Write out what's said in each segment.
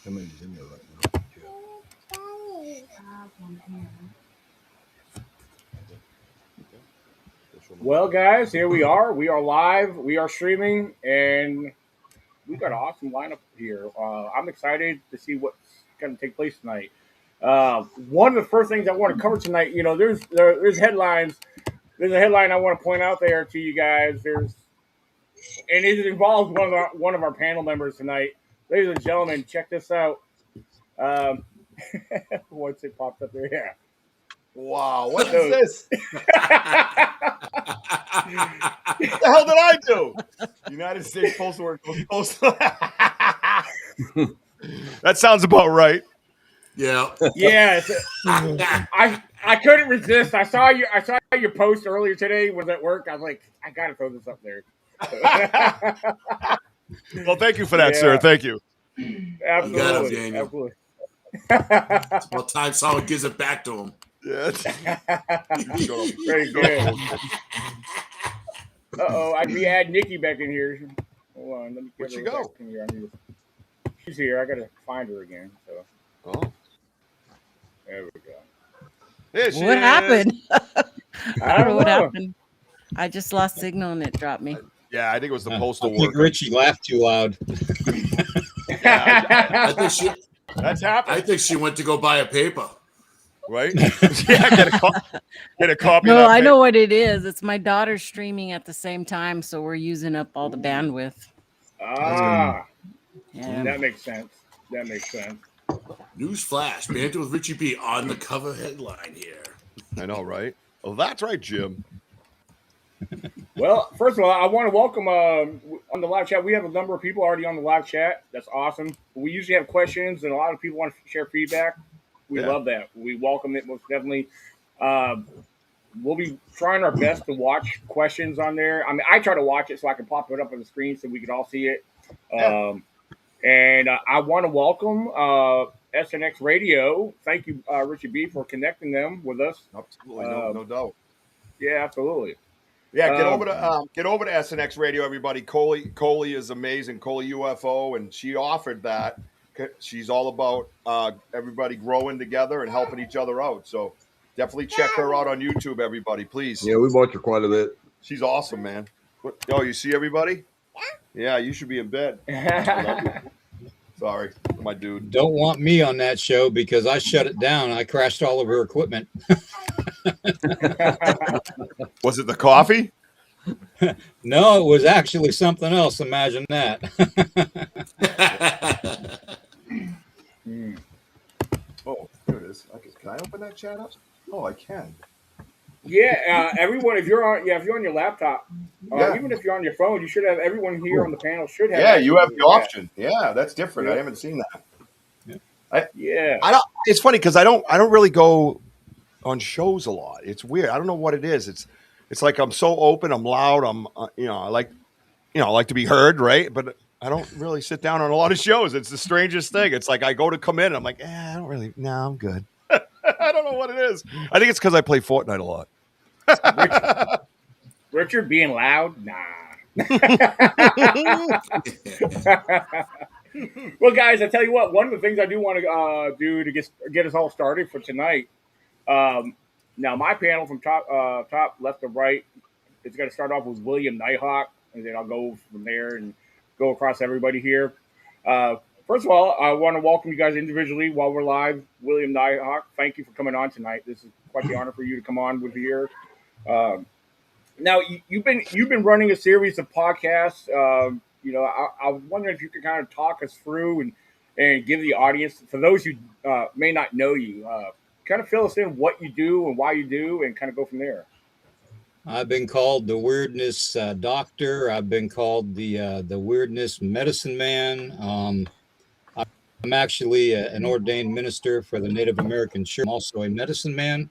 Somebody's in there right now. Well, guys, here we are. We are live. We are streaming, and we got an awesome lineup here. I'm excited to see what's going to take place tonight. One of the first things I want to cover tonight, there's headlines. There's a headline I want to point out there to you guys. And it involves one of our panel members tonight. Ladies and gentlemen, check this out. Once it popped up there, yeah. Wow, what is this? What the hell did I do? United States Postal Workers. Postal. That sounds about right. Yeah. Yeah. I couldn't resist. I saw your post earlier today. Was at work. I was like, I gotta throw this up there. Well, thank you for that, sir. Thank you. Absolutely. You got him, Daniel. Absolutely. It's about time someone gives it back to him. Yeah. Very good. I re-add Nikki back in here. Hold on, let me Where'd get she her go? back in here. She's here. I gotta find her again. So. Oh. There we go. What happened? I don't know what happened. I just lost signal and it dropped me. Yeah, I think it was the postal I think worker. Richie laughed too loud. I think she. That's happened. I think she went to go buy a paper. Right? Yeah, get a copy. No, of that I paper. know what it is. It's my daughter streaming at the same time, so we're using up all the bandwidth. Ah, Yeah. that makes sense. That makes sense. News flash: Banter with Richie B on the cover headline here. I know, right? Oh, that's right, Jim. Well, first of all, I want to welcome on the live chat. We have a number of people already on the live chat. That's awesome. We usually have questions, and a lot of people want to share feedback. We love that. We welcome it most definitely. We'll be trying our best to watch questions on there. I mean, I try to watch it so I can pop it up on the screen so we can all see it. And I want to welcome SNX Radio. Thank you, Richie B, for connecting them with us. Absolutely, no doubt. Yeah, absolutely. Yeah, get over to SNX Radio, everybody. Coley is amazing. Coley UFO, and she offered that. She's all about everybody growing together and helping each other out. So definitely check her out on YouTube, everybody, please. Yeah, we watch her quite a bit. She's awesome, man. Oh, you see everybody? Yeah, you should be in bed. Sorry, my dude. Don't want me on that show because I shut it down. I crashed all of her equipment. Was it the coffee? No, it was actually something else. Imagine that. Oh, there it is. Can I open that chat up? Oh, I can. Yeah, everyone. If you're on your laptop, even if you're on your phone, you should have everyone here on the panel should have. Yeah, you have the option. Yeah, that's different. I haven't seen that. I don't. It's funny because I don't really go on shows a lot. It's weird. I don't know what it is. It's like I'm so open. I'm loud. I'm I like to be heard, right? But I don't really sit down on a lot of shows. It's the strangest thing. It's like I go to come in and I'm like, I don't really. No, I'm good. I don't know what it is. I think it's because I play Fortnite a lot. Richard being loud? Nah. Well, guys, I tell you what. One of the things I do want to do to get us all started for tonight. Now, my panel from top left to right is going to start off with William Nighthawk, and then I'll go from there and go across everybody here. First of all, I want to welcome you guys individually while we're live. William Nighthawk, thank you for coming on tonight. This is quite the honor for you to come on with here. Now, you've been running a series of podcasts. I was wondering if you could kind of talk us through and give the audience, for those who may not know you, kind of fill us in what you do and why you do, and kind of go from there. I've been called the weirdness doctor. I've been called the weirdness medicine man. I'm actually an ordained minister for the Native American Church. I'm also a medicine man,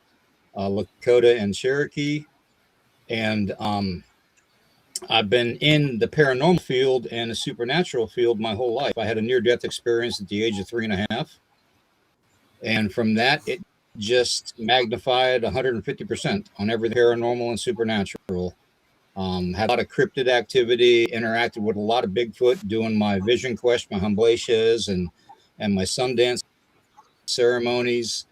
Lakota and Cherokee. And I've been in the paranormal field and the supernatural field my whole life. I had a near-death experience at the age of 3.5. And from that, it just magnified 150% on everything paranormal and supernatural. Had a lot of cryptid activity, interacted with a lot of Bigfoot, doing my vision quest, my humblatias, and and my Sundance ceremonies,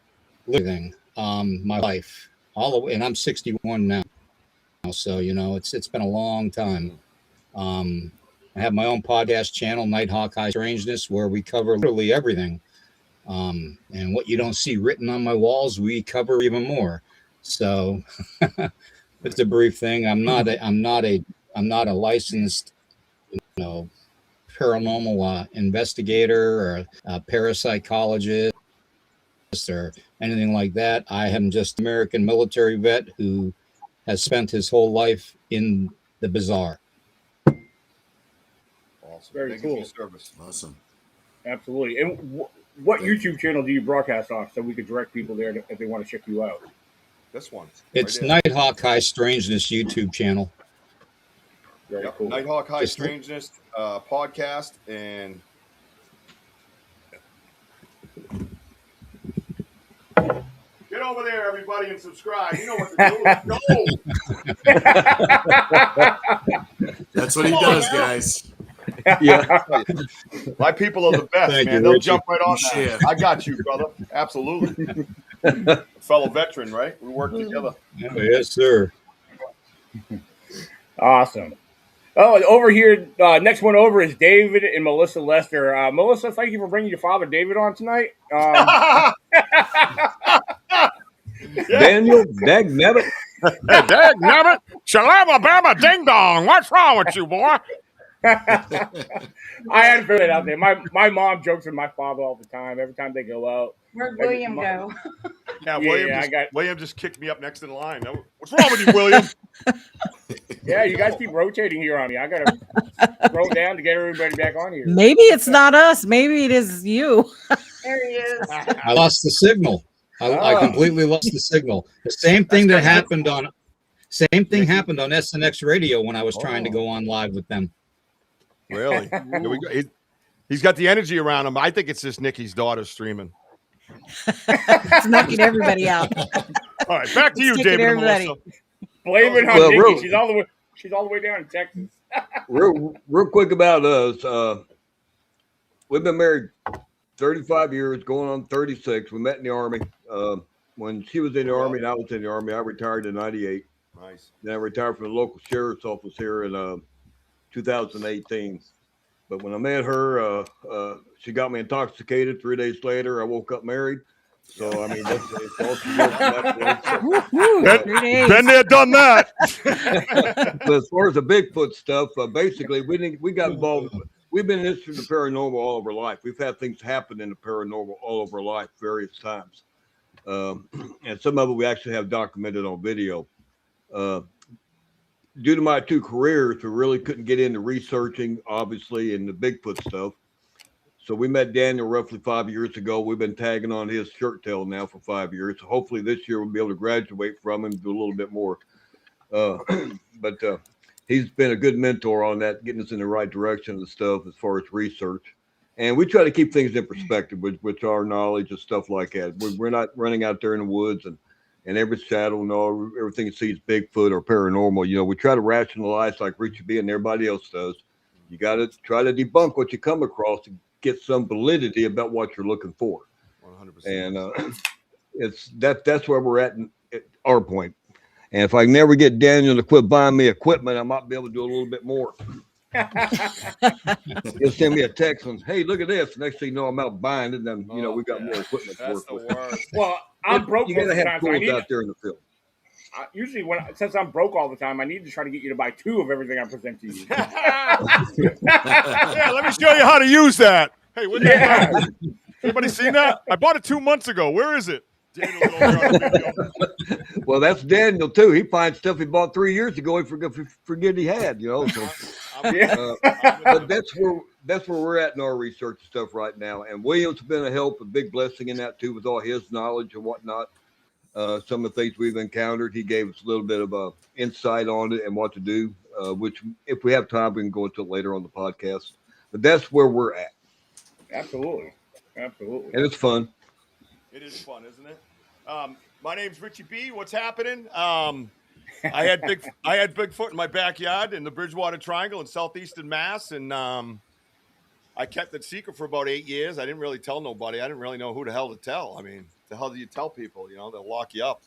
everything, my life, all the way, and I'm 61 now. So, you know, it's been a long time. I have my own podcast channel, Nighthawk High Strangeness, where we cover literally everything. And what you don't see written on my walls, we cover even more. So it's a brief thing. I'm not a licensed, you know, paranormal investigator or a parapsychologist or anything like that. I am just an American military vet who has spent his whole life in the bizarre. Awesome. Very Thank cool. you for your service. Awesome. Absolutely. And what YouTube channel do you broadcast on so we could direct people there if they want to check you out? This one. It's right Nighthawk High Strangeness YouTube channel. Very Yep. cool. Nighthawk High Just- Strangeness podcast, and get over there, everybody, and subscribe. You know what to do. Go. That's what he does, guys. Yeah. My people are the best, Thank man. you, They'll Richie. jump right on You that. share. I got you, brother. Absolutely. Fellow veteran, right? We work together. Oh, yes, sir. Awesome. Oh, over here, next one over is David and Melissa Lester. Melissa, thank you for bringing your father David on tonight. Daniel, dagnabbit. Dag nabbit, shalababama ding dong. What's wrong with you, boy? I had to put it out there. My mom jokes with my father all the time. Every time they go out. Where'd William go? Yeah, Yeah, William just kicked me up next in line. What's wrong with you, William? Yeah, you guys keep rotating here on me. I gotta throw down to get everybody back on here. Maybe it's not us. Maybe it is you. There he is. I lost the signal. I completely lost the signel. The same thing that happened on SNX Radio when I was trying to go on live with them. Really? Here we go. He's got the energy around him. I think it's just Nikki's daughter streaming. It's knocking everybody out. All right, back to you, Sticking David and everybody. Melissa. Blame it on Well, Nikki. really- She's all the way down in Texas. Real quick about us. We've been married 35 years, going on 36. We met in the Army. When she was in the Army and I was in the Army, I retired in 98. Nice. Then I retired from the local sheriff's office here in 2018. But when I met her, she got me intoxicated. 3 days later, I woke up married. So, I mean, it's all she knows from that point. Woo-hoo, 3 days. Been there, done that. But as far as the Bigfoot stuff, basically, we got involved. We've been interested in the paranormal all of our life. We've had things happen in the paranormal all over our life various times. And some of it we actually have documented on video. Due to my two careers, we really couldn't get into researching, obviously, in the Bigfoot stuff. So we met Daniel roughly 5 years ago. We've been tagging on his shirt tail now for 5 years. So hopefully this year we'll be able to graduate from him and do a little bit more. But he's been a good mentor on that, getting us in the right direction and stuff as far as research. And we try to keep things in perspective with our knowledge and stuff like that. We're not running out there in the woods and every shadow and all, everything you see is Bigfoot or paranormal. You know, we try to rationalize like Richie B and everybody else does. You got to try to debunk what you come across to get some validity about what you're looking for. 100%. And that's where we're at our point. And if I can never get Daniel to quit buying me equipment, I might be able to do a little bit more. He'll send me a text and, hey, look at this. Next thing you know, I'm out buying it. And then, you know, we got more equipment to That's work the with. worst. Well, I'm broke You most got of to the have time. So I tools need, out there in the field. usually, since I'm broke all the time, I need to try to get you to buy 2 of everything I present to you. Yeah, let me show you how to use that. Hey, where'd that go? Anybody seen that? I bought it 2 months ago. Where is it? Daniel's over there on the video. Well, that's Daniel too. He finds stuff he bought 3 years ago. He forget he had, you know. So, but that's where we're at in our research and stuff right now. And William's been a help, a big blessing in that too, with all his knowledge and whatnot. Some of the things we've encountered, he gave us a little bit of insight on it and what to do. Which, if we have time, we can go into it later on the podcast. But that's where we're at. Absolutely. And it's fun. It is fun, isn't it? My name's Richie B. What's happening? I had Bigfoot in my backyard in the Bridgewater Triangle in southeastern Mass, and I I kept it secret for about 8 years. I didn't really tell nobody. I didn't really know who the hell to tell. I mean, the hell do you tell people? You know, they'll lock you up.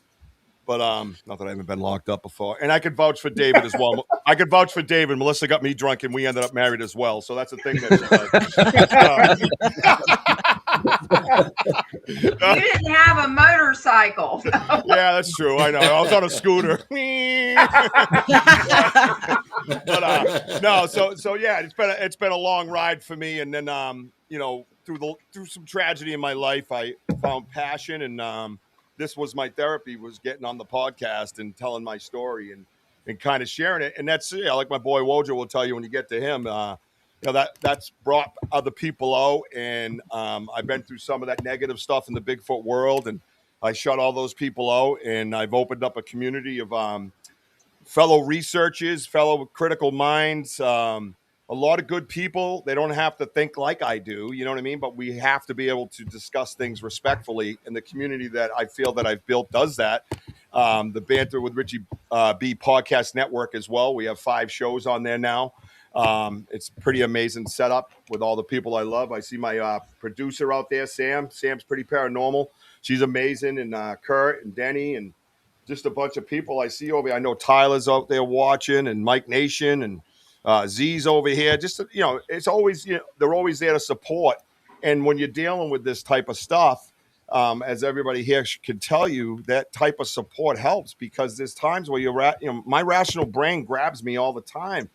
But not that I haven't been locked up before. And I could vouch for David as well. I could vouch for David. Melissa got me drunk, and we ended up married as well. So that's the thing. You didn't have a motorcycle. Yeah, that's true. I know. I was on a scooter. But no, so yeah, it's been a long ride for me. And then you know, through some tragedy in my life, I found passion, and this was my therapy, was getting on the podcast and telling my story and kind of sharing it. And that's, like my boy Wojo will tell you when you get to him, you know, that's brought other people out. And I've been through some of that negative stuff in the Bigfoot world, and I shut all those people out, and I've opened up a community of fellow researchers, fellow critical minds, a lot of good people. They don't have to think like I do, you know what I mean? But we have to be able to discuss things respectfully. And the community that I feel that I've built does that. The Banter with Richie B podcast network as well. We have 5 shows on there now. It's pretty amazing setup with all the people I love. I see my producer out there, Sam. Sam's pretty paranormal. She's amazing. And Kurt and Denny and just a bunch of people I see over here. I know Tyler's out there watching, and Mike Nation, and Z's over here. Just, you know, it's always, you know, they're always there to support. And when you're dealing with this type of stuff, as everybody here can tell you, that type of support helps, because there's times where you know, my rational brain grabs me all the time,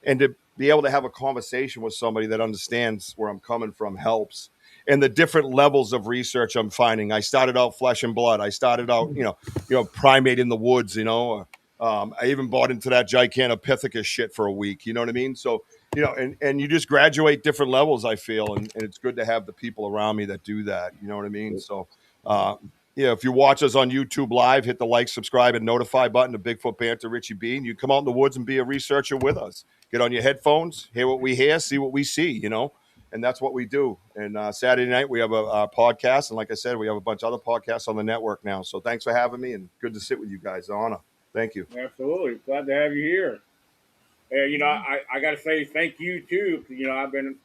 and to be able to have a conversation with somebody that understands where I'm coming from helps. And the different levels of research I'm finding. I started out flesh and blood. I started out, you know, primate in the woods, you know. I even bought into that Gigantopithecus shit for a week. You know what I mean? So, you know, and you just graduate different levels, I feel. And it's good to have the people around me that do that. You know what I mean? So, yeah, if you watch us on YouTube Live, hit the like, subscribe, and notify button to Bigfoot Banter Richie B. And you come out in the woods and be a researcher with us. Get on your headphones, hear what we hear, see what we see, you know. And that's what we do. And Saturday night, we have a podcast. And like I said, we have a bunch of other podcasts on the network now. So thanks for having me, and good to sit with you guys. Honor. Thank you. Absolutely. Glad to have you here. And, you know, I got to say thank you, too. You know, I've been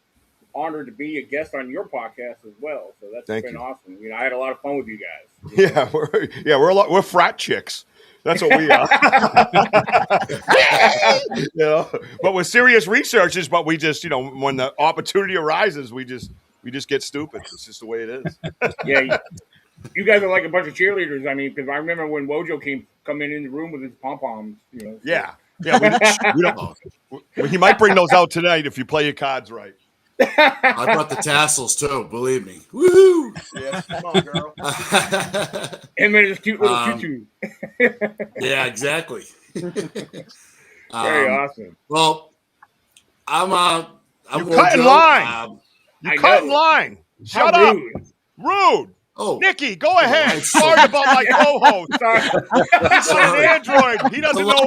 honored to be a guest on your podcast as well. So that's been awesome. You know, I had a lot of fun with you guys. Yeah, we're frat chicks. That's what we are. You know, but we're serious researchers. But we just, you know, when the opportunity arises, we just get stupid. It's just the way it is. Yeah, you guys are like a bunch of cheerleaders. I mean, because I remember when Wojo coming in the room with his pom poms. You know. Yeah. We don't. He might bring those out tonight if you play your cards right. I brought the tassels too. Believe me. Woohoo! Yeah, come on, girl. And then his cute little tutu. Yeah, exactly. Very awesome. Well, I'm cut in line. You cut in line. Shut up. Rude. Oh, Nikki, go ahead. Sorry about my co-host. He's on an Android. He doesn't know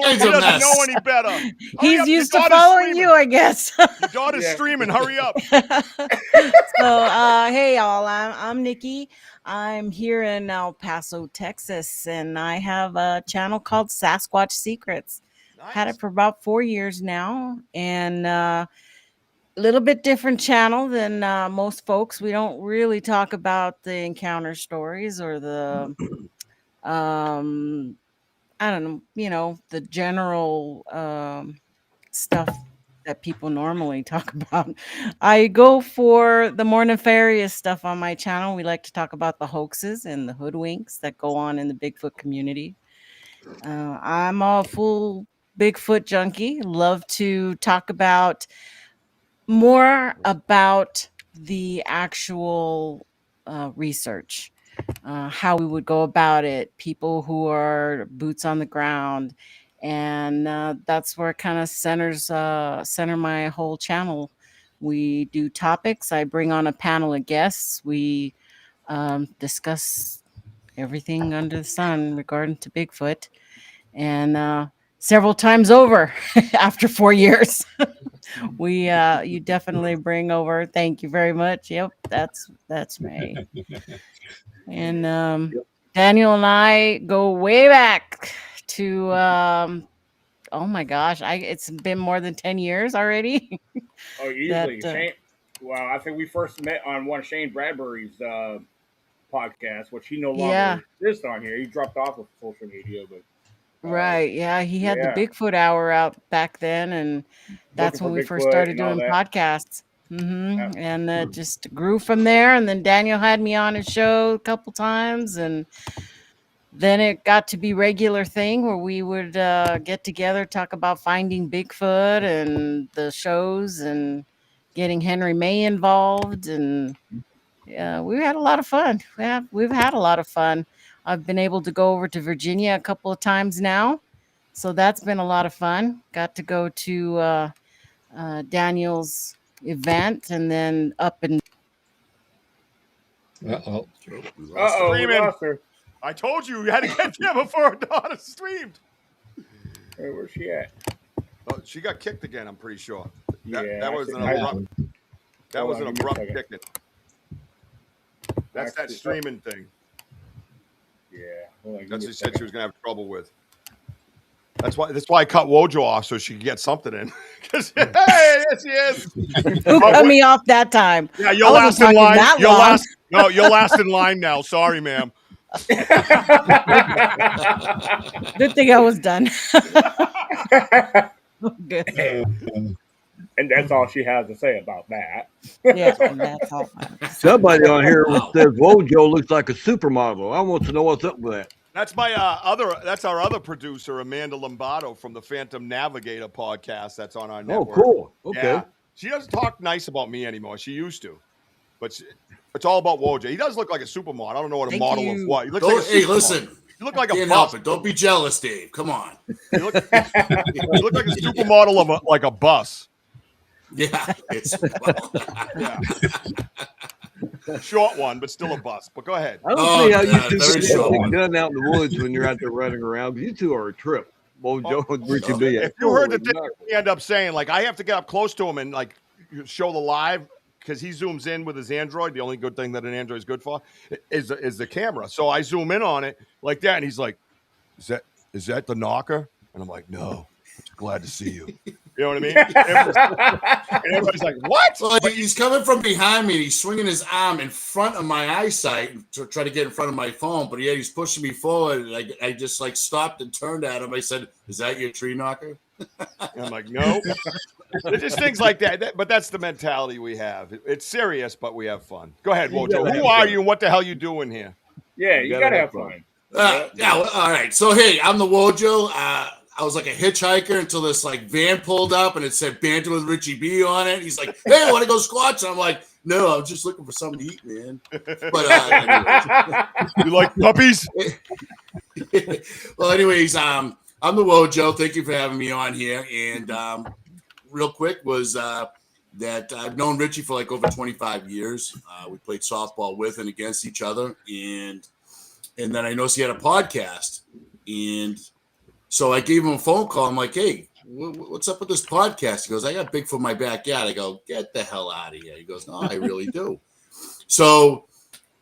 any better. He's used to following you, I guess. Your daughter's streaming. Hurry up. So, hey, y'all. I'm Nikki. I'm here in El Paso, Texas, and I have a channel called Sasquatch Secrets. Nice. Had it for about 4 years now, and a little bit different channel than most folks. We don't really talk about the encounter stories or the I don't know, you know, the general stuff that people normally talk about. I go for the more nefarious stuff on my channel. We like to talk about the hoaxes and the hoodwinks that go on in the Bigfoot community. I'm a full Bigfoot junkie. Love to talk about more about the actual research, how we would go about it, people who are boots on the ground. And that's where it kind of center my whole channel. We do topics. I bring on a panel of guests. We discuss everything under the sun regarding to Bigfoot. And several times over after 4 years. You definitely bring over. Thank you very much. Yep, that's me. And Daniel and I go way back to oh my gosh, it's been more than 10 years already. Oh, usually. Well, I think we first met on one of Shane Bradbury's podcasts, which he no Yeah. longer exists on here. He dropped off of social media, but Right. Yeah. He had the yeah. Bigfoot hour out back then. And that's Looking when for we first Bigfoot started and all doing that. podcasts. Yeah. And it just grew from there. And then Daniel had me on his show a couple times. And then it got to be regular thing where we would get together, talk about finding Bigfoot and the shows and getting Henry May involved. And yeah, we had a lot of fun. We've had a lot of fun. I've been able to go over to Virginia a couple of times now. So that's been a lot of fun. Got to go to Daniel's event and then up and Uh-oh. We lost her. I told you had to get there before Donna streamed. Hey, where's she at? Oh, she got kicked again. I'm pretty sure. Yeah, That was an abrupt. That was an abrupt kicking. That's that streaming thing. Yeah. That's what she said she was gonna have trouble with. That's why I cut Wojo off so she could get something in. Because hey, yes, she is. who cut me off that time? Yeah, you're last in line. You're last in line now. Sorry, ma'am. Good thing I was done. Good. And that's all she has to say about that. Yeah, that's all. Somebody on here says Wojo looks like a supermodel. I want to know what's up with that. That's my That's our other producer, Amanda Lombardo from the Phantom Navigator podcast. That's on our network. Oh, cool. Okay. Yeah. She doesn't talk nice about me anymore. She used to, but it's all about Wojo. He does look like a supermodel. I don't know what a model of what. He looks like a listen. You look like Can't a help bus. it. Don't be jealous, Dave. Come on. You look like a supermodel of like a bus. Yeah, it's Yeah. Short one, but still a bus. But go ahead. I don't see how you two very get short that one. gun out in the woods when you're out there running around. You two are a trip. Wojo and Richie B. If you heard the thing we end up saying, like I have to get up close to him and like show the live because he zooms in with his Android. The only good thing that an Android is good for is the camera. So I zoom in on it like that, and he's like, "Is that the knocker?" And I'm like, "No, glad to see you." You know what I mean? And everybody's like, "What?" Well, he's coming from behind me. And he's swinging his arm in front of my eyesight to try to get in front of my phone. But yeah, he's pushing me forward. And I just like stopped and turned at him. I said, "Is that your tree knocker?" And I'm like, "No." It's just things like that. But that's the mentality we have. It's serious, but we have fun. Go ahead, Wojo. Who are you and what the hell you doing here? Yeah, you gotta have fun. Yeah, well, all right. So hey, I'm the Wojo. I was like a hitchhiker until this like van pulled up and it said "Banter with Richie B" on it. He's like, "Hey, I want to go squatch." And I'm like, "No, I'm just looking for something to eat, man." But you like puppies? Well, anyways, I'm the Wojo. Thank you for having me on here. And real quick was that I've known Richie for like over 25 years. We played softball with and against each other, and then I noticed he had a podcast, and so I gave him a phone call. I'm like, "Hey, what's up with this podcast?" He goes, "I got Bigfoot in my backyard." I go, "Get the hell out of here." He goes, "No, I really do." So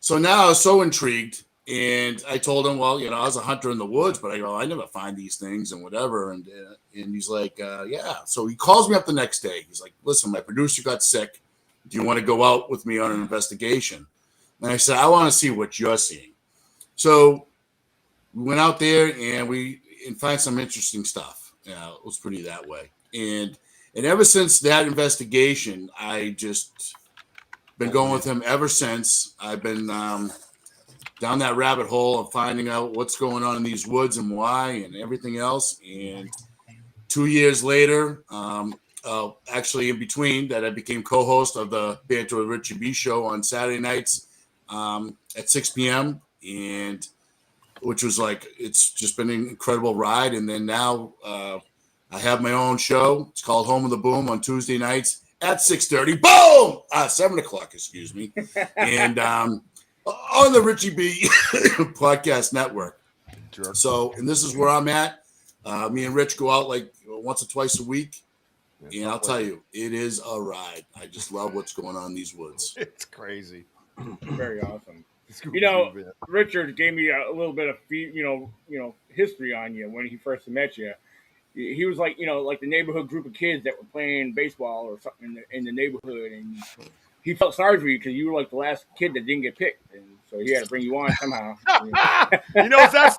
now I was so intrigued, and I told him, "Well, I was a hunter in the woods, but I go, I never find these things and whatever." And he's like, "Yeah." So he calls me up the next day. He's like, "Listen, my producer got sick. Do you want to go out with me on an investigation?" And I said, "I want to see what you're seeing." So we went out there and find some interesting stuff. It was pretty that way. And ever since that investigation, I just been going with him ever since. I've been down that rabbit hole of finding out what's going on in these woods and why and everything else. And 2 years later, actually in between that, I became co-host of the Banter with Richie B show on Saturday nights at 6 p.m. and which was like, it's just been an incredible ride. And then now I have my own show. It's called Home of the Boom on Tuesday nights at 6:30. Boom! 7 o'clock, excuse me. And on the Richie B podcast network. Sure. So, and this is where I'm at. Me and Rich go out like once or twice a week. And I'll tell you, it is a ride. I just love what's going on in these woods. It's crazy. Very awesome. Richard gave me a little bit of history on you when he first met you. He was like, like the neighborhood group of kids that were playing baseball or something in the neighborhood, and he felt sorry for you because you were like the last kid that didn't get picked, and so he had to bring you on somehow. You know, that's.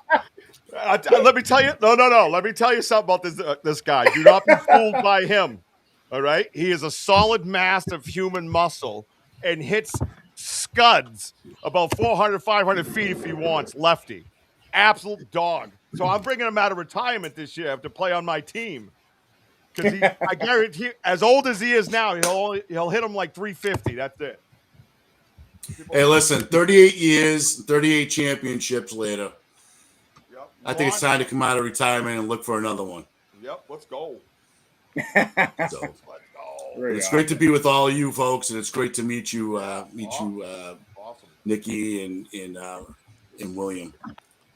Let me tell you. No. Let me tell you something about this guy. Do not be fooled by him. All right, he is a solid mass of human muscle and hits scuds about 400, 500 feet if he wants. Lefty, absolute dog. So I'm bringing him out of retirement this year to play on my team because I guarantee, as old as he is now, he'll hit him like 350. That's it. Hey, listen, 38 years, 38 championships later. Yep. I think it's time to come out of retirement and look for another one. Yep, let's go. So, Let's go. it's great to be with all of you folks, and it's great to meet you, Awesome. Nikki and William.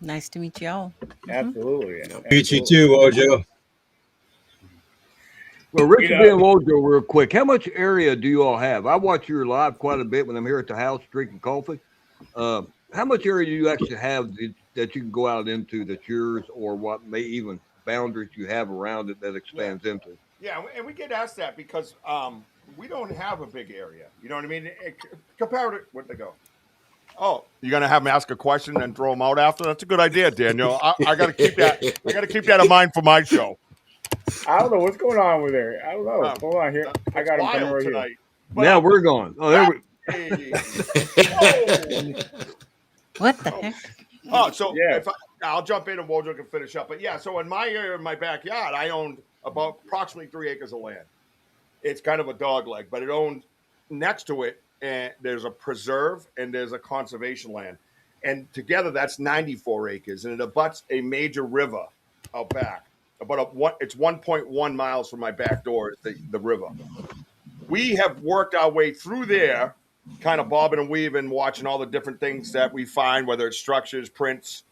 Nice to meet you all. Absolutely. Yep. Meet you too, Ojo. Well, Richard and Wojo, real quick, how much area do you all have? I watch your live quite a bit when I'm here at the house drinking coffee. How much area do you actually have that you can go out into that's yours, or what may even boundaries you have around it that expands into? Yeah, and we get asked that because we don't have a big area. You know what I mean? Compared to where'd they go? Oh, you're gonna have them ask a question and throw them out after? That's a good idea, Daniel. I got to keep that. I got to keep that in mind for my show. I don't know what's going on over there. I don't know. Hold on here. I got him coming right tonight. here. But, now we're gone. Oh, there we. What the heck? Oh, so Yeah. I'll jump in and Wojo can finish up. But yeah, so in my area, in my backyard, I owned about approximately 3 acres of land. It's kind of a dog leg, but it owned next to it, and there's a preserve and there's a conservation land. And together that's 94 acres, and it abuts a major river out back. It's 1.1 miles from my back door is the river. We have worked our way through there, kind of bobbing and weaving, watching all the different things that we find, whether it's structures, prints,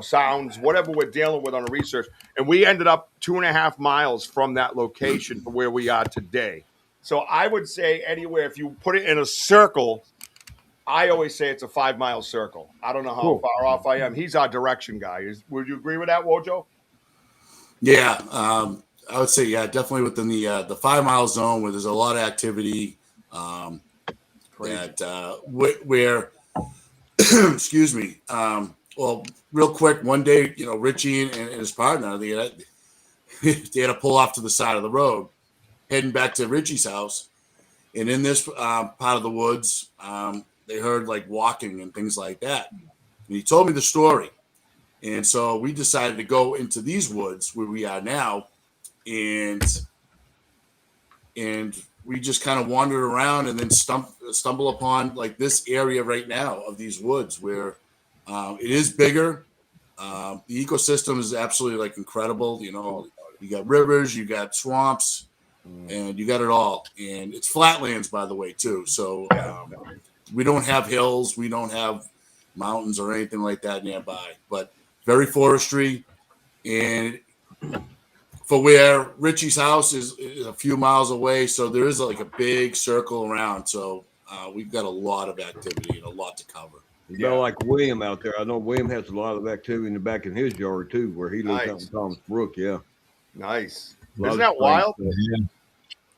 sounds, whatever we're dealing with on the research. And we ended up 2.5 miles from that location to where we are today. So I would say anywhere, if you put it in a circle, I always say it's a 5-mile circle. I don't know how far off I am. He's our direction guy. Would you agree with that, Wojo? Yeah, I would say, yeah, definitely within the 5-mile zone where there's a lot of activity. Where excuse me. Well, real quick, one day, Richie and his partner, they had to pull off to the side of the road, heading back to Richie's house, and in this part of the woods, they heard like walking and things like that. And he told me the story. And so we decided to go into these woods where we are now, and we just kind of wandered around and then stumble upon like this area right now of these woods where it is bigger. The ecosystem is absolutely like incredible. You got rivers, you got swamps, and you got it all. And it's flatlands, by the way, too. So we don't have hills, we don't have mountains or anything like that nearby, but very forestry. And for where Richie's house is a few miles away, so there is like a big circle around. So we've got a lot of activity and a lot to cover. You know, like William out there. I know William has a lot of activity in the back in his yard too, where he lives out in Thomas Brook. Yeah, nice. Isn't that wild? Yeah.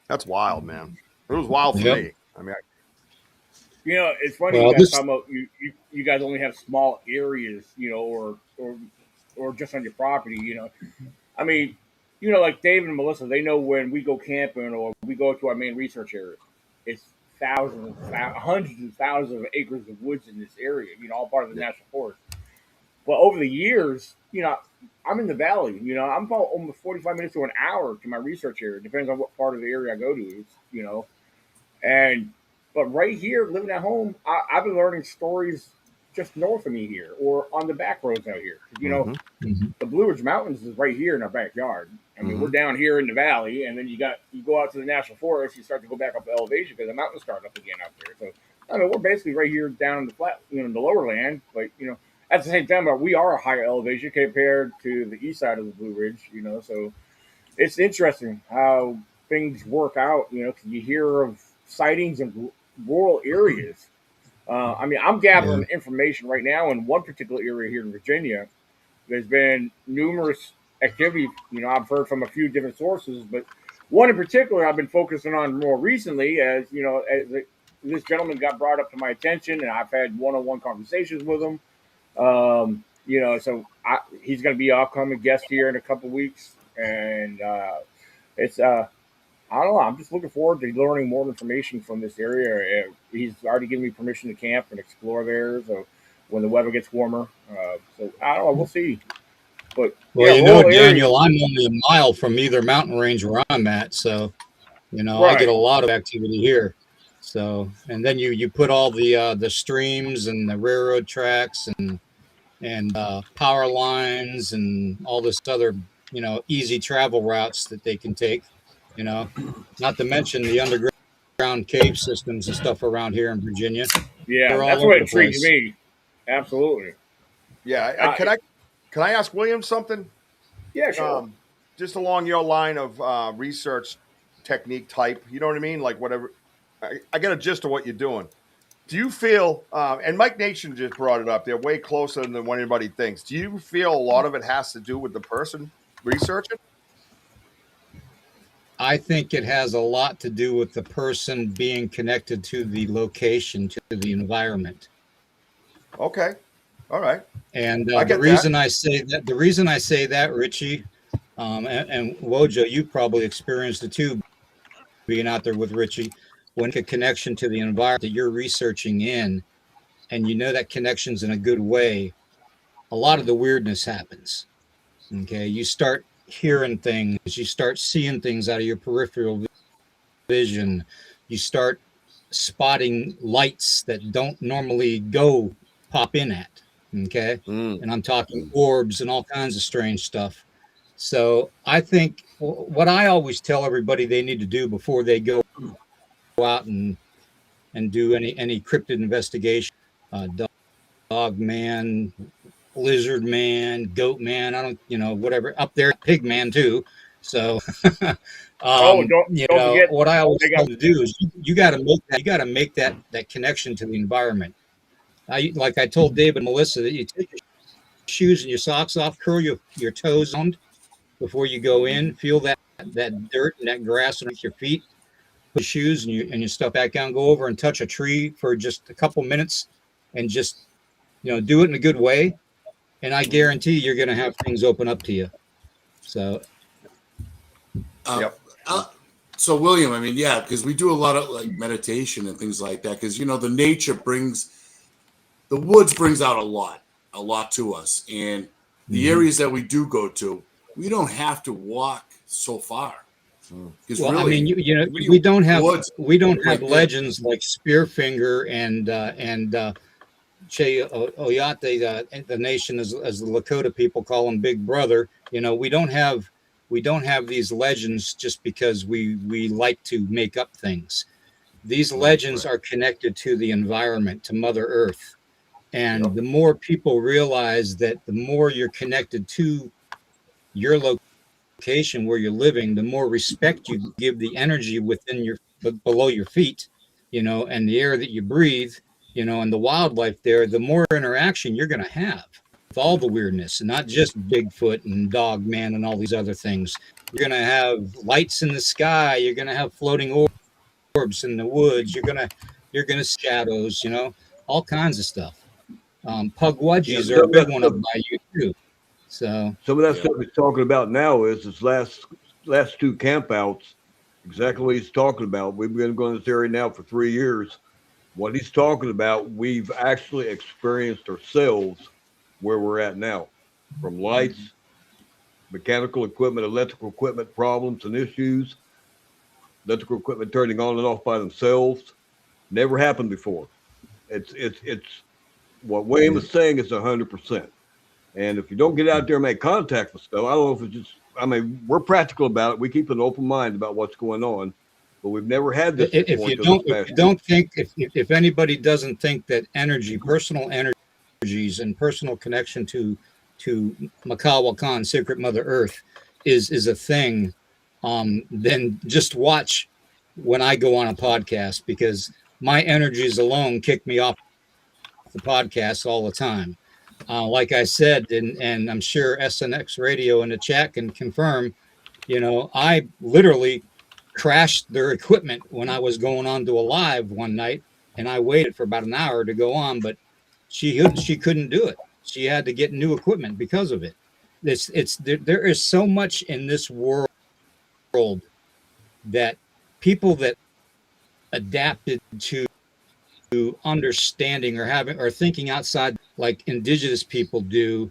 That's wild, man. It was wild for me. I mean, it's funny you guys talking about you guys only have small areas, or just on your property, I mean, like David and Melissa, they know when we go camping or we go to our main research area, it's hundreds and thousands of acres of woods in this area, all part of the national forest. But over the years, I'm in the valley, I'm about almost 45 minutes to an hour to my research area. It depends on what part of the area I go to, but right here, living at home, I've been learning stories just north of me here or on the back roads out here. The Blue Ridge Mountains is right here in our backyard. I mean, we're down here in the valley, and then you go out to the national forest, you start to go back up the elevation because the mountains start up again out there. So, I mean, we're basically right here down in the flat, in the lower land. But, at the same time, we are a higher elevation compared to the east side of the Blue Ridge, So it's interesting how things work out, because you hear of sightings in rural areas. I mean, I'm gathering information right now in one particular area here in Virginia. There's been numerous activity, I've heard from a few different sources, but one in particular I've been focusing on more recently as this gentleman got brought up to my attention, and I've had one-on-one conversations with him. So he's going to be an upcoming guest here in a couple weeks, and it's I don't know. I'm just looking forward to learning more information from this area. He's already given me permission to camp and explore there. So when the weather gets warmer, so I don't know. We'll see. But Daniel, I'm only a mile from either mountain range where I'm at, so I get a lot of activity here. So, and then you put all the streams and the railroad tracks and power lines and all this other easy travel routes that they can take. Not to mention the underground cave systems and stuff around here in Virginia. Yeah, that's what intrigues me. Absolutely. Yeah, can I ask William something? Yeah, sure. Just along your line of research technique type, you know what I mean? Like whatever. I get a gist of what you're doing. Do you feel, and Mike Nation just brought it up, they're way closer than what anybody thinks. Do you feel a lot of it has to do with the person researching? I think it has a lot to do with the person being connected to the location, to the environment. Okay. All right. And the reason I say that, Richie, and Wojo, you probably experienced it too, being out there with Richie, when a connection to the environment that you're researching in, and that connection's in a good way, a lot of the weirdness happens. Okay. You start hearing things, you start seeing things out of your peripheral vision, you start spotting lights that don't normally pop in at. Okay. And I'm talking orbs and all kinds of strange stuff. So I think what I always tell everybody they need to do before they go out and do any cryptid investigation, dog man, lizard man, goat man, I don't, whatever, up there, pig man too. So, don't forget, what I always tell to do is you got to make that connection to the environment. Like I told David and Melissa, that you take your shoes and your socks off, curl your toes on before you go in, feel that dirt and that grass underneath your feet, put your shoes and your stuff back down, go over and touch a tree for just a couple minutes and just, do it in a good way. And I guarantee you're going to have things open up to you. So, so William, I mean, yeah, because we do a lot of like meditation and things like that. Because the nature the woods brings out a lot to us, and the areas that we do go to, we don't have to walk so far. Well, really, I mean, we don't have legends like Spearfinger and Che Oyate, the nation, as the Lakota people call him, Big Brother. We don't have these legends just because we like to make up things. These legends are connected to the environment, to Mother Earth. And the more people realize that, the more you're connected to your location where you're living, the more respect you give the energy within below your feet, and the air that you breathe, and the wildlife there, the more interaction you're going to have with all the weirdness, and not just Bigfoot and Dog Man and all these other things. You're going to have lights in the sky. You're going to have floating orbs in the woods. You're going to shadows, all kinds of stuff. Pugwudgies are a big one up by you too. So some of that stuff he's talking about now is his last two campouts. Exactly what he's talking about. We've been going to this area now for 3 years. What he's talking about, we've actually experienced ourselves where we're at now, from lights, mechanical equipment, electrical equipment problems and issues, electrical equipment turning on and off by themselves. Never happened before. It's what William is saying is 100%. And if you don't get out there and make contact with stuff, I don't know if it's just, I mean, we're practical about it. We keep an open mind about what's going on, but we've never had this. If anybody doesn't think that personal energies and personal connection to Makawa Khan, Sacred Mother Earth, is a thing, then just watch when I go on a podcast, because my energies alone kick me off the podcast all the time. Like I said, and I'm sure SNX Radio in the chat can confirm, I literally crashed their equipment when I was going on to a live one night and I waited for about an hour to go on, but she couldn't do it. She had to get new equipment because of it. There is so much in this world that people that adapted to understanding or having or thinking outside like indigenous people do,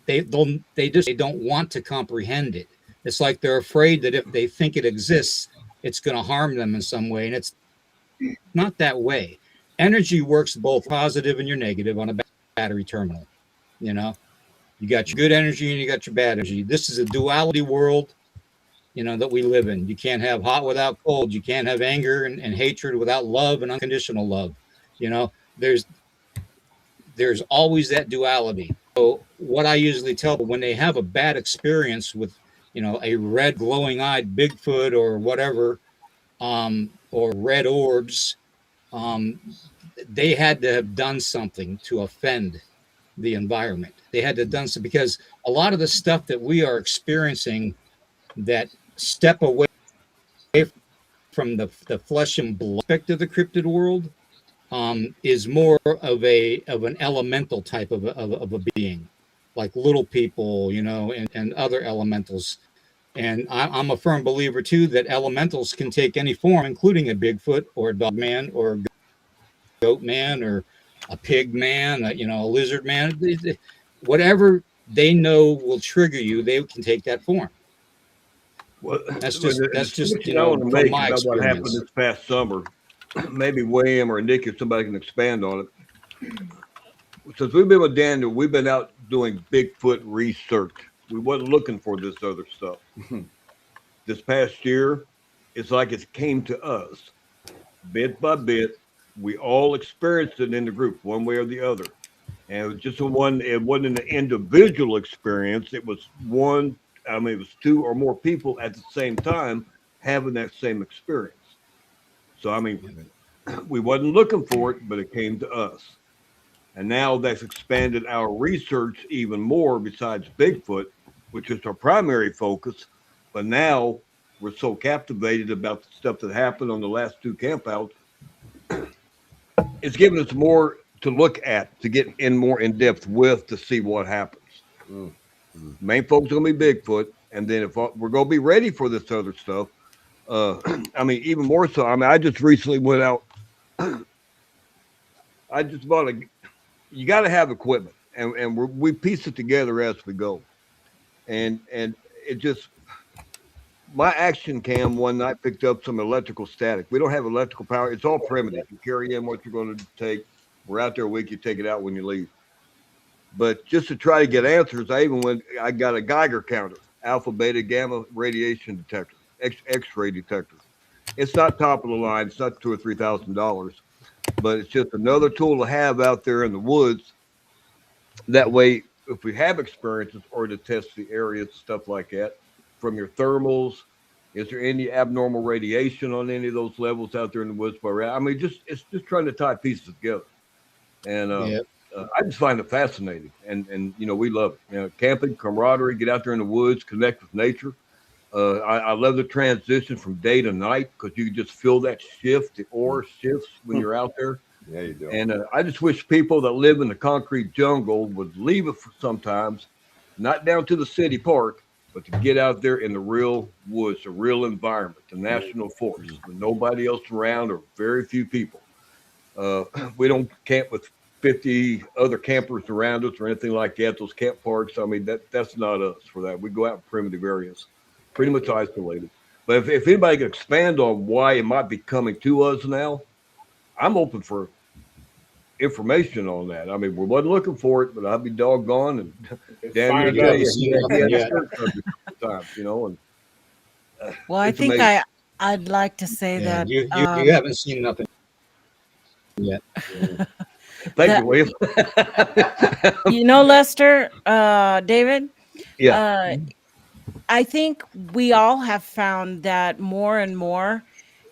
they don't want to comprehend it. It's like they're afraid that if they think it exists, it's going to harm them in some way, and it's not that way. Energy works both positive and your negative on a battery terminal. You know, you got your good energy and you got your bad energy. This is a duality world, you know, that we live in. You can't have hot without cold. You can't have anger and hatred without love and unconditional love. You know, there's always that duality. So what I usually tell them when they have a bad experience with, you know, a red glowing-eyed Bigfoot or whatever, or red orbs, they had to have done something to offend the environment. They had to have done so because a lot of the stuff that we are experiencing that step away from the flesh and blood aspect of the cryptid world is more of an elemental type of a being, like little people, you know, and other elementals. And I'm a firm believer too that elementals can take any form, including a Bigfoot or a dog man or a goat man or a pig man, you know, a lizard man. Whatever they know will trigger you, they can take that form. Well, that's just you I know, want to from make my about what happened experience. this past summer. Maybe William or Nick, if somebody can expand on it. Since we've been with Daniel, we've been out doing Bigfoot research. We wasn't looking for this other stuff. This past year, it's like it came to us bit by bit. We all experienced it in the group, one way or the other. And it was just it wasn't an individual experience. It was one, I mean, it was two or more people at the same time having that same experience. So, I mean, we wasn't looking for it, but it came to us. And now that's expanded our research even more besides Bigfoot, which is our primary focus. But now we're so captivated about the stuff that happened on the last two campouts. It's given us more to look at, to get in more in depth with, to see what happens. Main focus is going to be Bigfoot. And then if we're going to be ready for this other stuff, I mean, even more so. I mean, I just recently went out. I just bought you got to have equipment, and we piece it together as we go. And it just, my action cam one night picked up some electrical static. We don't have electrical power. It's all primitive. You carry in what you're going to take. We're out there a week. You take it out when you leave. But just to try to get answers, I got a Geiger counter, alpha, beta, gamma radiation detector, X-ray detector. It's not top of the line. It's not $2,000 or $3,000, but it's just another tool to have out there in the woods. That way, if we have experiences or to test the areas, stuff like that, from your thermals, is there any abnormal radiation on any of those levels out there in the woods? I mean, it's just trying to tie pieces together. And I just find it fascinating. And you know, we love it. You know, camping, camaraderie, get out there in the woods, connect with nature. I love the transition from day to night because you can just feel that shift, the aura shifts when you're out there. Yeah, you do. And I just wish people that live in the concrete jungle would leave it for sometimes, not down to the city park, but to get out there in the real woods, the real environment, the national forest, with nobody else around or very few people. We don't camp with 50 other campers around us or anything like that. Those camp parks, I mean, that's not us for that. We go out in primitive areas, pretty much isolated. But if anybody can expand on why it might be coming to us now, I'm open for information on that. I mean, we wasn't looking for it, but I'd be doggone. And Daniel, times, you know. And well, I think I'd like to say that you haven't seen nothing yet. Thank you, William. You know, Lester, David. Yeah. I think we all have found that more and more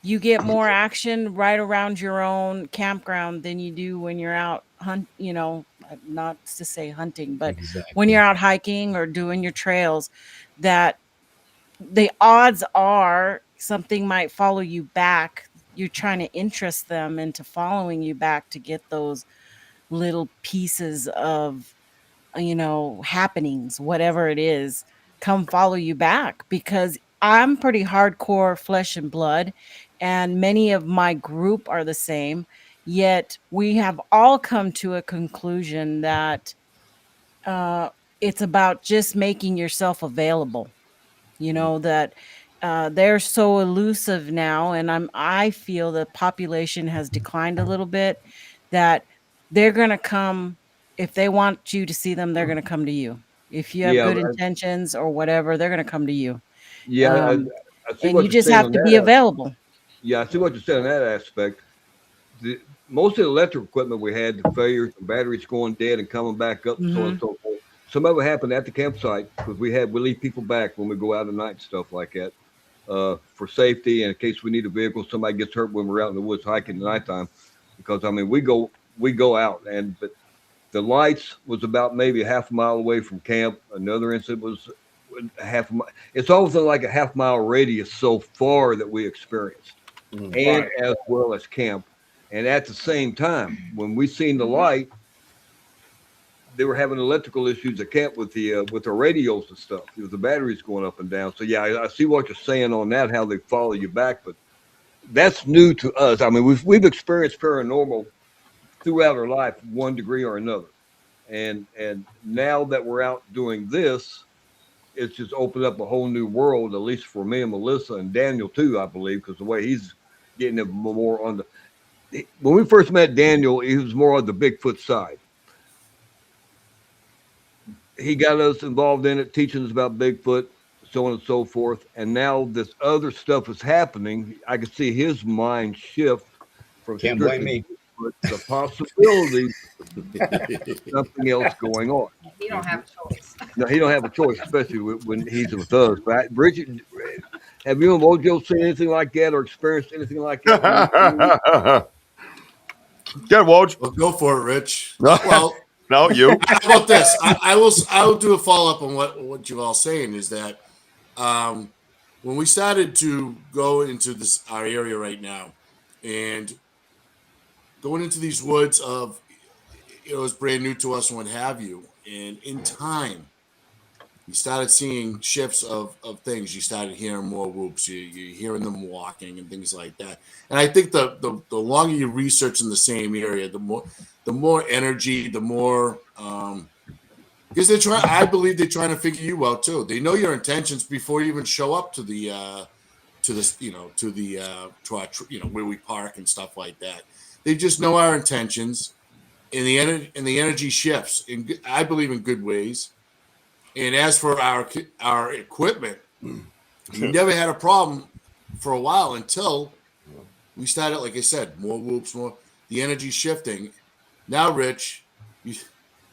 you get more action right around your own campground than you do when you're out you know, not to say hunting, but when you're out hiking or doing your trails, that the odds are something might follow you back, you're trying to interest them into following you back to get those little pieces of, happenings, whatever it is, come follow you back, because I'm pretty hardcore flesh and blood, and many of my group are the same. Yet we have all come to a conclusion that uh, it's about just making yourself available. That they're so elusive now, and I feel the population has declined a little bit. That they're gonna come if they want you to see them. They're gonna come to you. If you have Yeah, good intentions or whatever, they're gonna come to you. yeah, Um, I see and what you you're just saying have on to be that. available. Yeah, I see what you're saying on that aspect. Most of the electric equipment we had, the failures, the batteries going dead and coming back up, and so on and Hmm. so forth. Some of it happened at the campsite because we leave people back when we go out at night and stuff like that, for safety and in case we need a vehicle. Somebody gets hurt when we're out in the woods hiking at nighttime, because I mean we go out, but the lights was about maybe a half a mile away from camp. Another incident was a half a mile. It's always like a half mile radius so far that we experienced, and Right. as well as camp. And at the same time, when we seen the light, they were having electrical issues at camp with the radios and stuff. It was the batteries going up and down. So yeah, I see what you're saying on that, how they follow you back, but that's new to us. I mean, we've experienced paranormal throughout our life, one degree or another. And now that we're out doing this, it's just opened up a whole new world, at least for me and Melissa and Daniel too, I believe, because the way he's getting it more on when we first met Daniel, he was more on the Bigfoot side. He got us involved in it, teaching us about Bigfoot, so on and so forth. And now this other stuff is happening. I can see his mind shift from Can't blame strictly me. Bigfoot to the possibility of something else going on. He don't have a choice. No, he don't have a choice, especially when he's with us. But Bridget, have you and Mojo seen anything like that or experienced anything like that? Get Woj. Well, go for it, Rich. No, Well, no, you. how about this? I will do a follow up on what you're all saying. Is that when we started to go into this our area right now, and going into these woods of it was brand new to us and what have you, and in time you started seeing shifts of things. You started hearing more whoops. You're hearing them walking and things like that. And I think the longer you research in the same area, the more energy, the more because they're trying. I believe they're trying to figure you out too. They know your intentions before you even show up to the to this to our where we park and stuff like that. They just know our intentions, and the energy shifts. I believe in good ways. And as for our equipment, we never had a problem for a while until we started, like I said, more whoops, more the energy shifting. Now, Rich, you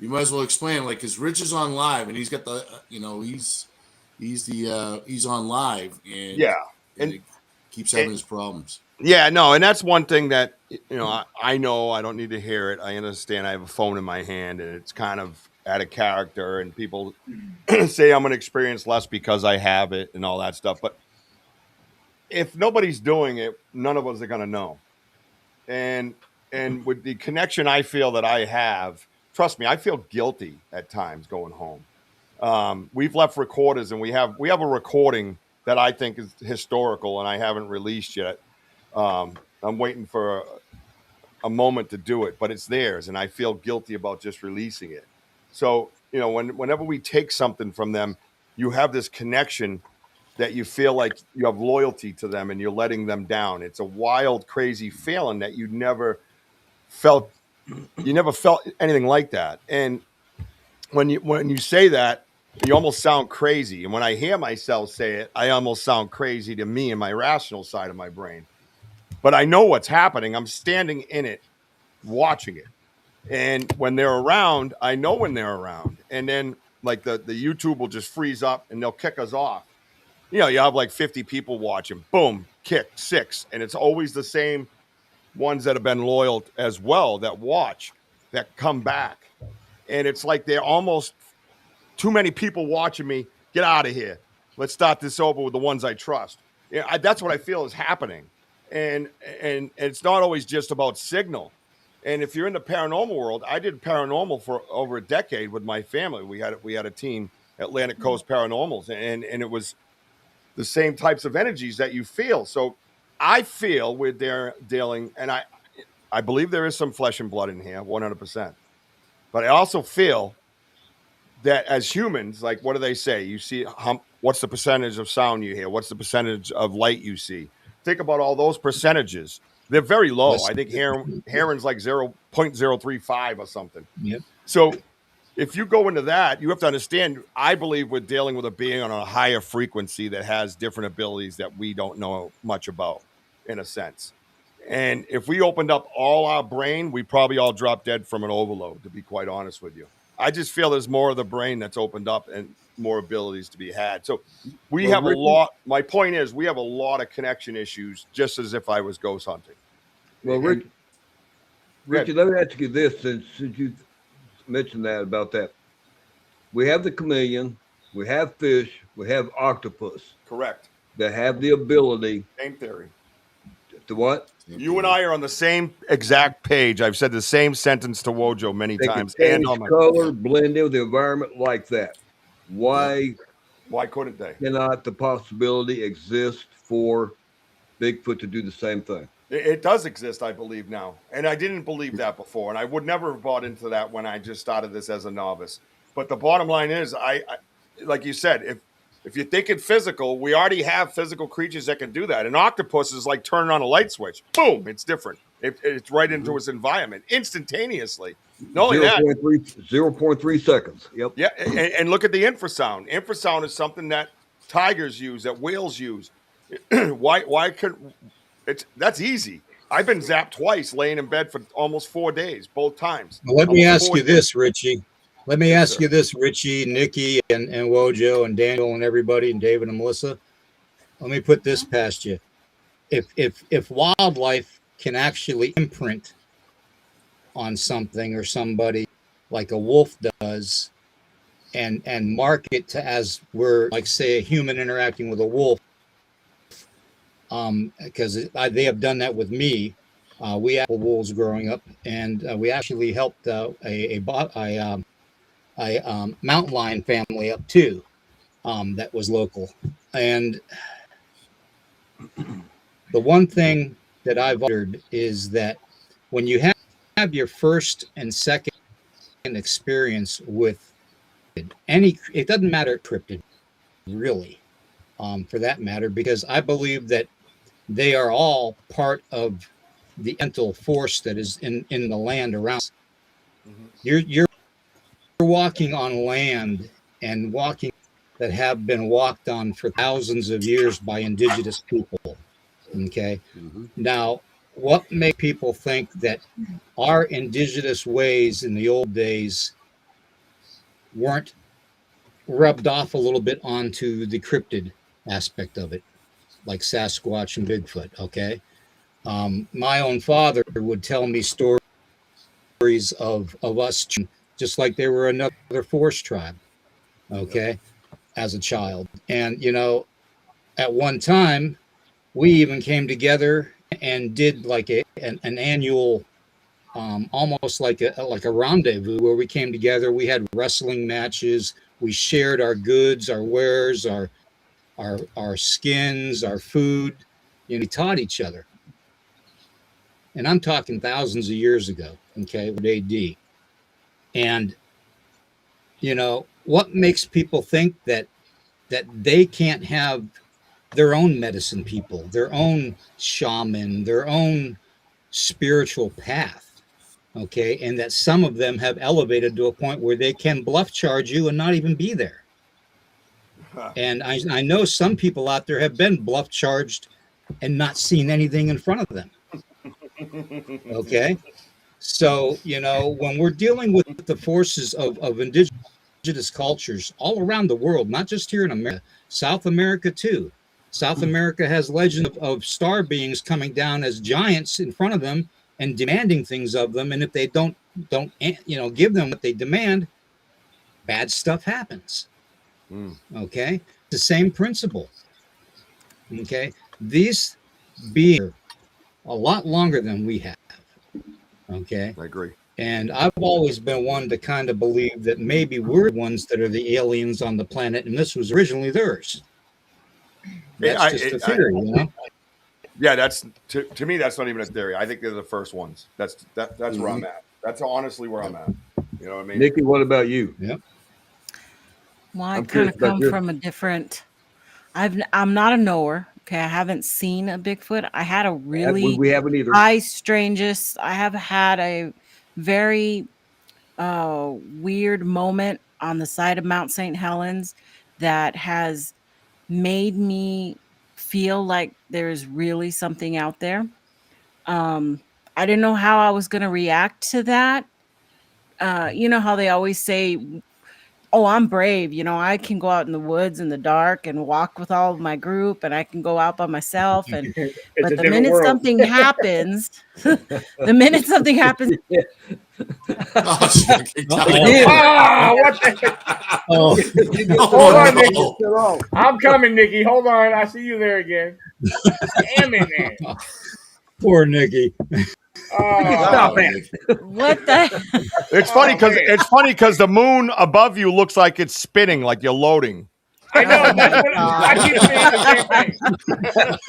might as well explain, like, because Rich is on live and he's got the, he's on live and Yeah. and And it keeps having his problems. yeah, no, and that's one thing that I know. I don't need to hear it. I understand. I have a phone in my hand, and it's kind of out of character. And people say I'm going to experience less because I have it and all that stuff. But if nobody's doing it, none of us are going to know. And with the connection I feel that I have, trust me, I feel guilty at times going home. We've left recorders, and we have a recording that I think is historical, and I haven't released yet. I'm waiting for a moment to do it, but it's theirs, and I feel guilty about just releasing it. So, whenever we take something from them, you have this connection that you feel like you have loyalty to them and you're letting them down. It's a wild, crazy feeling that felt you never felt anything like that. And when you say that, you almost sound crazy. And when I hear myself say it, I almost sound crazy to me and my rational side of my brain. But I know what's happening. I'm standing in it, watching it. And when they're around, I know when they're around. And then like the YouTube will just freeze up and they'll kick us off. You have like 50 people watching. Boom, kick 6. And it's always the same ones that have been loyal as well that watch, that come back. And it's like they're almost too many people watching me. Get out of here. Let's start this over with the ones I trust. That's what I feel is happening. and it's not always just about signal. And if you're in the paranormal world, I did paranormal for over a decade with my family. We had a team, Atlantic Coast Paranormals, and it was the same types of energies that you feel. So I feel with their dealing, and I believe there is some flesh and blood in here, 100%. But I also feel that as humans, like, what do they say? You see, what's the percentage of sound you hear? What's the percentage of light you see? Think about all those percentages. They're very low. I think heron's like 0.035 or something. Yep. So if you go into that, you have to understand, I believe we're dealing with a being on a higher frequency that has different abilities that we don't know much about, in a sense. And if we opened up all our brain, we'd probably all drop dead from an overload, to be quite honest with you. I just feel there's more of the brain that's opened up and more abilities to be had. So we have Ricky, a lot. My point is, we have a lot of connection issues, just as if I was ghost hunting. Well, Richie, let me ask you this, since you mentioned that about that. We have the chameleon, we have fish, we have octopus. Correct. That have the ability. Same theory. To what? You and I are on the same exact page. I've said the same sentence to Wojo many They times. can And change on my color, blend in with the environment like that. Why couldn't they? cannot the possibility exist for Bigfoot to do the same thing? It does exist, I believe now. And I didn't believe that before. And I would never have bought into that when I just started this as a novice. But the bottom line is, I like you said, if you're thinking physical, we already have physical creatures that can do that. An octopus is like turning on a light switch. Boom, it's different. It's right into its environment instantaneously. Not only that, 0.3 seconds. Yep. Yeah, and look at the infrasound. Infrasound is something that tigers use, that whales use. Why couldn't that's easy. I've been zapped twice, laying in bed for almost 4 days, both times. Well, let me ask you this, Richie. Let me ask you this, Richie, Nikki, and Wojo, and Daniel, and everybody, and David, and Melissa. Let me put this past you. If wildlife can actually imprint on something or somebody like a wolf does, and mark it to as we're, like, say, a human interacting with a wolf, because they have done that with me. We had wolves growing up, and we actually helped a mountain lion family up too, that was local. And the one thing that I've wondered is that when you have your first and second experience with it doesn't matter cryptid, really, for that matter, because I believe that they are all part of the mental force that is in the land around us. Mm-hmm. You're walking on land and walking that have been walked on for thousands of years by indigenous people. Okay. Mm-hmm. Now, what makes people think that our indigenous ways in the old days weren't rubbed off a little bit onto the cryptid aspect of it, like Sasquatch and Bigfoot? Okay. My own father would tell me stories of us just like they were another force tribe, okay, as a child. And, at one time, we even came together and did like an annual, almost like a rendezvous where we came together. We had wrestling matches. We shared our goods, our wares, our skins, our food. We taught each other. And I'm talking thousands of years ago, okay, with AD. And, what makes people think that they can't have their own medicine people, their own shaman, their own spiritual path, okay, and that some of them have elevated to a point where they can bluff charge you and not even be there. And I know some people out there have been bluff charged and not seen anything in front of them. Okay. So, when we're dealing with the forces of indigenous cultures all around the world, not just here in America, South America too. South America has legend of star beings coming down as giants in front of them and demanding things of them. And if they don't give them what they demand, bad stuff happens. Okay. It's the same principle. Okay. These beings a lot longer than we have. Okay. I agree. And I've always been one to kind of believe that maybe we're the ones that are the aliens on the planet, and this was originally theirs. That's just a theory, you know? Yeah, that's to me. That's not even a theory. I think they're the first ones. That's where I'm at. That's honestly where I'm at. You know what I mean? Nikki, what about you? Yep. Well, I kind of come from a different. I'm not a knower. Okay, I haven't seen a Bigfoot. I had a really We haven't either. strangest. I have had a very weird moment on the side of Mount St. Helens that has made me feel like there's really something out there. I didn't know how I was going to react to that. You know how they always say, "Oh, I'm brave. You know, I can go out in the woods in the dark and walk with all of my group, and I can go out by myself." And but the minute something happens, the minute something happens, Oh, what the? Hold on, Nikki. I'm coming, Nikki. Hold on. I see you there again. Damn it, man. Poor Nikki. Stop it. What the? It's funny because the moon above you looks like it's spinning, like you're loading. I know. That's what I keep saying the same thing.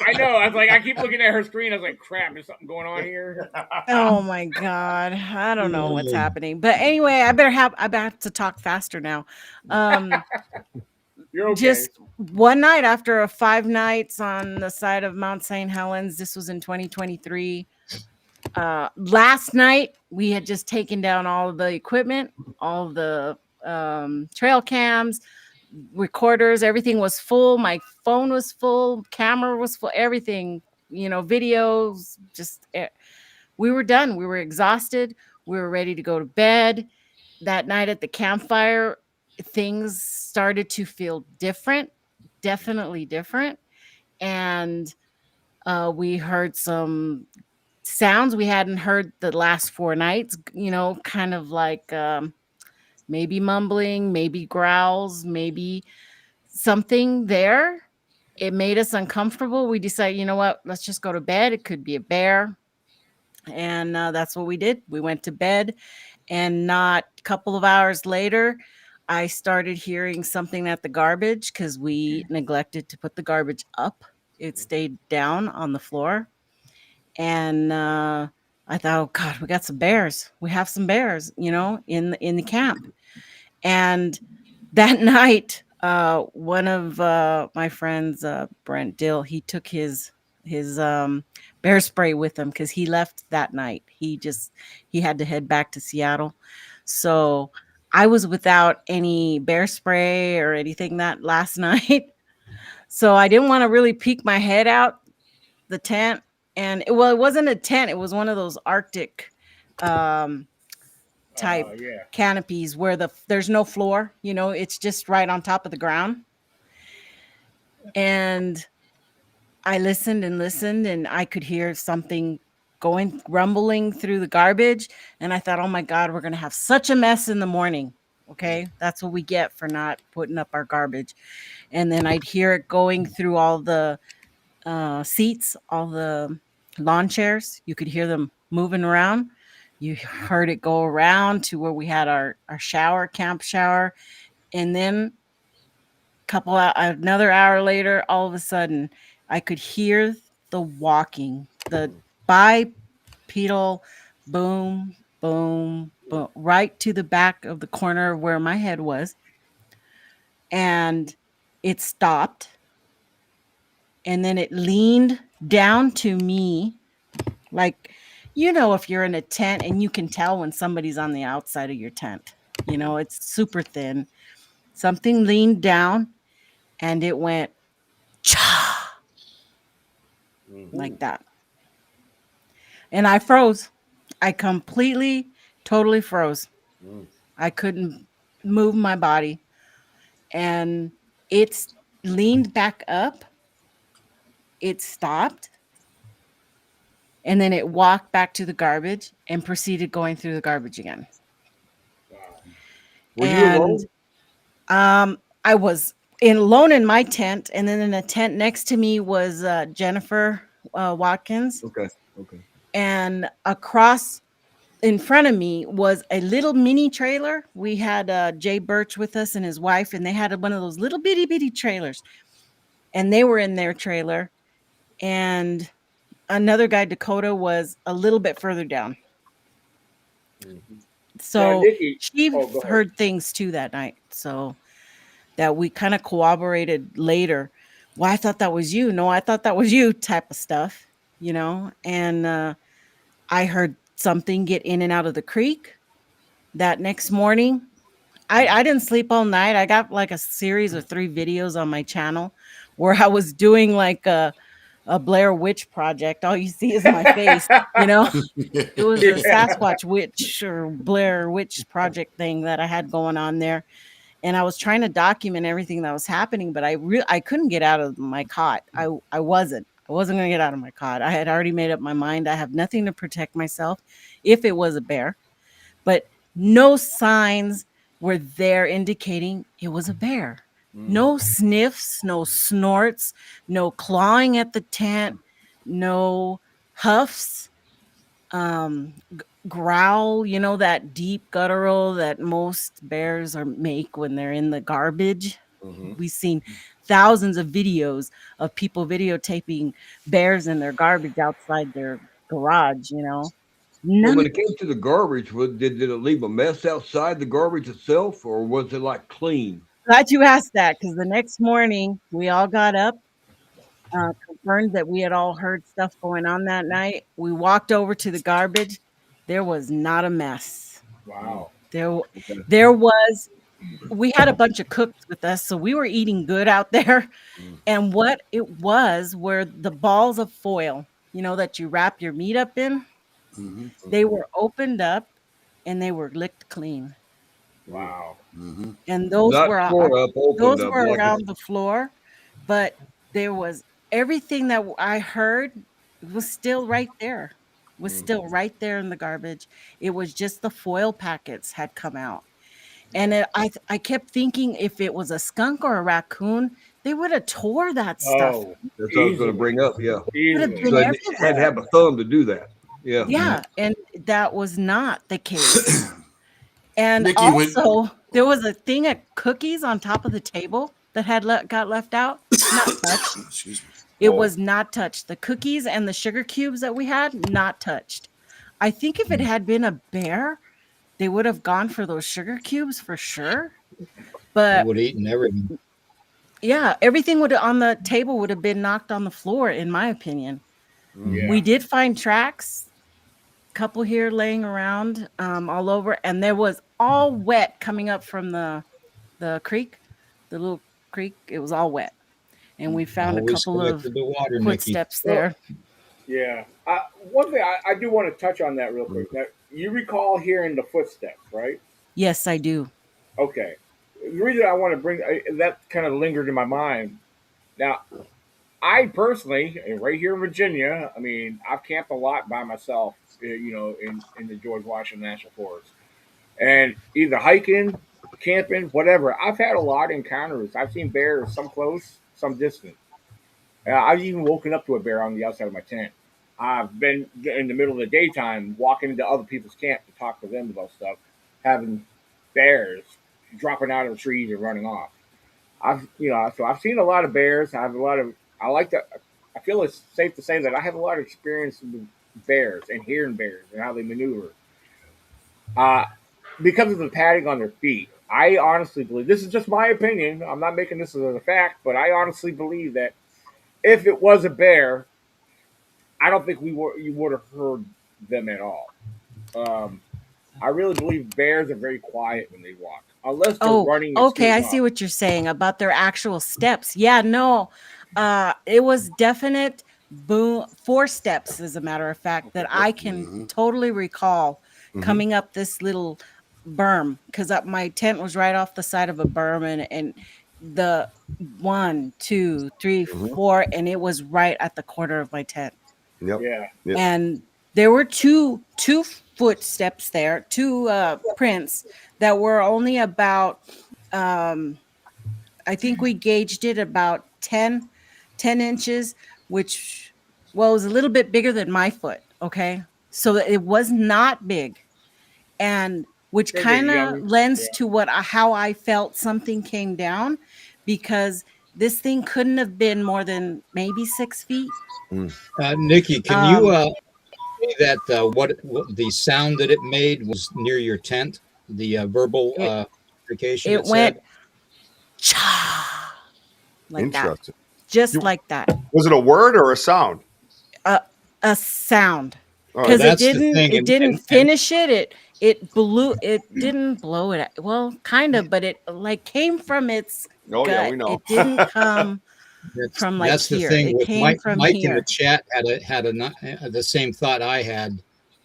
I know. I was like, I keep looking at her screen. I was like, crap, there's something going on here. Oh my God. I don't know what's happening. But anyway, I have to talk faster now. You're okay. Just one night after 5 nights on the side of Mount St. Helens, this was in 2023. Last night we had just taken down all of the equipment, all of the trail cams, recorders, everything was full. My phone was full, camera was full, everything, you know, videos, just we were done. We were exhausted. We were ready to go to bed. That night at the campfire, things started to feel different, definitely different. And we heard some sounds we hadn't heard the last 4 nights, you know, kind of like maybe mumbling, maybe growls, maybe something there. It made us uncomfortable. We decided, you know what, let's just go to bed. It could be a bear. And that's what we did. We went to bed, and not a couple of hours later, I started hearing something at the garbage because we neglected to put the garbage up. It stayed down on the floor. And I thought, oh God, we got some bears. We have some bears, you know, in the camp. And that night, one of my friends, Brent Dill, he took his bear spray with him because he left that night. He had to head back to Seattle. So I was without any bear spray or anything that last night. So I didn't want to really peek my head out the tent. And it wasn't a tent. It was one of those Arctic type canopies where there's no floor, you know, it's just right on top of the ground. And I listened and listened, and I could hear something rumbling through the garbage. And I thought, oh my God, we're going to have such a mess in the morning. Okay. That's what we get for not putting up our garbage. And then I'd hear it going through all the seats, all the lawn chairs. You could hear them moving around. You heard it go around to where we had our camp shower. And then another hour later, all of a sudden, I could hear the walking, the bipedal boom, boom, boom, right to the back of the corner of where my head was. And it stopped. And then it leaned down to me, like, you know, if you're in a tent and you can tell when somebody's on the outside of your tent, you know, it's super thin. Something leaned down and it went cha, like that. And I froze. I completely, totally froze. I couldn't move my body. And it leaned back up. It stopped. And then it walked back to the garbage and proceeded going through the garbage again. Were you alone? I was alone in my tent, and then in a tent next to me was Jennifer Watkins. Okay. Okay. And across in front of me was a little mini trailer. We had Jay Birch with us and his wife, and they had one of those little bitty trailers. And they were in their trailer. And another guy, Dakota, was a little bit further down. Now, So Nikki, she go ahead. heard things too that night. So that we kind of corroborated later. Well, I thought that was you. No, I thought that was you type of stuff, And I heard something get in and out of the creek that next morning. I didn't sleep all night. I got like a series of 3 videos on my channel where I was doing like a Blair Witch project. All you see is my face, It was a Sasquatch witch or Blair Witch project thing that I had going on there. And I was trying to document everything that was happening, but I couldn't get out of my cot. I wasn't going to get out of my cot. I had already made up my mind. I have nothing to protect myself if it was a bear, but no signs were there indicating it was a bear. No sniffs, no snorts, no clawing at the tent, no huffs, growl, that deep guttural that most bears make when they're in the garbage. We've seen thousands of videos of people videotaping bears in their garbage outside their garage, Well, None when it came to the garbage, did it leave a mess outside the garbage itself, or was it like clean? Glad you asked that, because the next morning we all got up, confirmed that we had all heard stuff going on that night. We walked over to the garbage. There was not a mess. Wow. There was. We had a bunch of cooks with us, so we were eating good out there. And what it was were the balls of foil, that you wrap your meat up in. They were opened up and they were licked clean. Wow. And those Not were tore up, opened those up were like around the floor, but there was everything that I heard was still right there. Was still right there in the garbage. It was just the foil packets had come out. And I kept thinking if it was a skunk or a raccoon, they would have tore that stuff. Oh, that's what I was going to bring up. Yeah. Would have easily. been So it had to everywhere. have a thumb to do that. Yeah. Yeah, and that was not the case. And Nikki went. also, there was a thing of cookies on top of the table that had got left out, not touched. Excuse me. It was not touched. The cookies and the sugar cubes that we had, not touched. I think if it had been a bear, they would have gone for those sugar cubes for sure. They But would have eaten everything. yeah, everything would on the table would have been knocked on the floor, in my opinion. Yeah. We did find tracks, couple here laying around all over, and there was all wet coming up from the creek, the little creek. It was all wet, and we found a Always couple of connected to water, Nikki. footsteps there. Yeah. One thing I do want to touch on that real quick. Now, you recall hearing the footsteps, right? Yes, I do. Okay. The reason I want to bring that kind of lingered in my mind. Now, I personally, right here in Virginia, I mean, I've camped a lot by myself, in the George Washington National Forest. And either hiking, camping, whatever, I've had a lot of encounters. I've seen bears, some close, some distant. I've even woken up to a bear on the outside of my tent. I've been in the middle of the daytime walking into other people's camp to talk to them about stuff, having bears dropping out of the trees and running off. So I've seen a lot of bears. I have a lot of. I like to. I feel it's safe to say that I have a lot of experience with bears and hearing bears and how they maneuver. Uh, because of the padding on their feet, I honestly believe this is just my opinion. I'm not making this as a fact, but I honestly believe that if it was a bear, I don't think you would have heard them at all. Um, I really believe bears are very quiet when they walk, unless they're running. Okay, I see what you're saying about their actual steps. Yeah, no, it was definite boom 4 steps, as a matter of fact, that I can totally recall coming up this little berm, because my tent was right off the side of a berm, and the 1, 2, 3, 4, and it was right at the corner of my tent. Yep. Yeah. Yep. And there were two footsteps there, 2 prints that were only about I think we gauged it about 10 inches, which was a little bit bigger than my foot. Okay. So it was not big. And which Could have been kind of young. lends Yeah. to how I felt something came down, because this thing couldn't have been more than maybe 6 feet. Nikki, can you Um, say that what the sound that it made was near your tent? The verbal it communication it it said. went cha like that, Interesting. just You, like that. was it a word or a sound? A a sound, Oh, Well, because that's the thing, it didn't and finish it. It blew. It didn't blow it. Well, kind of, but it like came from its oh yeah, gut. we know. It didn't come from like that's the here. thing It with came Mike. from Mike in the here. chat the same thought I had.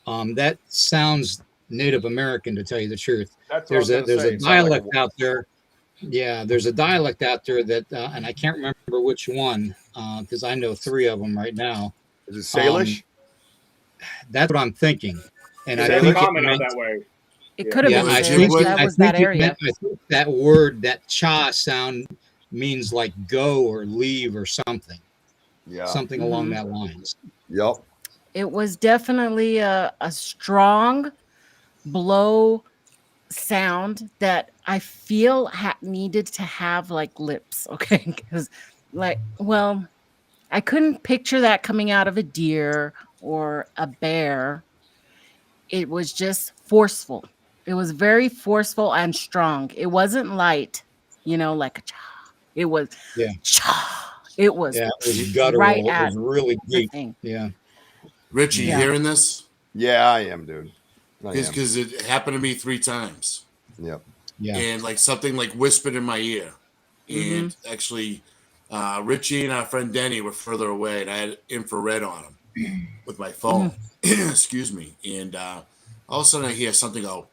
That sounds Native American, to tell you the truth. That's what I was going to There's say. a It sounded like a dialect out there. Yeah, there's a dialect out there that, and I can't remember which one, because I know three of them right now. Is it Um, Salish? that's what I'm thinking, and It I doesn't think it comment out meant. that way. It Yeah. could have Yeah, been Well, Salish. Ojibwe, That I was that think it area. meant. I think that word, that cha sound, means like go or leave or something, Yeah. something along that lines. Yep. It was definitely a strong blow sound that I feel needed to have like lips. Okay, because like, well, I couldn't picture that coming out of a deer or a bear. It was just forceful. It was very forceful and strong. It wasn't light, like a cha. It was Yeah, cha. It was yeah, it was right guttural. It at was really the deep. thing. Yeah, Richie, you yeah, Yeah. hearing this? Yeah, I am, dude. I am. Because it happened to me 3 times, Yep. yeah. and like something like whispered in my ear, Mm-hmm. and actually, Richie and our friend Denny were further away, and I had infrared on them with my phone. Excuse me, and all of a sudden I hear something go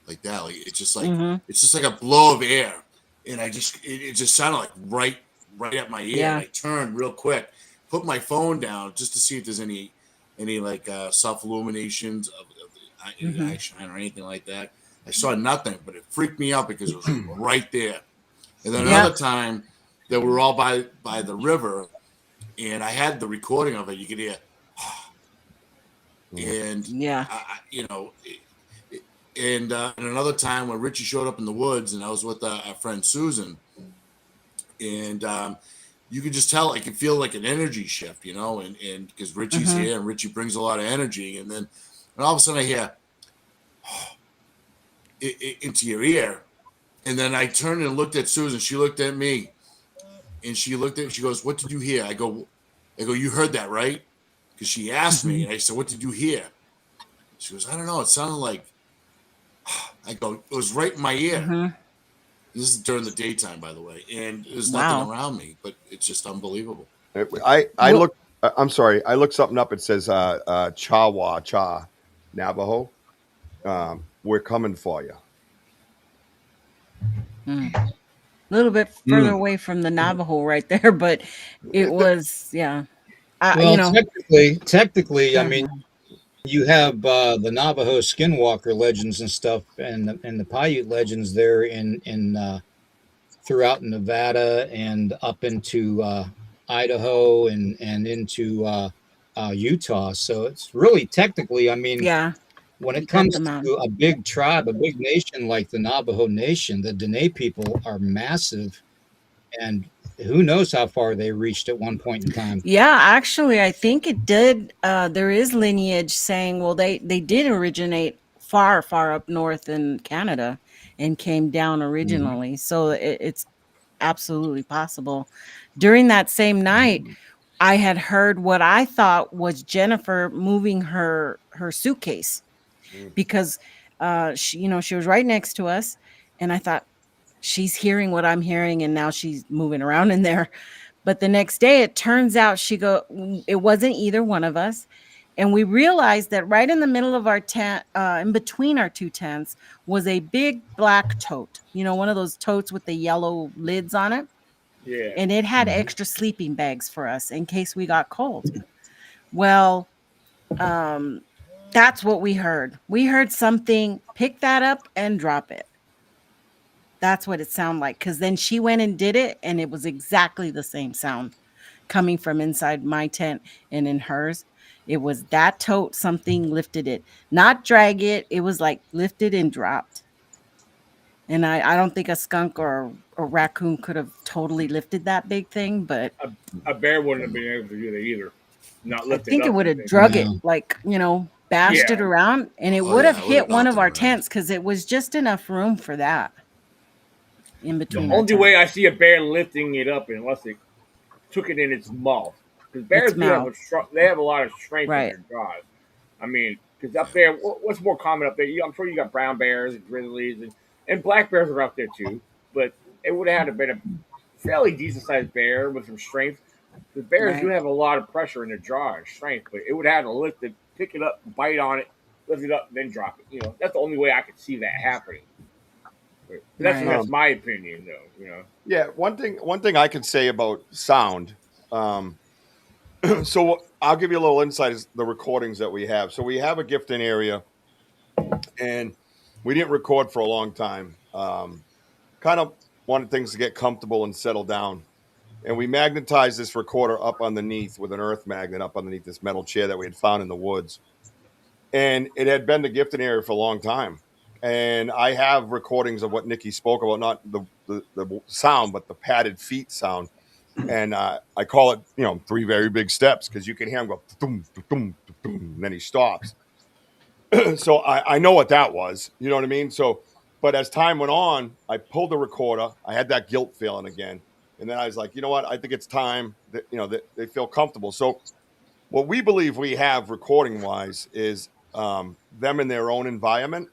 like that. Like Mm-hmm. it's just like a blow of air, and it just sounded like right at my ear, and Yeah. I turned real quick, put my phone down just to see if there's any like self illuminations of the Mm-hmm. eye shine or anything like that. I saw nothing, but it freaked me out because it was right there. And then Yeah. another time that we were all by the river, and I had the recording of it. You could hear, and Yeah. you know, and another time when Richie showed up in the woods, and I was with our friend Susan, and you could just tell, I could feel like an energy shift, and because Richie's Mm-hmm. here, and Richie brings a lot of energy, and all of a sudden I hear into your ear, and then I turned and looked at Susan. She looked at me, and she goes, "What did you hear?" I go, "You heard that, right?" Because she asked me, and I said, "What did you hear?" She goes, "I don't know. It sounded like." I go, "It was right in my ear." Mm-hmm. This is during the daytime, by the way, and there's nothing Wow. around me, but it's just unbelievable. I Well, look. I'm sorry. I looked something up. It says Chawa Cha Navajo. We're coming for you. a little bit further away from the Navajo right there, but it was, yeah. Well, technically, I mean, Mhm. you have the Navajo Skinwalker legends and stuff, and the Paiute legends there in throughout Nevada and up into Idaho and into Utah. So it's really technically, I mean, Yeah, when you it cut comes them out. to a big tribe, a big nation like the Navajo Nation, the Dene people are massive, and who knows how far they reached at one point in time. Yeah, actually, I think it did. There is lineage saying, well, they did originate far, far up north in Canada and came down Mhm. originally. So it's absolutely possible. During that same night, I had heard what I thought was Jennifer moving her suitcase, Mm. because she was right next to us, and I thought she's hearing what I'm hearing, and now she's moving around in there. But the next day, it turns out it wasn't either one of us. And we realized that right in the middle of our tent, in between our two tents, was a big black tote, one of those totes with the yellow lids on it. Yeah. And it had extra sleeping bags for us in case we got cold. Well, um, that's what we heard. We heard something pick that up and drop it. That's what it sounded like. Because then she went and did it, and it was exactly the same sound coming from inside my tent and in hers. It was that tote, something lifted it, not drag it. It was like lifted and dropped. And I don't think a skunk or a raccoon could have totally lifted that big thing, but A bear wouldn't have been able to do that either. Not I lift it think it up. would And have things. drug it, Yeah. like, bashed it Yeah. around, and it Oh, would have yeah, it would've hit one knocked of it our around. tents because it was just enough room for that in between our Only tents. way I see a bear lifting it up unless it took it in its mouth. Because bears Its do have mouth. they have a lot of strength in Right. their jaws. I mean, because up there, what's more common up there? I'm sure you got brown bears and grizzlies and black bears are out there too. But it would have had to been a fairly decent sized bear with some strength. The bears do Right. have a lot of pressure in their jaw and strength, but it would have to lift it, pick it up, bite on it, lift it up, and then drop it. That's the only way I could see that happening. But Right. that's my opinion, though. Yeah, one thing I can say about sound. So I'll give you a little insight as the recordings that we have. So we have a gifting area, and we didn't record for a long time. Kind of wanted things to get comfortable and settle down. And we magnetized this recorder up underneath with an earth magnet up underneath this metal chair that we had found in the woods. And it had been the gifting area for a long time. And I have recordings of what Nikki spoke about, not the sound, but the padded feet sound. And I call it, 3 very big steps, because you can hear him go, thum, thum, thum, and then he stops. So I know what that was. You know what I mean? So, but as time went on, I pulled the recorder. I had that guilt feeling again. And then I was like, you know what? I think it's time that they feel comfortable. So what we believe we have recording wise is them in their own environment,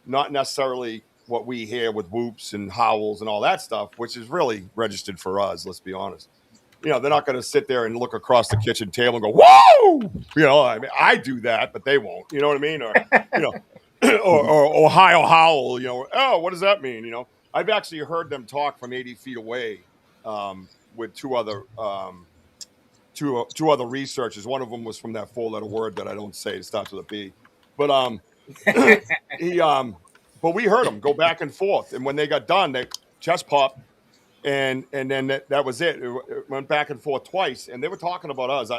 not necessarily what we hear with whoops and howls and all that stuff, which is really registered for us. Let's be honest. They're not going to sit there and look across the kitchen table and go, whoa! I mean, I do that, but they won't. You know what I mean? Or, or howl, oh, what does that mean? I've actually heard them talk from 80 feet away with two other researchers. One of them was from that 4-letter word that I don't say. It starts with a B. But but we heard them go back and forth. And when they got done, they chest popped. And then that was it. It went back and forth twice, and they were talking about us.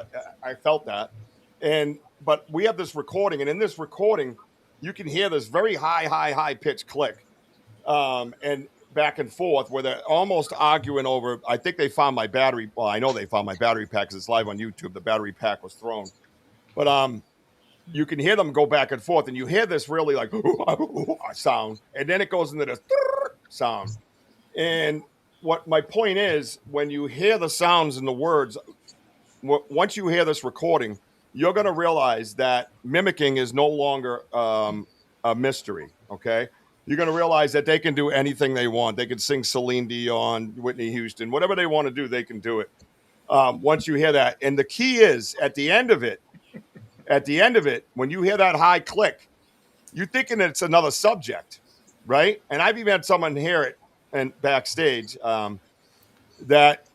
I felt that, but we have this recording, and in this recording, you can hear this very high pitched click, and back and forth where they're almost arguing over. I think they found my battery. Well, I know they found my battery pack because it's live on YouTube. The battery pack was thrown, but you can hear them go back and forth, and you hear this really like sound, and then it goes into this sound, and what my point is, when you hear the sounds and the words, once you hear this recording, you're going to realize that mimicking is no longer a mystery. Okay. You're going to realize that they can do anything they want. They can sing Celine Dion, Whitney Houston, whatever they want to do, they can do it. Once you hear that. And the key is at the end of it, when you hear that high click, you're thinking it's another subject, right? And I've even had someone hear it and backstage that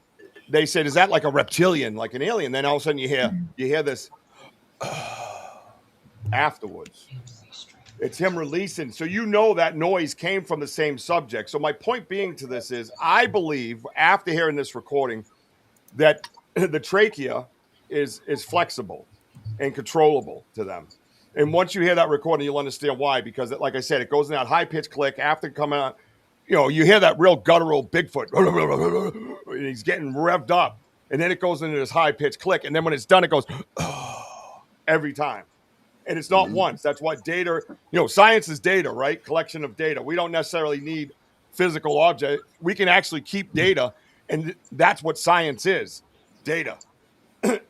they said, is that like a reptilian, like an alien? Then all of a sudden you hear this afterwards. It's him releasing. So that noise came from the same subject. So my point being to this is, I believe after hearing this recording that the trachea is flexible and controllable to them. And once you hear that recording, you'll understand why, because like I said, it goes in that high pitched click after coming out. You hear that real guttural Bigfoot, and he's getting revved up, and then it goes into this high pitched click, and then when it's done, it goes every time, and it's not once. That's what data. Science is data, right? Collection of data. We don't necessarily need physical object. We can actually keep data, and that's what science is: data.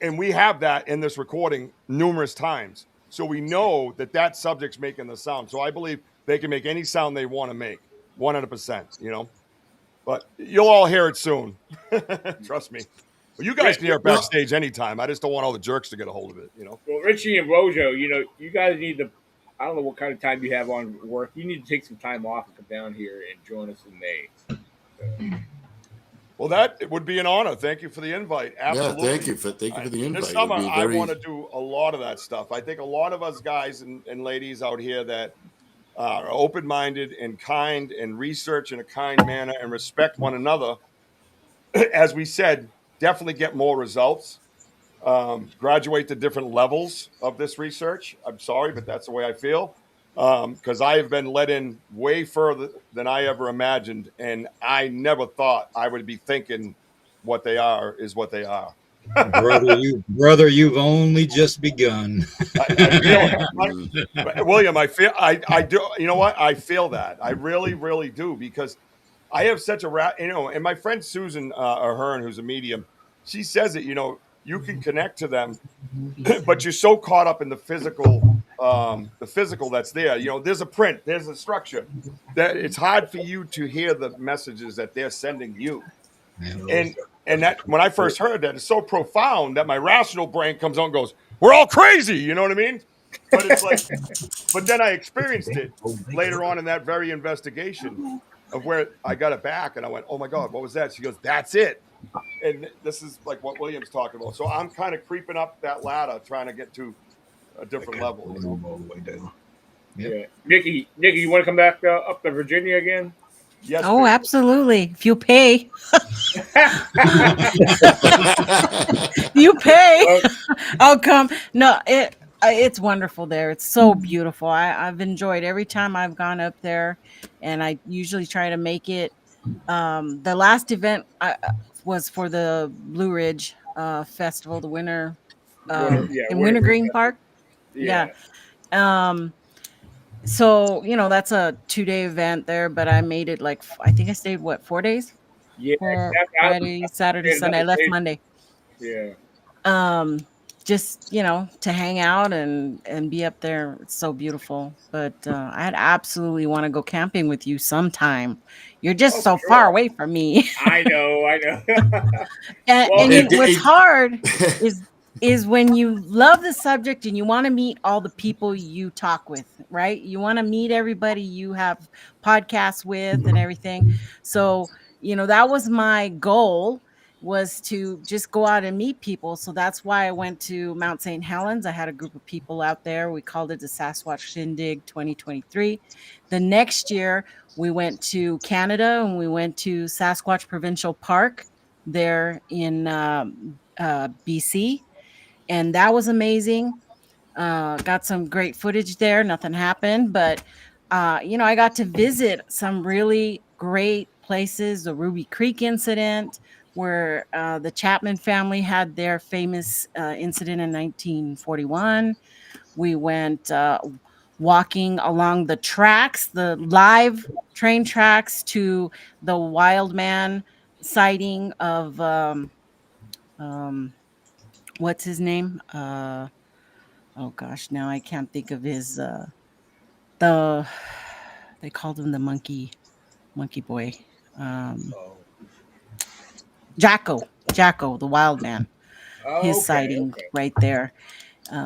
And we have that in this recording numerous times, so we know that subject's making the sound. So I believe they can make any sound they want to make. 100%, but you'll all hear it soon. Trust me. But you guys can hear it backstage anytime. I just don't want all the jerks to get a hold of it. Well, Richie and Rojo, you guys need to. I don't know what kind of time you have on work. You need to take some time off and come down here and join us in May. Well, that would be an honor. Thank you for the invite. Absolutely. Yeah, thank you for the invite. This summer, I want to do a lot of that stuff. I think a lot of us guys and ladies out here that are open-minded and kind and research in a kind manner and respect one another, as we said, definitely get more results. graduate to different levels of this research. I'm sorry, but that's the way I feel. Because I have been let in way further than I ever imagined, and I never thought I would be thinking what they are is what they are. brother, you've only just begun. I feel William. I do. You know what? I feel that. I really, really do, because I have such a and my friend Susan Ahern, who's a medium, she says it. You can connect to them, but you're so caught up in the physical that's there. There's a print, there's a structure, that it's hard for you to hear the messages that they're sending you. And that, when I first heard that, it's so profound that my rational brain comes on and goes, "We're all crazy," you know what I mean? But it's like, but then I experienced it later on in that very investigation of where I got it back, and I went, "Oh my God, what was that?" She goes, "That's it." And this is like what William's talking about. So I'm kind of creeping up that ladder, trying to get to a different level. All the way down. Yeah, Nikki, you want to come back up to Virginia again? Yes. Oh, absolutely. If you pay, you pay. I'll come. No, it's wonderful there. It's so beautiful. I've enjoyed every time I've gone up there, and I usually try to make it. The last event was for the Blue Ridge Festival, the winter in Wintergreen Park. Yeah. So, that's a 2-day event there, but I made it I think I stayed 4 days? Yeah, Friday, Saturday, Sunday. I left Monday. Yeah. Just, to hang out and be up there. It's so beautiful. But I'd absolutely want to go camping with you sometime. You're just so far away from me. I know. And what's hard is when you love the subject and you want to meet all the people you talk with, right? You want to meet everybody you have podcasts with and everything. So, that was my goal, was to just go out and meet people. So that's why I went to Mount St. Helens. I had a group of people out there. We called it the Sasquatch Shindig 2023. The next year, we went to Canada and we went to Sasquatch Provincial Park there in BC. And that was amazing. Got some great footage there. Nothing happened, but I got to visit some really great places. The Ruby Creek incident, where the Chapman family had their famous incident in 1941. We went walking along the tracks, the live train tracks, to the wild man sighting of what's his name? Oh gosh, now I can't think of his they called him the monkey boy. Jacko, the wild man. His sighting right there.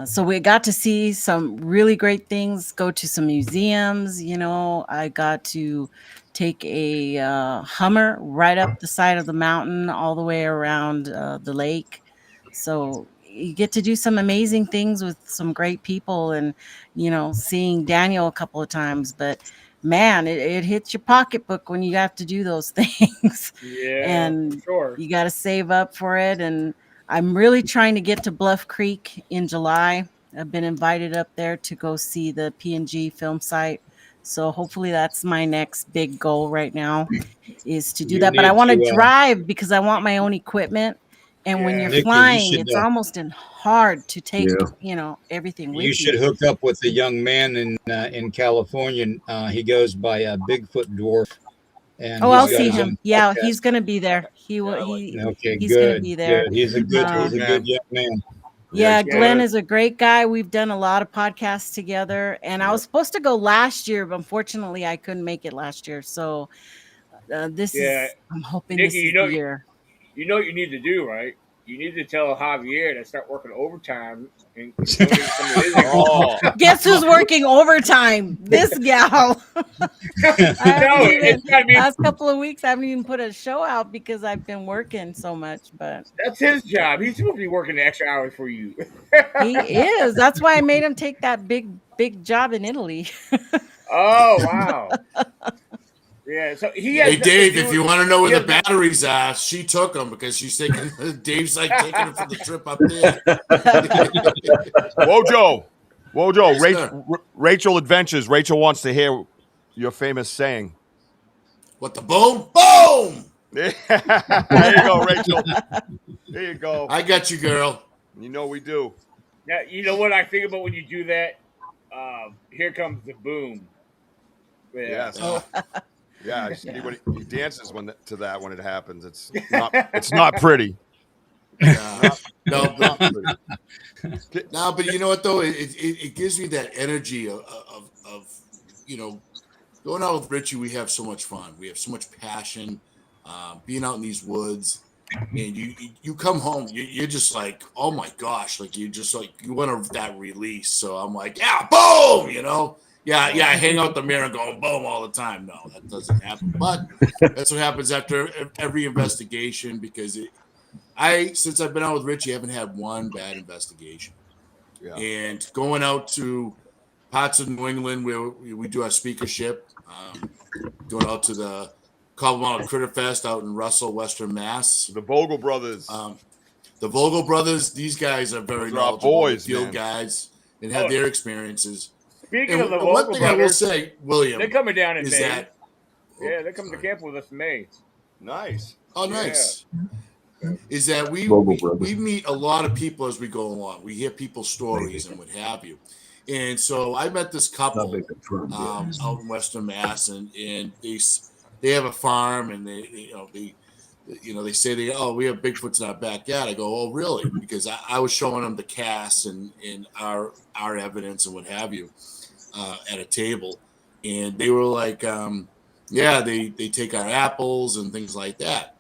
So we got to see some really great things, go to some museums. I got to take a Hummer right up the side of the mountain all the way around the lake. So you get to do some amazing things with some great people, and seeing Daniel a couple of times. But man, it hits your pocketbook when you have to do those things. Yeah, and sure. You got to save up for it. And I'm really trying to get to Bluff Creek in July. I've been invited up there to go see the PNG film site. So hopefully that's my next big goal right now, is to do that. But I want to drive, because I want my own equipment. And when you're flying, it's almost hard to take, everything with you. You should hook up with a young man in California. He goes by Bigfoot Dwarf. And I'll see him. Yeah, he's going to be there. He's going to be there. Good. He's a good young man. Yeah, Glenn is a great guy. We've done a lot of podcasts together, and I was supposed to go last year, but unfortunately I couldn't make it last year. So I'm hoping Nikki, this is the year. You know what you need to do, right? You need to tell Javier to start working overtime. And Guess who's working overtime? This gal. Last couple of weeks I haven't even put a show out because I've been working so much. But that's his job. He's supposed to be working the extra hours for you. He is. That's why I made him take that big job in Italy. Oh wow. Yeah, so he Hey has Dave, if you want to know where he the has- batteries are, she took them because she's taking. Dave's like taking her for the trip up there. Wojo, Yes, Rachel, sir. Rachel Adventures. Rachel wants to hear your famous saying. What the boom? Boom! There you go, Rachel. There you go. I got you, girl. You know we do. Yeah, you know what I think about when you do that? Here comes the boom. Yeah. Yes. Uh, Yeah, he dances to that when it happens. It's not pretty. no, Not but, pretty. no, but you know what though? It gives me that energy of going out with Richie. We have so much fun. We have so much passion. Being out in these woods, and you come home, you're just like, oh my gosh, like you just like you want that release. So I'm like, yeah, boom, Yeah, I hang out the mirror and go boom all the time. No, that doesn't happen. But that's what happens after every investigation because since I've been out with Richie, I haven't had one bad investigation. Yeah. And going out to parts of New England where we do our speakership, going out to the Colorado Critter Fest out in Russell, Western Mass. The Vogel brothers. The Vogel brothers, these guys are very knowledgeable, boys, field man. guys, and have their experiences. Speaking And of the one Vogel thing I will brothers, say, William, they're coming down in is May. that They're coming to camp with us in May. Nice. oh nice. Is that we meet a lot of people as we go along. We hear people's stories and what have you. And so I met this couple out in Western Mass, and they have a farm, and they say we have Bigfoots in our backyard. I go, oh really? Because I was showing them the casts and our evidence and what have you at a table, and they were like, they take our apples and things like that.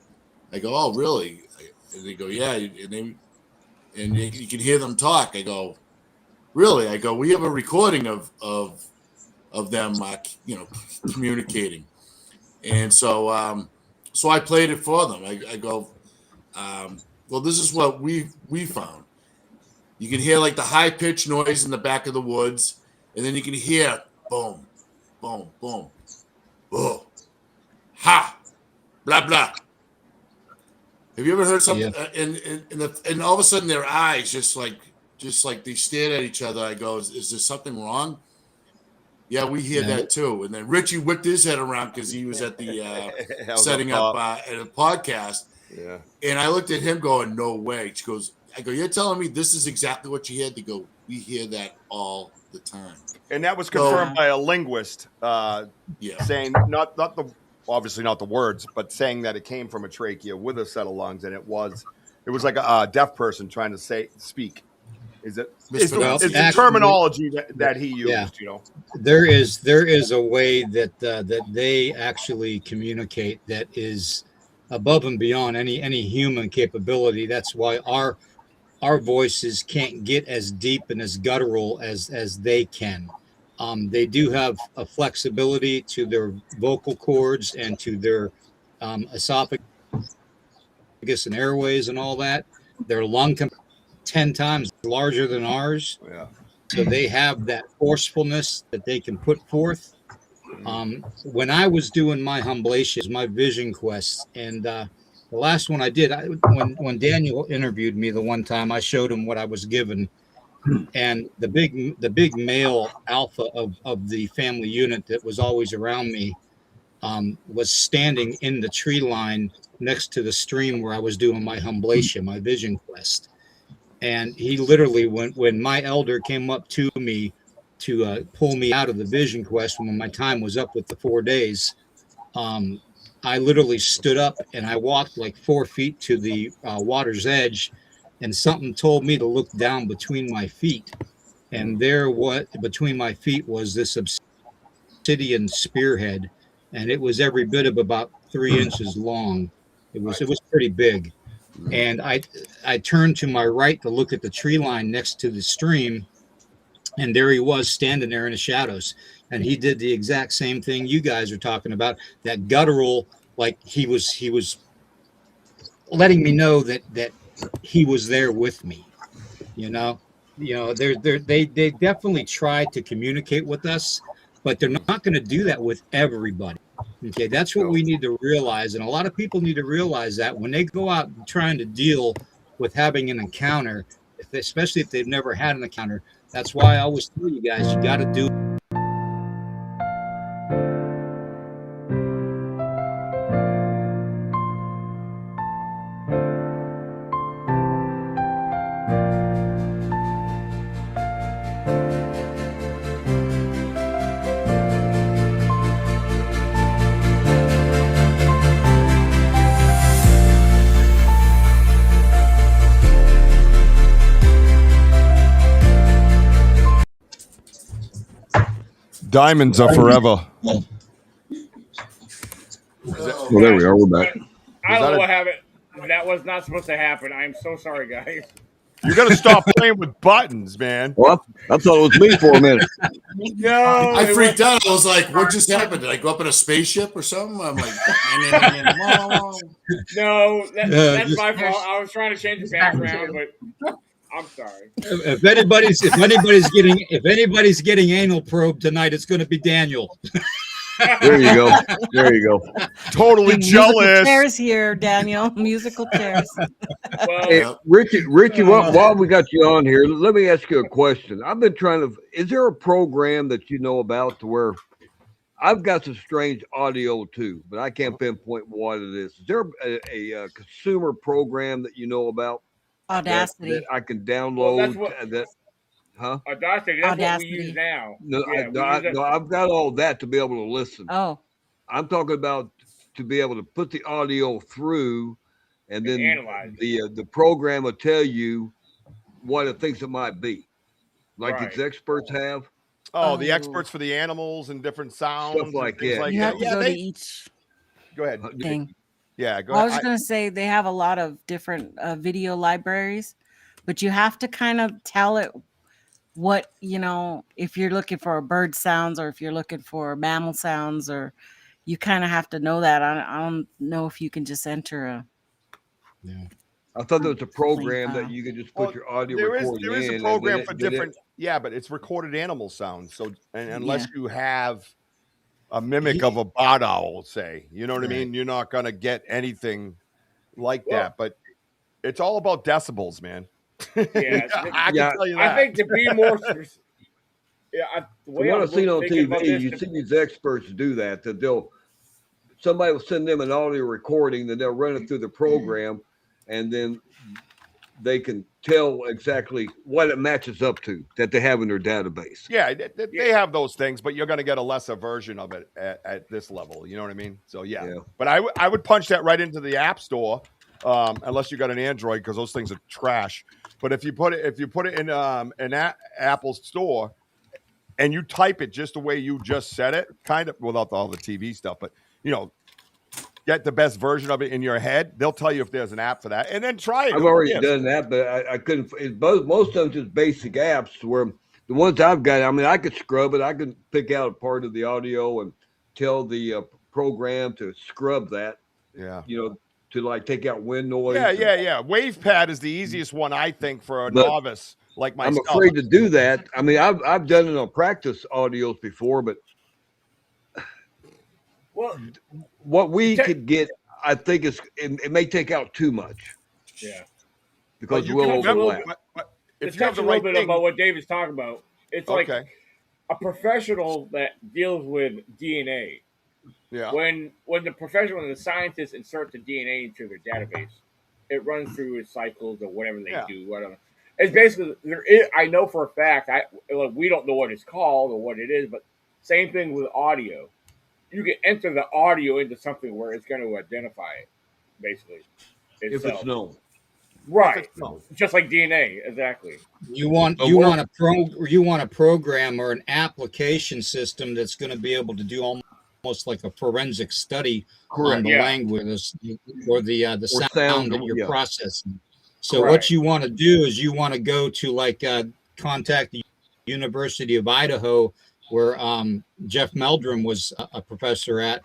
I go, oh really? And they go, yeah, and you can hear them talk. I go, really? I go, we have a recording of them, communicating, and so I played it for them. I go, well, this is what we found. You can hear like the high pitched noise in the back of the woods, and then you can hear boom, boom, boom, boom, ha, blah blah. Have you ever heard something? Yeah. And all of a sudden their eyes just like they stared at each other. I go, is there something wrong? Yeah, we hear that too. And then Richie whipped his head around because he was at the setting up at a podcast. Yeah. And I looked at him going, no way. She goes, I go, you're telling me this is exactly what you heard? They go, we hear that all the time. And that was confirmed by a linguist saying obviously not the words, but saying that it came from a trachea with a set of lungs, and it was like a deaf person trying to speak. Is the terminology that he used? Yeah. There is a way that they actually communicate that is above and beyond any human capability. That's why our voices can't get as deep and as guttural as they can. They do have a flexibility to their vocal cords and to their esophagus and airways and all that. Their lung 10 times larger than ours. Yeah. So they have that forcefulness that they can put forth. When I was doing my humblations, my vision quests, and the last one I did, when Daniel interviewed me the one time, I showed him what I was given. And the big male alpha of the family unit that was always around me was standing in the tree line next to the stream where I was doing my humblation, my vision quest. And he literally, when my elder came up to me to pull me out of the vision quest when my time was up with the 4 days, I literally stood up and I walked like 4 feet to the water's edge, and something told me to look down between my feet. And between my feet was this obsidian spearhead, and it was every bit of about 3 inches long. It was pretty big. And I turned to my right to look at the tree line next to the stream, and there he was standing there in the shadows. And he did the exact same thing you guys are talking about, that guttural, like he was letting me know that he was there with me. They definitely try to communicate with us, but they're not going to do that with everybody. Okay, that's what we need to realize. And a lot of people need to realize that when they go out trying to deal with having an encounter, especially if they've never had an encounter, that's why I always tell you guys, you got to do. Diamonds are forever. Well, there we are. We're back. I don't know what happened. That was not supposed to happen. I'm so sorry, guys. You got to stop playing with buttons, man. Well, I thought it was me for a minute. No, I freaked out. I was like, what just happened? Did I go up in a spaceship or something? I'm like, no, that's my fault. I was trying to change the background, but I'm sorry. If anybody's getting anal probed tonight, it's going to be Daniel. There you go. There you go. Totally jealous. Chairs here, Daniel. Musical chairs. Well, Hey, Richie, while we got you on here, let me ask you a question. I've been trying to. Is there a program that you know about to where I've got some strange audio too, but I can't pinpoint what it is? Is there a consumer program that you know about? Audacity. That I can download. Audacity. That's what we use now. No, I've got all that to be able to listen. Oh, I'm talking about to be able to put the audio through, and then the program will tell you what it thinks it might be, like these experts have. Oh, the experts for the animals and different sounds, stuff like that. Like you have to go to each Go ahead. thing. Yeah, go I ahead. was going to say they have a lot of different video libraries, but you have to kind of tell it what, if you're looking for bird sounds or if you're looking for mammal sounds, or you kind of have to know that. I don't know if you can just enter a. Yeah. I thought there was a program that you could just put your audio recording in. There is a program for different. Yeah, but it's recorded animal sounds. So, and unless you have a mimic of a barred owl, say, you know what I mean? You're not going to get anything like that. But it's all about decibels, man. Yeah, I can tell you that. I think to be more. What I've seen on TV, you see these experts do that. That somebody will send them an audio recording, then they'll run it through the program, and then they can tell exactly what it matches up to that they have in their database. Yeah, they have those things, but you're going to get a lesser version of it at this level. You know what I mean? So yeah. But I would punch that right into the App Store, unless you got an Android, because those things are trash. But if you put it in an Apple Store and you type it just the way you just said it, kind of without all the TV stuff, but get the best version of it in your head. They'll tell you if there's an app for that, and then try it. I've already done that, but I couldn't. Most of them just basic apps. Where the ones I've got, I mean, I could scrub it. I could pick out a part of the audio and tell the program to scrub that. Yeah. To like take out wind noise. Yeah. WavePad is the easiest one, I think, for a novice like myself. I'm afraid to do that. I mean, I've done it on practice audios before, but what we could get, I think, it may take out too much. Yeah. Because we'll overlap. If you have the right thing about what David's talking about, it's like a professional that deals with DNA. Yeah. When the scientists insert the DNA into their database, it runs through its cycles or whatever they do. Whatever. It's basically I know for a fact. We don't know what it's called or what it is, but same thing with audio. You can enter the audio into something where it's going to identify it, basically. If it's known. Right. Just like DNA, exactly. You want a program or an application system that's going to be able to do almost like a forensic study on the language or the sound that you're processing. So what you want to do is you want to go to contact the University of Idaho, where Jeff Meldrum was a professor at,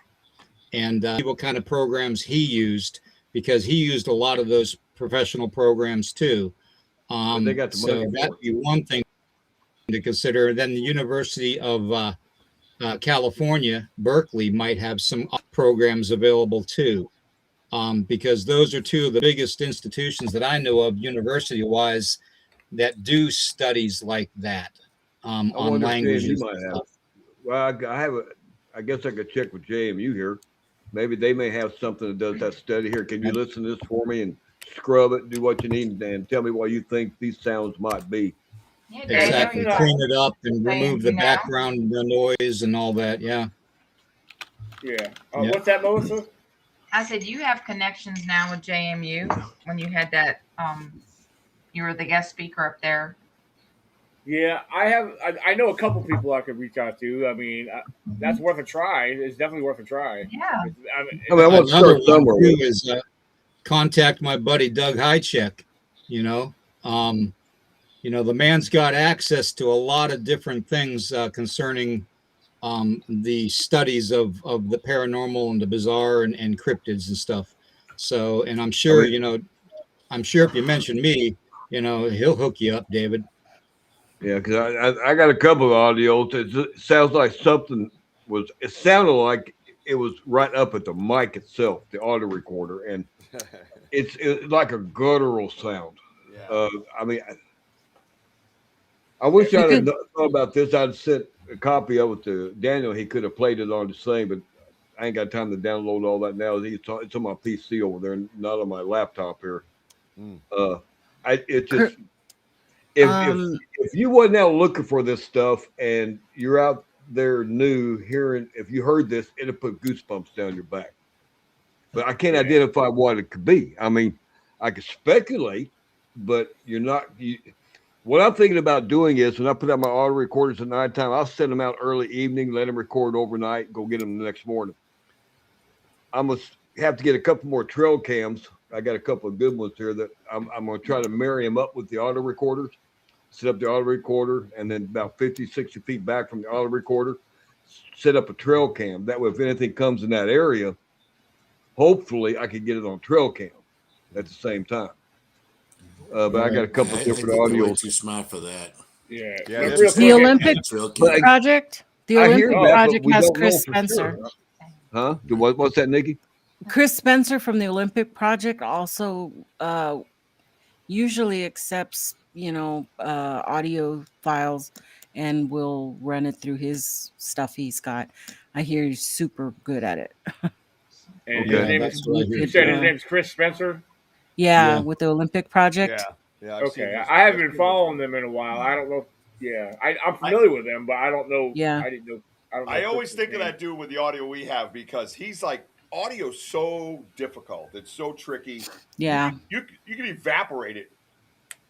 and what kind of programs he used, because he used a lot of those professional programs too. They got the money so that'd be one thing to consider. Then the University of California, Berkeley might have some programs available too, because those are two of the biggest institutions that I know of, university-wise, that do studies like that on languages. Might have. Well, I guess I could check with JMU here. Maybe they may have something that does that study here. Can you listen to this for me and scrub it, do what you need, and tell me what you think these sounds might be? Yeah, Exactly. Daniel, Clean it up and remove the now? background noise and all that. Yeah. Yeah. What's that, Melissa? I said you have connections now with JMU when you had that. You were the guest speaker up there. Yeah, I have. I know a couple people I could reach out to. I mean, that's worth a try. It's definitely worth a try. Yeah. Another one too is contact my buddy Doug Hychek. The man's got access to a lot of different things concerning the studies of the paranormal and the bizarre and cryptids and stuff. So, and I'm sure, I'm sure if you mention me, he'll hook you up, David. Yeah, because I got a couple of audios. It sounds like it sounded like it was right up at the mic itself, the audio recorder, and it's like a guttural sound. Yeah. I mean, I wish I'd have thought about this. I'd sent a copy of it to Daniel. He could have played it on his thing, but I ain't got time to download all that now. It's on my PC over there, not on my laptop here. If you wasn't out looking for this stuff and you're out there new hearing, if you heard this, it'll put goosebumps down your back. But I can't identify what it could be. I mean, I could speculate, but you're not. What I'm thinking about doing is when I put out my auto recorders at nighttime, I'll send them out early evening, let them record overnight, go get them the next morning. I must have to get a couple more trail cams. I got a couple of good ones here that I'm going to try to marry them up with the auto recorders, set up the auto recorder, and then about 50, 60 feet back from the auto recorder, set up a trail cam. That way, if anything comes in that area, hopefully I can get it on trail cam at the same time. But I got a couple of different audios. Too smart for that. Yeah. The Olympic project. The Olympic project has Chris Spencer. Sure. Huh? What's that, Nikki? Chris Spencer from the Olympic Project also usually accepts, audio files and will run it through his stuff he's got. I hear he's super good at it. And you said his name's Chris Spencer? Yeah, with the Olympic Project. Yeah. Okay. I haven't been following them in a while. I don't know. Yeah. I'm familiar with them, but I don't know. Yeah. I didn't know. I always think of that dude with the audio we have because he's like, audio's so difficult. It's so tricky. Yeah. You can evaporate it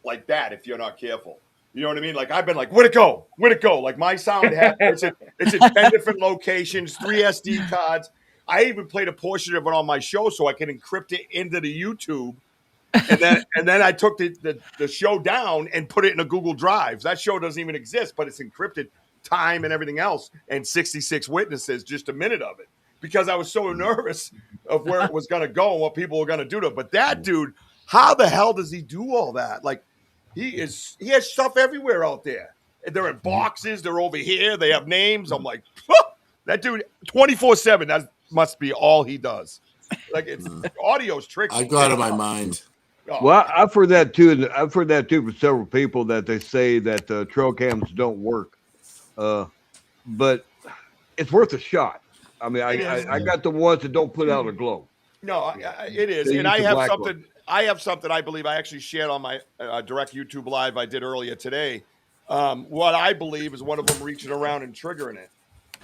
like that if you're not careful. You know what I mean? Like I've been like, where'd it go? Like my sound it's in 10 different locations, 3 SD cards. I even played a portion of it on my show so I can encrypt it into the YouTube. And then I took the show down and put it in a Google Drive. That show doesn't even exist, but it's encrypted, time and everything else, and 66 witnesses, just a minute of it. Because I was so nervous of where it was going to go and what people were going to do to it. But that dude, how the hell does he do all that? Like, he has stuff everywhere out there. They're in boxes. They're over here. They have names. I'm like, that dude, 24/7. That must be all he does. Like, it's audio's tricky. I've got it in my mind. Well, I've heard that too. I've heard that too from several people that they say that trail cams don't work. But it's worth a shot. I mean, I got the ones that don't put out a glow. No, it is. And I have something. I have something I believe I actually shared on my direct YouTube live I did earlier today. What I believe is one of them reaching around and triggering it.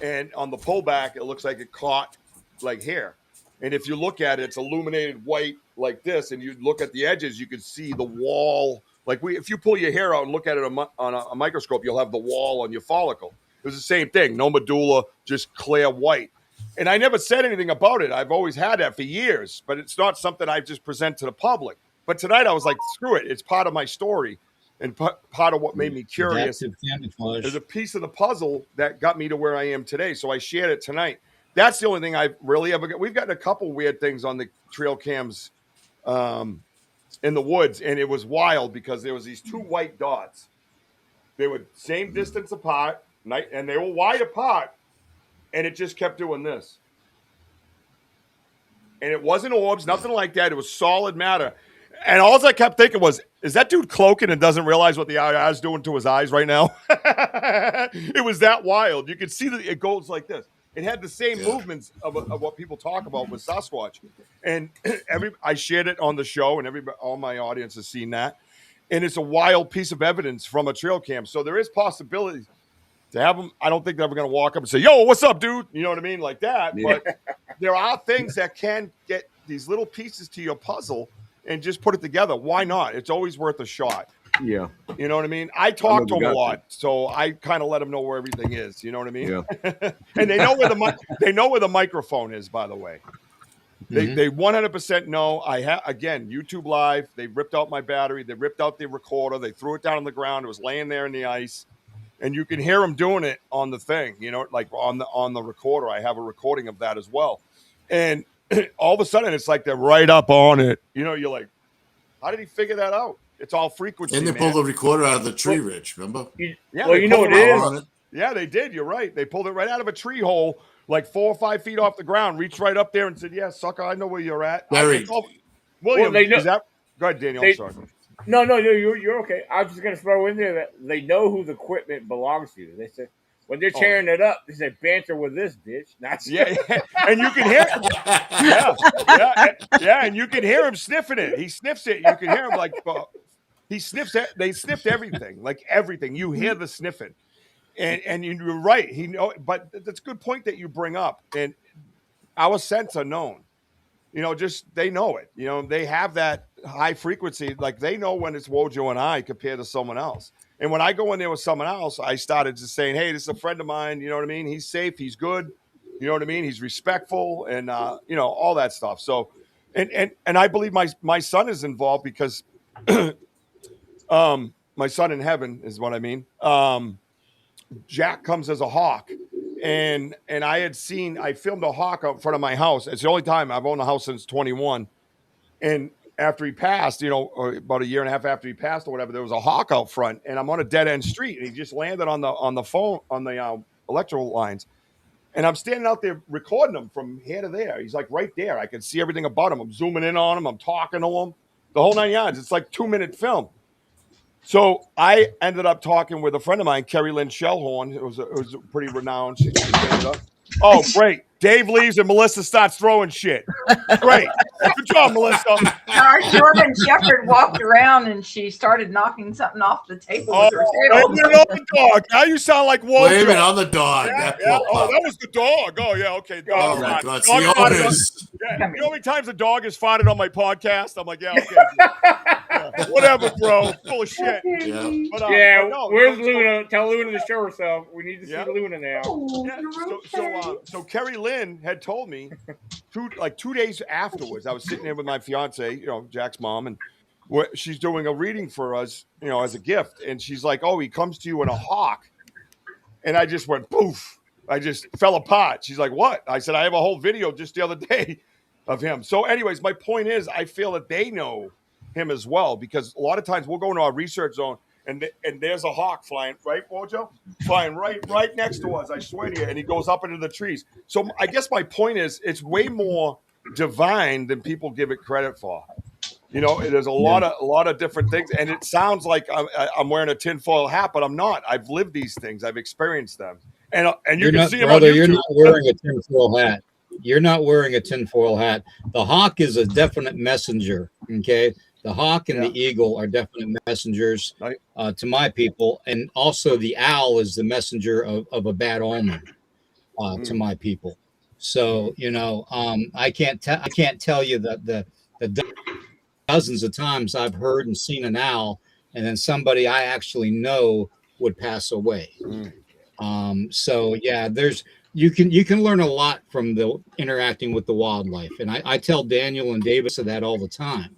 And on the pullback, it looks like it caught like hair. And if you look at it, it's illuminated white like this. And you look at the edges, you can see the wall. Like if you pull your hair out and look at it on a microscope, you'll have the wall on your follicle. It was the same thing. No medulla, just clear white. And I never said anything about it. I've always had that for years, but it's not something I just present to the public. But tonight I was like, screw it. It's part of my story and part of what made me curious. There's a piece of the puzzle that got me to where I am today. So I shared it tonight. That's the only thing I've really ever got. We've gotten a couple weird things on the trail cams in the woods, and it was wild because there was these 2 white dots. They were same distance apart, and they were wide apart. and it just kept doing this. And it wasn't orbs, nothing like that. It was solid matter. And all I kept thinking was, is that dude cloaking and doesn't realize what the eye is doing to his eyes right now? It was that wild. You could see that it goes like this. It had the same movements of what people talk about with Sasquatch. And I shared it on the show, and all my audience has seen that. And it's a wild piece of evidence from a trail cam. So there is possibility to have them. I don't think they're ever going to walk up and say, yo, what's up, dude? You know what I mean? Like that. Yeah. But there are things that can get these little pieces to your puzzle and just put it together. Why not? It's always worth a shot. Yeah. You know what I mean? I talk to them a lot, so I kind of let them know where everything is. You know what I mean? Yeah. And they know where the microphone is, by the way. They 100% know. Again, YouTube Live. They ripped out my battery. They ripped out the recorder. They threw it down on the ground. It was laying there in the ice. And you can hear them doing it on the thing, you know, like on the recorder. I have a recording of that as well. And all of a sudden, it's like they're right up on it. You know, you're like, how did he figure that out? It's all frequency. And they pulled the recorder out of the tree, Rich, remember? Yeah, well, you know what it is. Yeah, they did. You're right. They pulled it right out of a tree hole, like 4 or 5 feet off the ground, reached right up there and said, yeah, sucker, I know where you're at. William, well, they know. Go ahead, Daniel. I'm sorry. No, you're okay. I was just going to throw in there that they know who the equipment belongs to. They said, when they're tearing it up, they said, banter with this bitch. Yeah. And you can hear and you can hear him sniffing it. He sniffs it. You can hear him like, he sniffs it. They sniffed everything, like everything. You hear the sniffing. And you're right. But that's a good point that you bring up. And our scents are known. You know, they know it. You know, they have that high frequency. Like they know when it's Wojo and I compared to someone else. And when I go in there with someone else, I started just saying, hey, this is a friend of mine. You know what I mean? He's safe. He's good. You know what I mean? He's respectful and, you know, all that stuff. So, and I believe my son is involved because my son in heaven is what I mean. Jack comes as a hawk. And I filmed a hawk out in front of my house. It's the only time I've owned a house since 21. And after he passed, you know, or about a year and a half after he passed or whatever, there was a hawk out front and I'm on a dead end street and he just landed on the phone, on the electrical lines. And I'm standing out there recording him from here to there. He's like right there. I can see everything about him. I'm zooming in on him. I'm talking to him, the whole 9 yards. It's like 2-minute film. So I ended up talking with a friend of mine, Kerry Lynn Shellhorn. It was pretty renowned. She's from Canada. Oh, great. Dave leaves and Melissa starts throwing shit. Great. Good job, Melissa. Our German Shepherd walked around and she started knocking something off the table with her tail. Blame it on the dog. Now you sound like Wojo. Blame it on the dog. Yeah. Oh, that was the dog. Oh, yeah, okay. Oh, my God. You know how many times a dog has farted on my podcast? I'm like, yeah, okay. Whatever, bro. Full of shit. Yeah. But, where's Luna? Tell Luna to show herself. We need to see Luna now. Yeah. So Kerry Lynn had told me 2 days afterwards, I was sitting there with my fiance, you know, Jack's mom, and she's doing a reading for us, you know, as a gift. And she's like, oh, he comes to you in a hawk. And I just went poof. I just fell apart. She's like, what? I said, I have a whole video just the other day of him. So anyways, my point is, I feel that they know him as well, because a lot of times we'll go into our research zone and there's a hawk flying, right, Wojo? Flying right next to us, I swear to you, and he goes up into the trees. So I guess my point is, it's way more divine than people give it credit for. You know, there's a lot of different things, and it sounds like I'm wearing a tinfoil hat, but I'm not. I've lived these things. I've experienced them, and you can see them on YouTube. You're not wearing a tinfoil hat. You're not wearing a tinfoil hat. The hawk is a definite messenger. Okay. The hawk and the eagle are definite messengers to my people. And also the owl is the messenger of a bad omen to my people. So, you know, I can't tell you that the dozens of times I've heard and seen an owl, and then somebody I actually know would pass away. So yeah, you can learn a lot from the interacting with the wildlife. And I tell Daniel and Davis that all the time.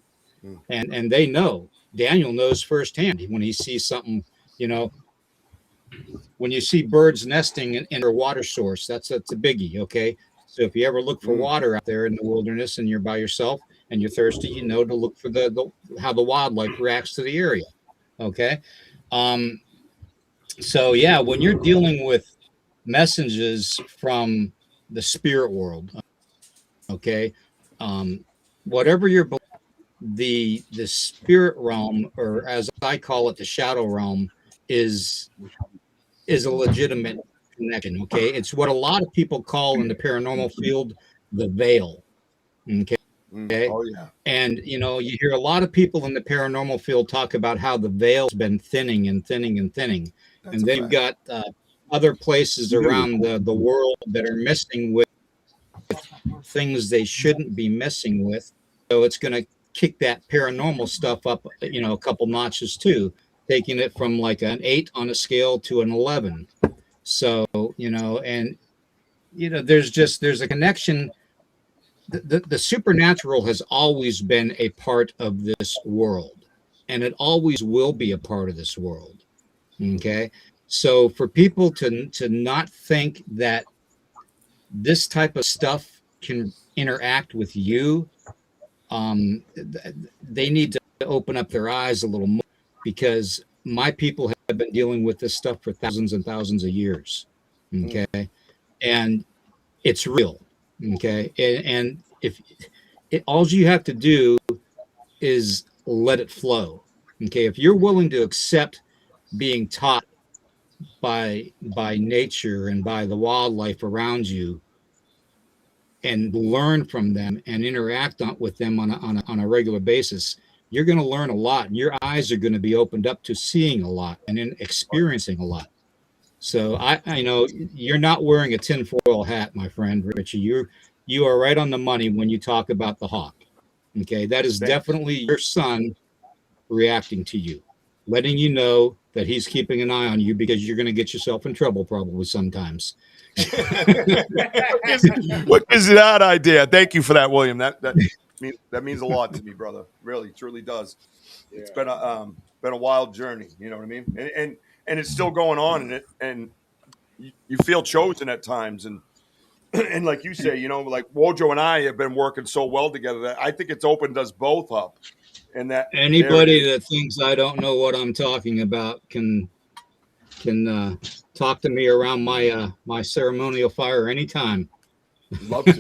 And they know. Daniel knows firsthand when he sees something, you know, when you see birds nesting in a water source, that's a biggie, okay? So if you ever look for water out there in the wilderness and you're by yourself and you're thirsty, you know to look for how the wildlife reacts to the area, okay? So yeah, when you're dealing with messages from the spirit world. Okay, whatever you're, the spirit realm, or as I call it, the shadow realm, is a legitimate connection. Okay, it's what a lot of people call in the paranormal field the veil. Okay. Oh yeah. And you hear a lot of people in the paranormal field talk about how the veil's been thinning and thinning and thinning. That's and then you've got other places around the world that are messing with things they shouldn't be messing with. So it's going to kick that paranormal stuff up, a couple notches too, taking it from like an 8 on a scale to an 11. So, and there's a connection. The supernatural has always been a part of this world, and it always will be a part of this world. Okay. So for people to not think that this type of stuff can interact with you, they need to open up their eyes a little more, because my people have been dealing with this stuff for thousands and thousands of years. Okay. And it's real. Okay. And if all you have to do is let it flow. Okay. If you're willing to accept being taught by nature and by the wildlife around you, and learn from them and interact with them on a regular basis, you're going to learn a lot, and your eyes are going to be opened up to seeing a lot and experiencing a lot. So I know you're not wearing a tinfoil hat, my friend Richie. You are right on the money when you talk about the hawk. Okay, that is definitely your son reacting to you, letting you know that he's keeping an eye on you, because you're going to get yourself in trouble probably sometimes. What is that idea? Thank you for that, William. That means a lot to me, brother. Really, truly does. Yeah. It's been a wild journey. You know what I mean? And it's still going on, and you feel chosen at times, and like you say, like Wojo and I have been working so well together that I think it's opened us both up. And that anybody that thinks I don't know what I'm talking about can talk to me around my ceremonial fire anytime. Love to.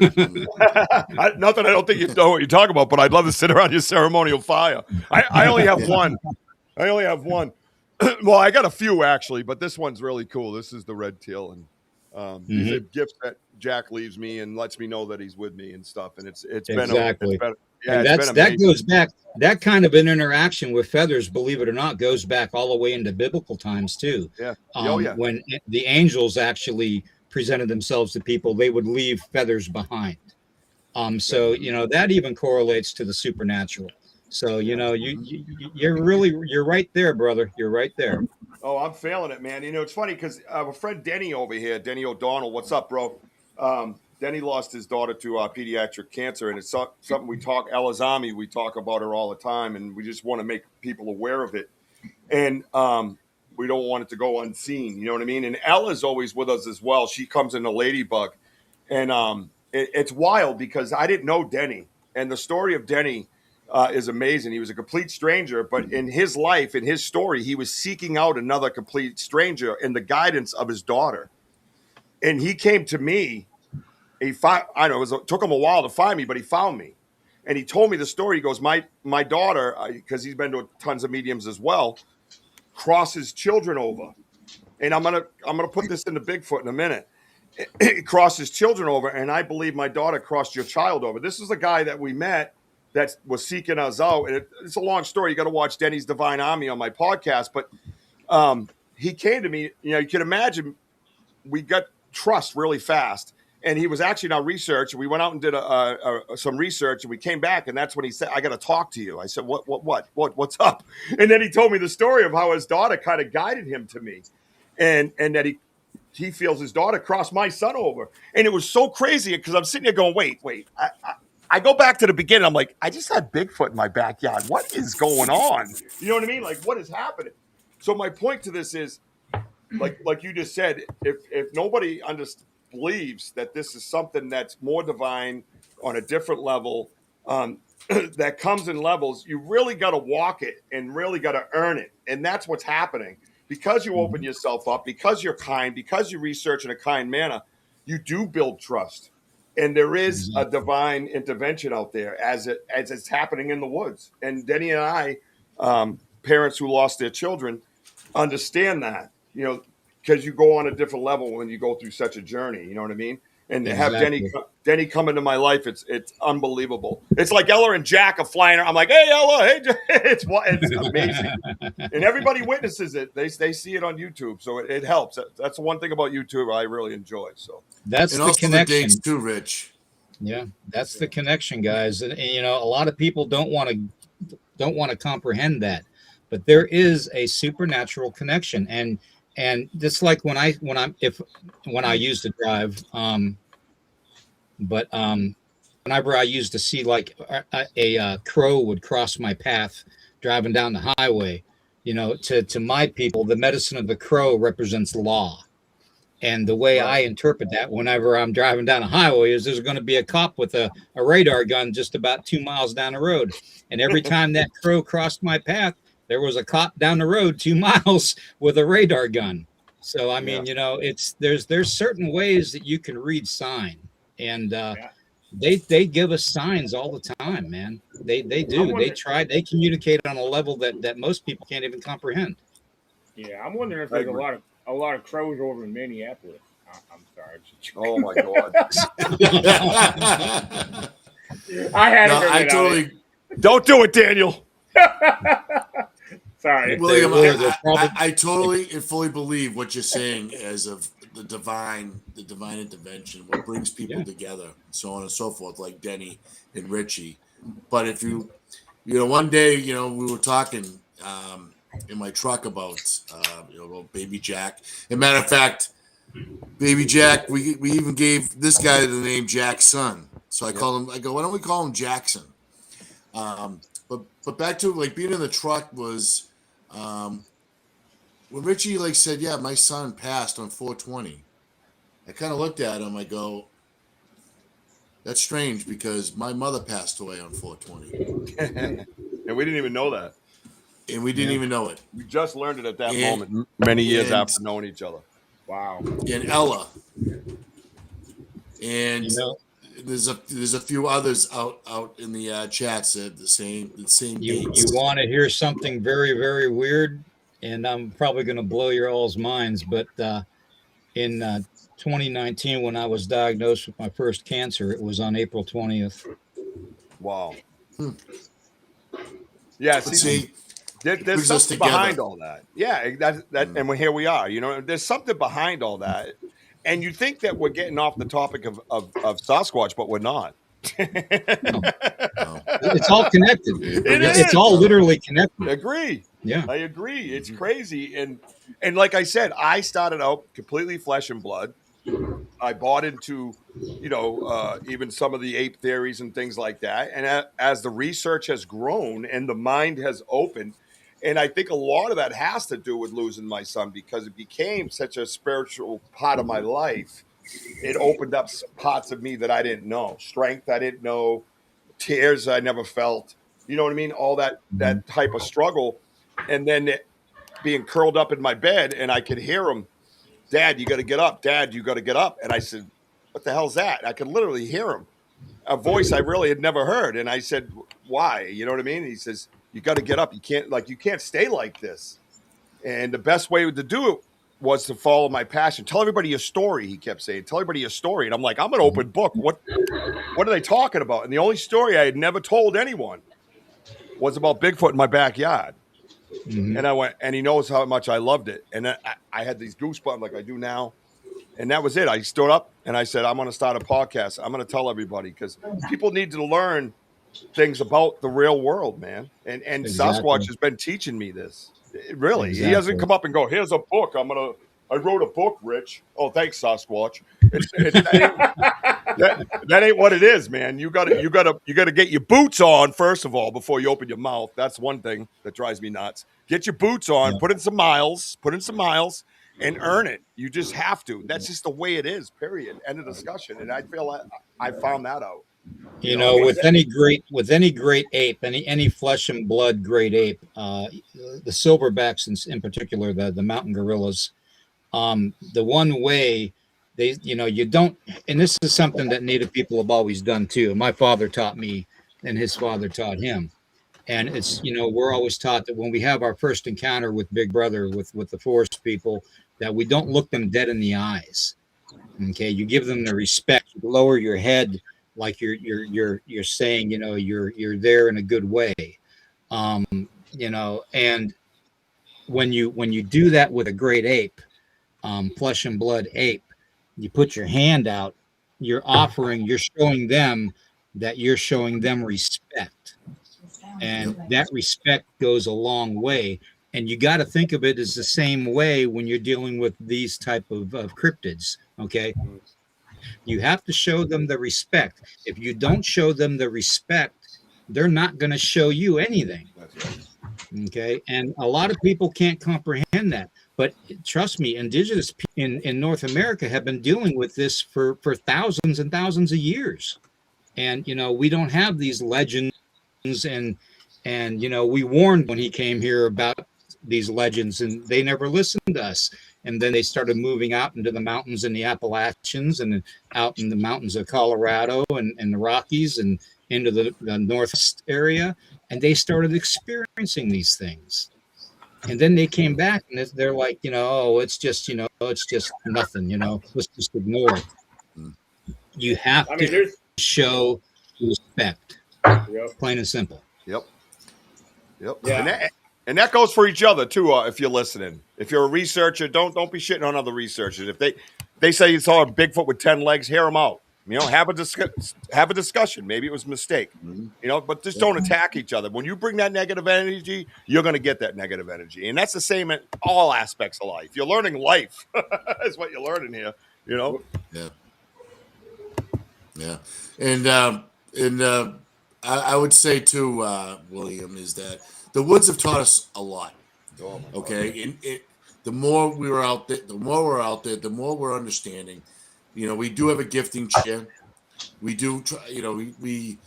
Not that I don't think you know what you're talking about, but I'd love to sit around your ceremonial fire. I only have one. Well, I got a few actually, but this one's really cool. This is the red teal, and these are gifts that Jack leaves me and lets me know that he's with me and stuff. And it's exactly. And that goes back. That kind of an interaction with feathers, believe it or not, goes back all the way into biblical times too. Yeah. When the angels actually presented themselves to people, they would leave feathers behind. So that even correlates to the supernatural. So you're right there, brother. You're right there. Oh, I'm feeling it, man. It's funny because our friend Denny over here, Denny O'Donnell. What's up, bro? Denny lost his daughter to pediatric cancer, and it's something we talk. Elazami, we talk about her all the time, and we just want to make people aware of it. And we don't want it to go unseen. You know what I mean? And Ella's always with us as well. She comes in a ladybug, and it's wild because I didn't know Denny, and the story of Denny is amazing. He was a complete stranger, but in his life, in his story, he was seeking out another complete stranger in the guidance of his daughter. And he came to me. It took him a while to find me, but he found me. And he told me the story. He goes, my daughter, because he's been to tons of mediums as well, crosses children over. And I'm gonna put this into Bigfoot in a minute. It crosses children over, and I believe my daughter crossed your child over. This is a guy that we met that was seeking us out. And it's a long story. You got to watch Denny's Divine Army on my podcast. But he came to me. You can imagine we got trust really fast. And he was actually in our research. We went out and did some research, and we came back, and that's when he said, "I got to talk to you." I said, "What's up?" And then he told me the story of how his daughter kind of guided him to me, and that he feels his daughter crossed my son over, and it was so crazy because I'm sitting there going, "Wait." I go back to the beginning. I'm like, I just had Bigfoot in my backyard. What is going on? You know what I mean? Like, what is happening? So my point to this is, like you just said, if nobody believes that this is something that's more divine on a different level, that comes in levels, you really got to walk it and really got to earn it. And that's what's happening. because you open yourself up, because you're kind, because you research in a kind manner, you do build trust. And there is a divine intervention out there as it's happening in the woods. And Denny and I, parents who lost their children, understand that, because you go on a different level when you go through such a journey. You know what I mean? And to have Denny come into my life, it's unbelievable. It's like Ella and Jack are flying. I'm like, hey Ella, hey, it's amazing, and everybody witnesses it. They see it on YouTube, so it helps. That's the one thing about YouTube I really enjoy. So that's the connection too, Rich. Yeah, that's the connection, guys. And a lot of people don't want to comprehend that, but there is a supernatural connection, and just like when I used to drive, but whenever I used to see like a crow would cross my path driving down the highway, to my people, the medicine of the crow represents law. And the way I interpret that whenever I'm driving down a highway is there's going to be a cop with a radar gun just about 2 miles down the road. And every time that crow crossed my path, there was a cop down the road 2 miles with a radar gun. So, I mean, there's certain ways that you can read sign. And they give us signs all the time, man. They do. They communicate on a level that most people can't even comprehend. Yeah, I'm wondering if there's a lot of crows over in Minneapolis. I'm sorry. Oh my God. I totally don't do it, Daniel. Sorry, William. I totally and fully believe what you're saying as of the divine intervention, what brings people together, so on and so forth, like Denny and Richie. But if one day, we were talking in my truck about Baby Jack. As a matter of fact, Baby Jack, we even gave this guy the name Jack's son. So I call him. I go, why don't we call him Jackson? But back to like being in the truck was when Richie said, "Yeah, my son passed on 4/20." I kind of looked at him. I go, "That's strange because my mother passed away on 4/20," and we didn't even know that. And we didn't even know it. We just learned it at that moment, many years after knowing each other. Wow. And Ella. And there's a few others out in the chats that the same You want to hear something very, very weird, and I'm probably going to blow your all's minds, but in 2019, when I was diagnosed with my first cancer, it was on April 20th. Wow. Yeah, see there's something behind all that. Yeah, and here we are. There's something behind all that. And you think that we're getting off the topic of Sasquatch, but we're not. No. It's all connected. It's all literally connected. I agree. Yeah, I agree. It's crazy. And like I said, I started out completely flesh and blood. I bought into, even some of the ape theories and things like that. And as the research has grown and the mind has opened, and I think a lot of that has to do with losing my son because it became such a spiritual part of my life. It opened up parts of me that I didn't know, strength I didn't know, tears I never felt. You know what I mean? All that type of struggle. And then being curled up in my bed and I could hear him, "Dad, you got to get up. Dad, you got to get up." And I said, "What the hell's that?" I could literally hear him, a voice I really had never heard. And I said, "Why?" You know what I mean? And he says, "You got to get up. You can't stay like this." And the best way to do it was to follow my passion. Tell everybody your story, he kept saying. Tell everybody your story. And I'm like, I'm an open book. What are they talking about? And the only story I had never told anyone was about Bigfoot in my backyard. Mm-hmm. And I went, and he knows how much I loved it. And I had these goosebumps like I do now. And that was it. I stood up and I said, I'm going to start a podcast. I'm going to tell everybody because people need to learn things about the real world, man. And exactly. Sasquatch has been teaching me this. Really. Exactly. He doesn't come up and go, "Here's a book. I wrote a book, Rich." Oh, thanks, Sasquatch. That ain't what it is, man. You gotta get your boots on first of all before you open your mouth. That's one thing that drives me nuts. Get your boots on, put in some miles, and earn it. You just have to. That's just the way it is. Period. End of discussion. And I feel like I found that out. You know, with any great ape, any flesh and blood great ape, the silverbacks in particular, the mountain gorillas, the one way they, you don't, and this is something that Native people have always done too. My father taught me, and his father taught him. And it's, we're always taught that when we have our first encounter with Big Brother, with the forest people, that we don't look them dead in the eyes. Okay, you give them the respect. You lower your head, like you're saying, you're there in a good way. And when you do that with a great ape, flesh and blood ape, you put your hand out, you're showing them that you're showing them respect. And that respect goes a long way. And you got to think of it as the same way when you're dealing with these type of cryptids. Okay. You have to show them the respect. If you don't show them the respect, they're not going to show you anything. Okay. And a lot of people can't comprehend that. But trust me, indigenous in North America have been dealing with this for thousands and thousands of years. And, we don't have these legends and we warned when he came here about these legends, and they never listened to us. And then they started moving out into the mountains in the Appalachians and out in the mountains of Colorado and the Rockies and into the Northwest area, and they started experiencing these things. And then they came back and they're like, oh, it's just nothing, let's just ignore it. You have to show respect. Plain and simple. Yep. Yeah. And that goes for each other too. If you're listening, if you're a researcher, don't be shitting on other researchers. If they say you saw a Bigfoot with 10 legs, hear them out. Have a discussion. Maybe it was a mistake. But just don't attack each other. When you bring that negative energy, you're going to get that negative energy, and that's the same in all aspects of life. You're learning life. That's what you're learning here. Yeah. And I would say too, William, is that the woods have taught us a lot. Okay, and the more we're out there, the more we're understanding. We do have a gifting chair. We do try. We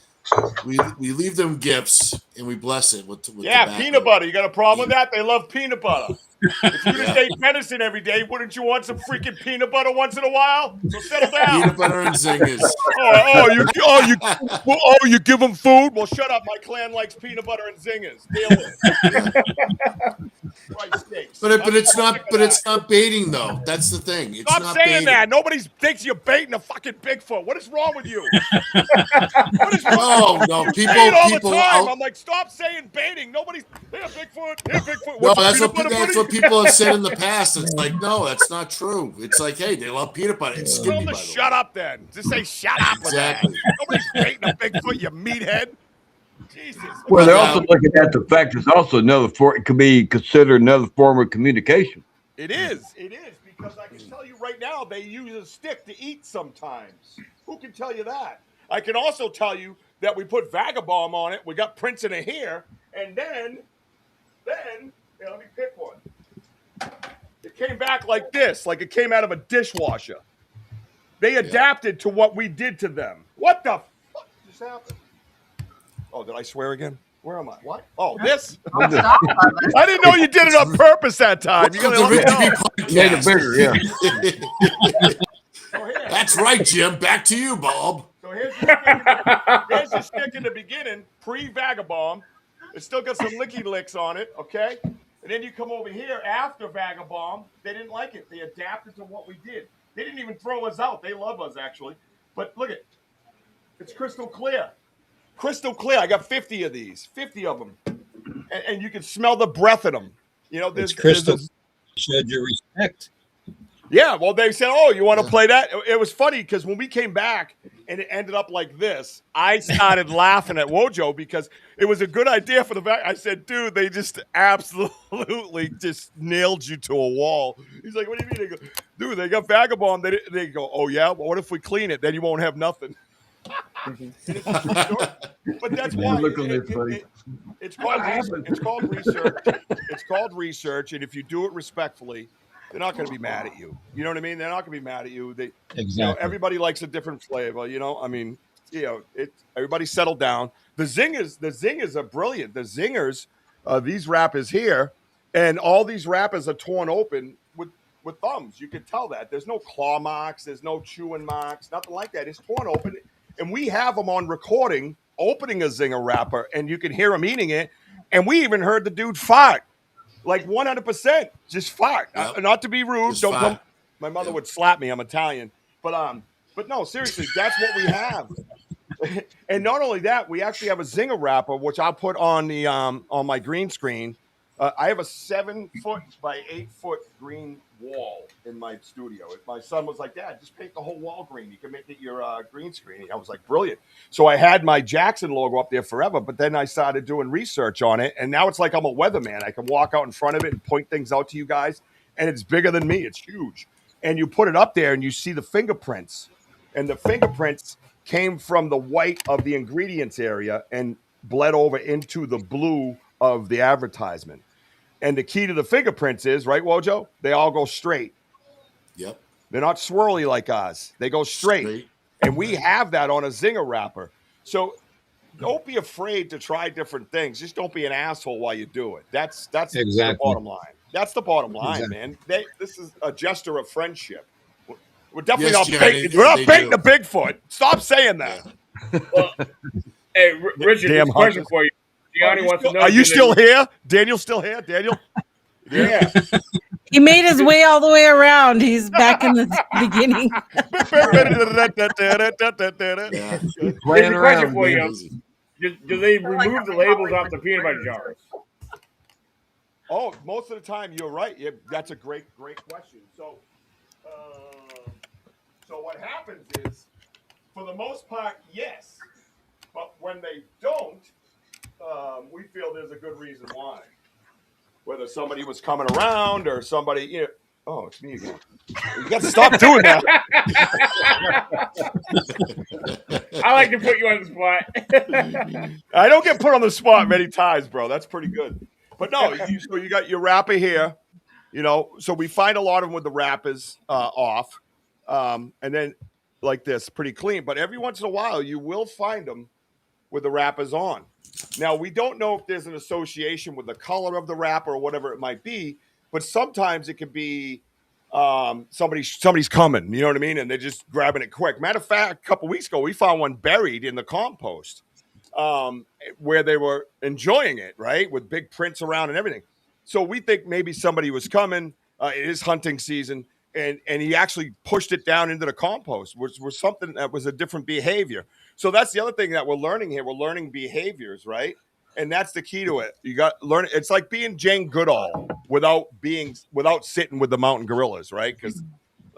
leave them gifts and we bless it with tobacco. Peanut butter. You got a problem with that? They love peanut butter. If you just ate venison every day, wouldn't you want some freaking peanut butter once in a while? So settle down. Peanut butter and zingers. You give them food? Well, shut up. My clan likes peanut butter and zingers. Deal with it. But it's not baiting though. That's the thing. It's Stop not saying baiting. that. Nobody thinks you're baiting a fucking Bigfoot. What is wrong with you? What is wrong? No. People. I'm like, stop saying baiting. Nobody's here. Bigfoot. No, that's what people have said in the past. It's like, no, that's not true. It's like, hey, they love peanut butter. It's Skippy, by the way. Shut up then. Just say shut up. Exactly. Nobody's baiting a Bigfoot, you meathead. Jesus. Well, they're also looking at the fact it's also it could be considered another form of communication. It is because I can tell you right now they use a stick to eat sometimes. Who can tell you that? I can also tell you that we put Vagabomb on it. We got prints in it here, and then let me pick one. It came back like this, like it came out of a dishwasher. They adapted to what we did to them. What the fuck just happened? Oh, did I swear again? Where am I? What? Oh, this? I didn't know you did it on purpose that time. You gotta let me know. Made it bigger, yeah. That's right, Jim. Back to you, Bob. So here's the stick in the beginning, pre-Vagabomb. It's still got some licky licks on it, okay? And then you come over here after Vagabomb. They didn't like it. They adapted to what we did. They didn't even throw us out. They love us, actually. But look it. It's crystal clear. Crystal clear. I got 50 of these. 50 of them. And you can smell the breath in them. It's crystal. Showed your respect. Yeah, well, they said, oh, you want to play that? It was funny because when we came back and it ended up like this, I started laughing at Wojo because it was a good idea for the back. I said, dude, they just absolutely just nailed you to a wall. He's like, what do you mean? They go, dude, they got Vagabond. They go, oh, yeah? Well, what if we clean it? Then you won't have nothing. But that's why it's called research. It's called research, and if you do it respectfully, they're not going to be mad at you. You know what I mean? They're not going to be mad at you. Everybody likes a different flavor. I mean, everybody settled down. The zingers are brilliant. The zingers, these rappers here, and all these rappers are torn open with thumbs. You can tell that. There's no claw marks, there's no chewing marks, nothing like that. It's torn open. And we have them on recording opening a zinger wrapper, and you can hear him eating it. And we even heard the dude fart. Like 100%, just fart. Yep. Not to be rude, Just don't fart. come. My mother would slap me. I'm Italian, but no, seriously, that's what we have. And not only that, we actually have a zinger wrapper, which I'll put on the on my green screen. I have a 7-foot by 8-foot green wall in my studio. My son was like, "Dad, just paint the whole wall green. You can make it your green screen." I was like, "Brilliant!" So I had my Jackson logo up there forever, but then I started doing research on it, and now it's like I'm a weatherman. I can walk out in front of it and point things out to you guys, and it's bigger than me. It's huge, and you put it up there, and you see the fingerprints, and the fingerprints came from the white of the ingredients area and bled over into the blue of the advertisement. And the key to the fingerprints is, right, Wojo? They all go straight. Yep. They're not swirly like us. They go straight. And we have that on a zinger wrapper. So don't be afraid to try different things. Just don't be an asshole while you do it. That's Exactly. the bottom line. That's the bottom line, Exactly. man. This is a gesture of friendship. We're definitely Yes, not Johnny, baiting. We're not they baiting do. the Bigfoot. Stop saying that. Well, hey, Richard, Damn this question hunters. for you. Gianni wants to know. Are you still here? Daniel's still here? Daniel? Yeah. He made his way all the way around. He's back in the beginning. Yeah. Here's Playing a question around, for man. you. Do they feel like remove I'm the in labels Hollywood off the peanut butter Squares. jars? Oh, most of the time, you're right. Yeah, that's a great question. So what happens is, for the most part, yes. But when they don't, we feel there's a good reason why. Whether somebody was coming around or somebody, oh, it's me again. You got to stop doing that. I like to put you on the spot. I don't get put on the spot many times, bro. That's pretty good. But no, so you got your wrapper here, so we find a lot of them with the wrappers off. And then like this, pretty clean. But every once in a while, you will find them with the wrappers on. Now, we don't know if there's an association with the color of the wrapper or whatever it might be, but sometimes it could be somebody's coming, you know what I mean? And they're just grabbing it quick. Matter of fact, a couple weeks ago, we found one buried in the compost where they were enjoying it, right? With big prints around and everything. So we think maybe somebody was coming. It is hunting season. And he actually pushed it down into the compost, which was something that was a different behavior. So that's the other thing that we're learning here. We're learning behaviors, right? And that's the key to it. You got learn. It's like being Jane Goodall without sitting with the mountain gorillas, right? Because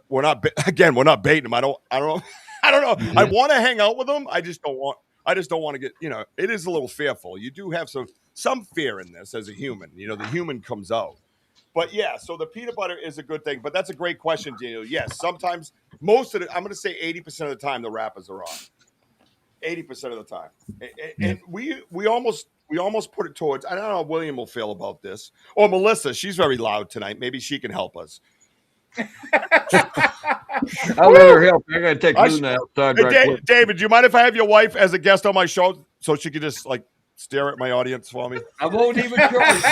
we're not baiting them. I don't know. I want to hang out with them. I just don't want to get. It is a little fearful. You do have some fear in this as a human. The human comes out. But yeah, so the peanut butter is a good thing. But that's a great question, Daniel. Yes, sometimes I'm going to say 80% of the time the wrappers are on. 80% of the time, and we almost put it towards. I don't know how William will feel about this, or Melissa. She's very loud tonight. Maybe she can help us. I'll let her help. I gotta take Luna outside right quick. David, do you mind if I have your wife as a guest on my show so she could just stare at my audience for me? I won't even charge.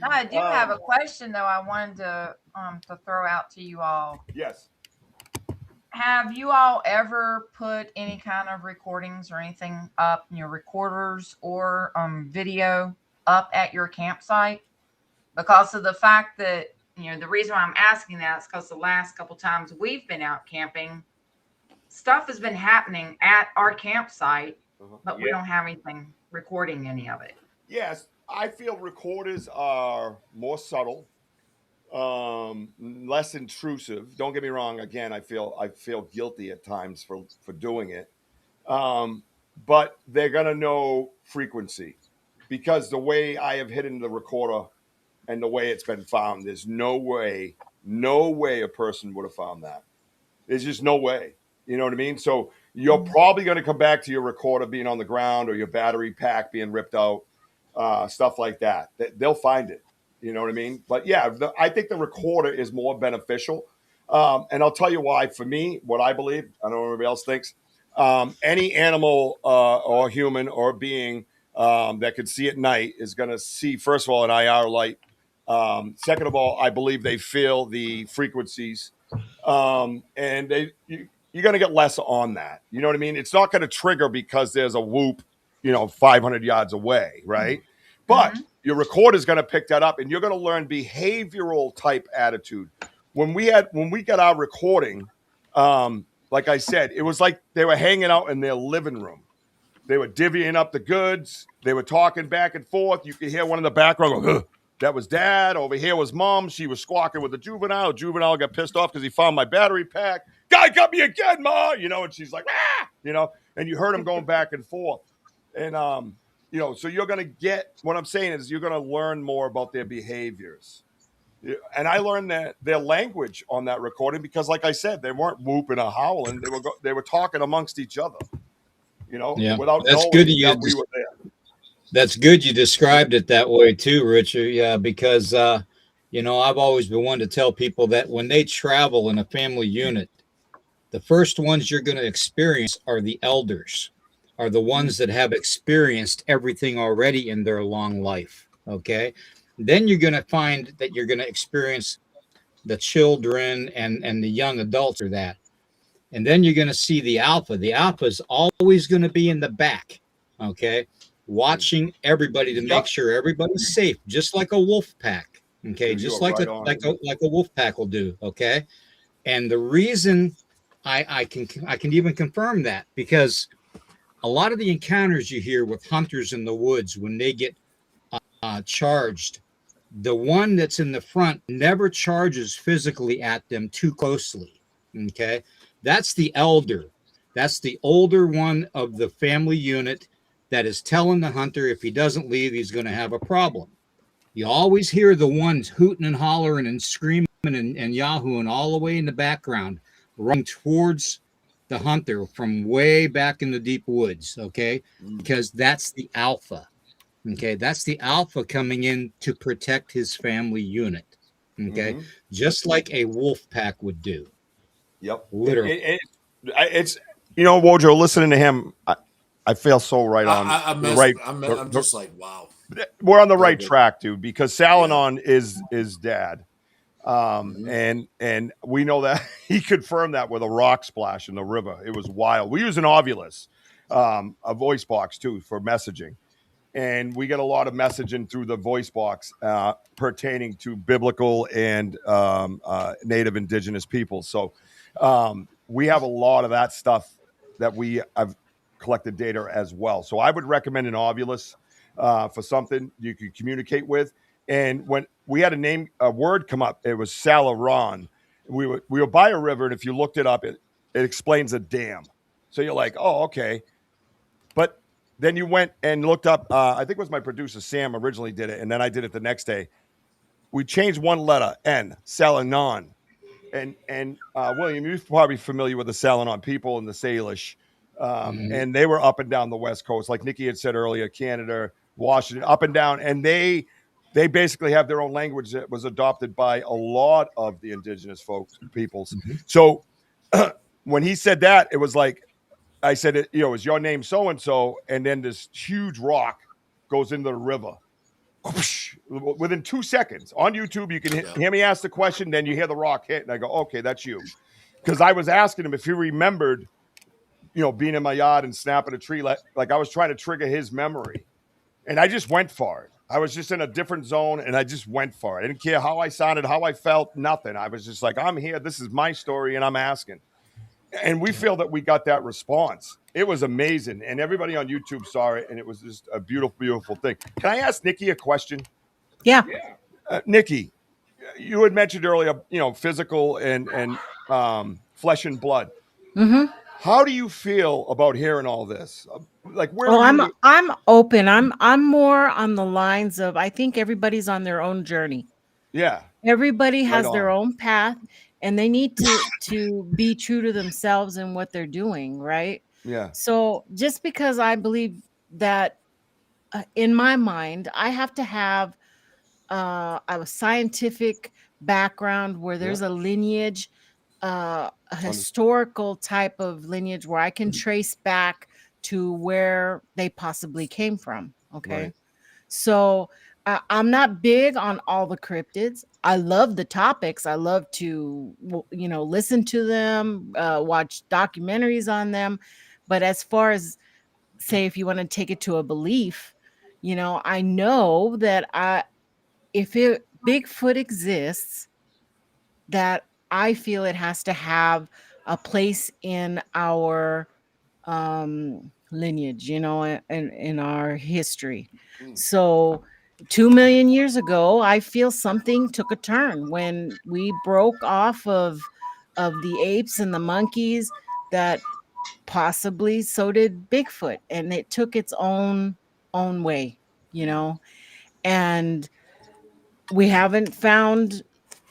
I do have a question though. I wanted to throw out to you all. Yes. Have you all ever put any kind of recordings or anything up, recorders or video up at your campsite? Because of the fact that, the reason why I'm asking that is because the last couple times we've been out camping, stuff has been happening at our campsite, but we don't have anything recording any of it. Yes, I feel recorders are more subtle. Less intrusive. Don't get me wrong. Again, I feel guilty at times for doing it. But they're gonna know frequency because the way I have hidden the recorder and the way it's been found, there's no way a person would have found that. There's just no way. You know what I mean? So you're probably going to come back to your recorder being on the ground or your battery pack being ripped out, stuff like that. They'll find it. You know what I mean? But yeah, I think the recorder is more beneficial. And I'll tell you why. For me, what I believe, I don't know what everybody else thinks. Any animal or human or being that could see at night is going to see, first of all, an IR light. Second of all, I believe they feel the frequencies, and you're going to get less on that. You know what I mean? It's not going to trigger because there's a whoop, 500 yards away, right? But your recorder is going to pick that up, and you're going to learn behavioral type attitude. When we got our recording, like I said, it was like they were hanging out in their living room. They were divvying up the goods. They were talking back and forth. You could hear one in the background go, that was dad. Over here was mom. She was squawking with the juvenile. Juvenile got pissed off because he found my battery pack. Guy got me again, ma. And she's like, and you heard him going back and forth. And, so you're going to get, what I'm saying is you're going to learn more about their behaviors. And I learned their language on that recording because, like I said, they weren't whooping or howling. They were talking amongst each other, without that's knowing good that we were there. That's good you described it that way too, Richard. Yeah, because I've always been one to tell people that when they travel in a family unit, the first ones you're going to experience are the elders, are the ones that have experienced everything already in their long life. Okay. Then you're going to find that you're going to experience the children and the young adults or that. And then you're going to see the alpha. The alpha is always going to be in the back. Okay. Watching everybody to make sure everybody's safe, just like a wolf pack. Okay. Just like a wolf pack will do. Okay. And the reason I can even confirm that because a lot of the encounters you hear with hunters in the woods when they get charged, the one that's in the front never charges physically at them too closely. Okay. That's the elder. That's the older one of the family unit that is telling the hunter if he doesn't leave, he's going to have a problem. You always hear the ones hooting and hollering and screaming and yahooing all the way in the background, running towards the hunter from way back in the deep woods. Okay. Because that's the alpha. Okay. That's the alpha coming in to protect his family unit. Okay. Just like a wolf pack would do. Yep. Literally. It's Wojo, listening to him, I feel so right on. I'm just like, wow. We're on the right track, dude, because Salonon is dad. And we know that he confirmed that with a rock splash in the river. It was wild. We use an Ovulus, a voice box too, for messaging. And we get a lot of messaging through the voice box pertaining to biblical and native indigenous people. So we have a lot of that stuff that we have collected data as well. So I would recommend an Ovulus for something you could communicate with. And when we had a word come up, it was Salaron. We were by a river, and if you looked it up, it explains a dam. So you're like, oh, okay. But then you went and looked up, I think it was my producer, Sam, originally did it, and then I did it the next day. We changed one letter, N, Salinon. And William, you're probably familiar with the Salinon people and the Salish. And they were up and down the West Coast, like Nikki had said earlier, Canada, Washington, up and down. And they basically have their own language that was adopted by a lot of the indigenous peoples. So when he said that, it was like, I said, is your name so-and-so? And then this huge rock goes into the river. Within 2 seconds on YouTube, you can hear me ask the question, then you hear the rock hit, and I go, okay, that's you. Because I was asking him if he remembered, being in my yard and snapping a tree, like I was trying to trigger his memory. And I just went for it. I was just in a different zone, and I just went for it. I didn't care how I sounded, how I felt, nothing. I was just like, I'm here. This is my story, and I'm asking. And we feel that we got that response. It was amazing. And everybody on YouTube saw it, and it was just a beautiful, beautiful thing. Can I ask Nikki a question? Yeah. Nikki, you had mentioned earlier, physical and flesh and blood. How do you feel about hearing all this? Like, where I'm open. I'm more on the lines of, I think everybody's on their own journey. Yeah. Everybody has their own path, and they need to be true to themselves and what they're doing, right? Yeah. So just because I believe that in my mind, I have to have a scientific background where there's a lineage a historical type of lineage where I can trace back to where they possibly came from. Okay. Right. So I'm not big on all the cryptids. I love the topics. I love to, listen to them, watch documentaries on them. But as far as, say, if you want to take it to a belief, I know that if Bigfoot exists, that I feel it has to have a place in our lineage, in our history. So 2 million years ago, I feel something took a turn when we broke off of the apes and the monkeys, that possibly so did Bigfoot, and it took its own way, and we haven't found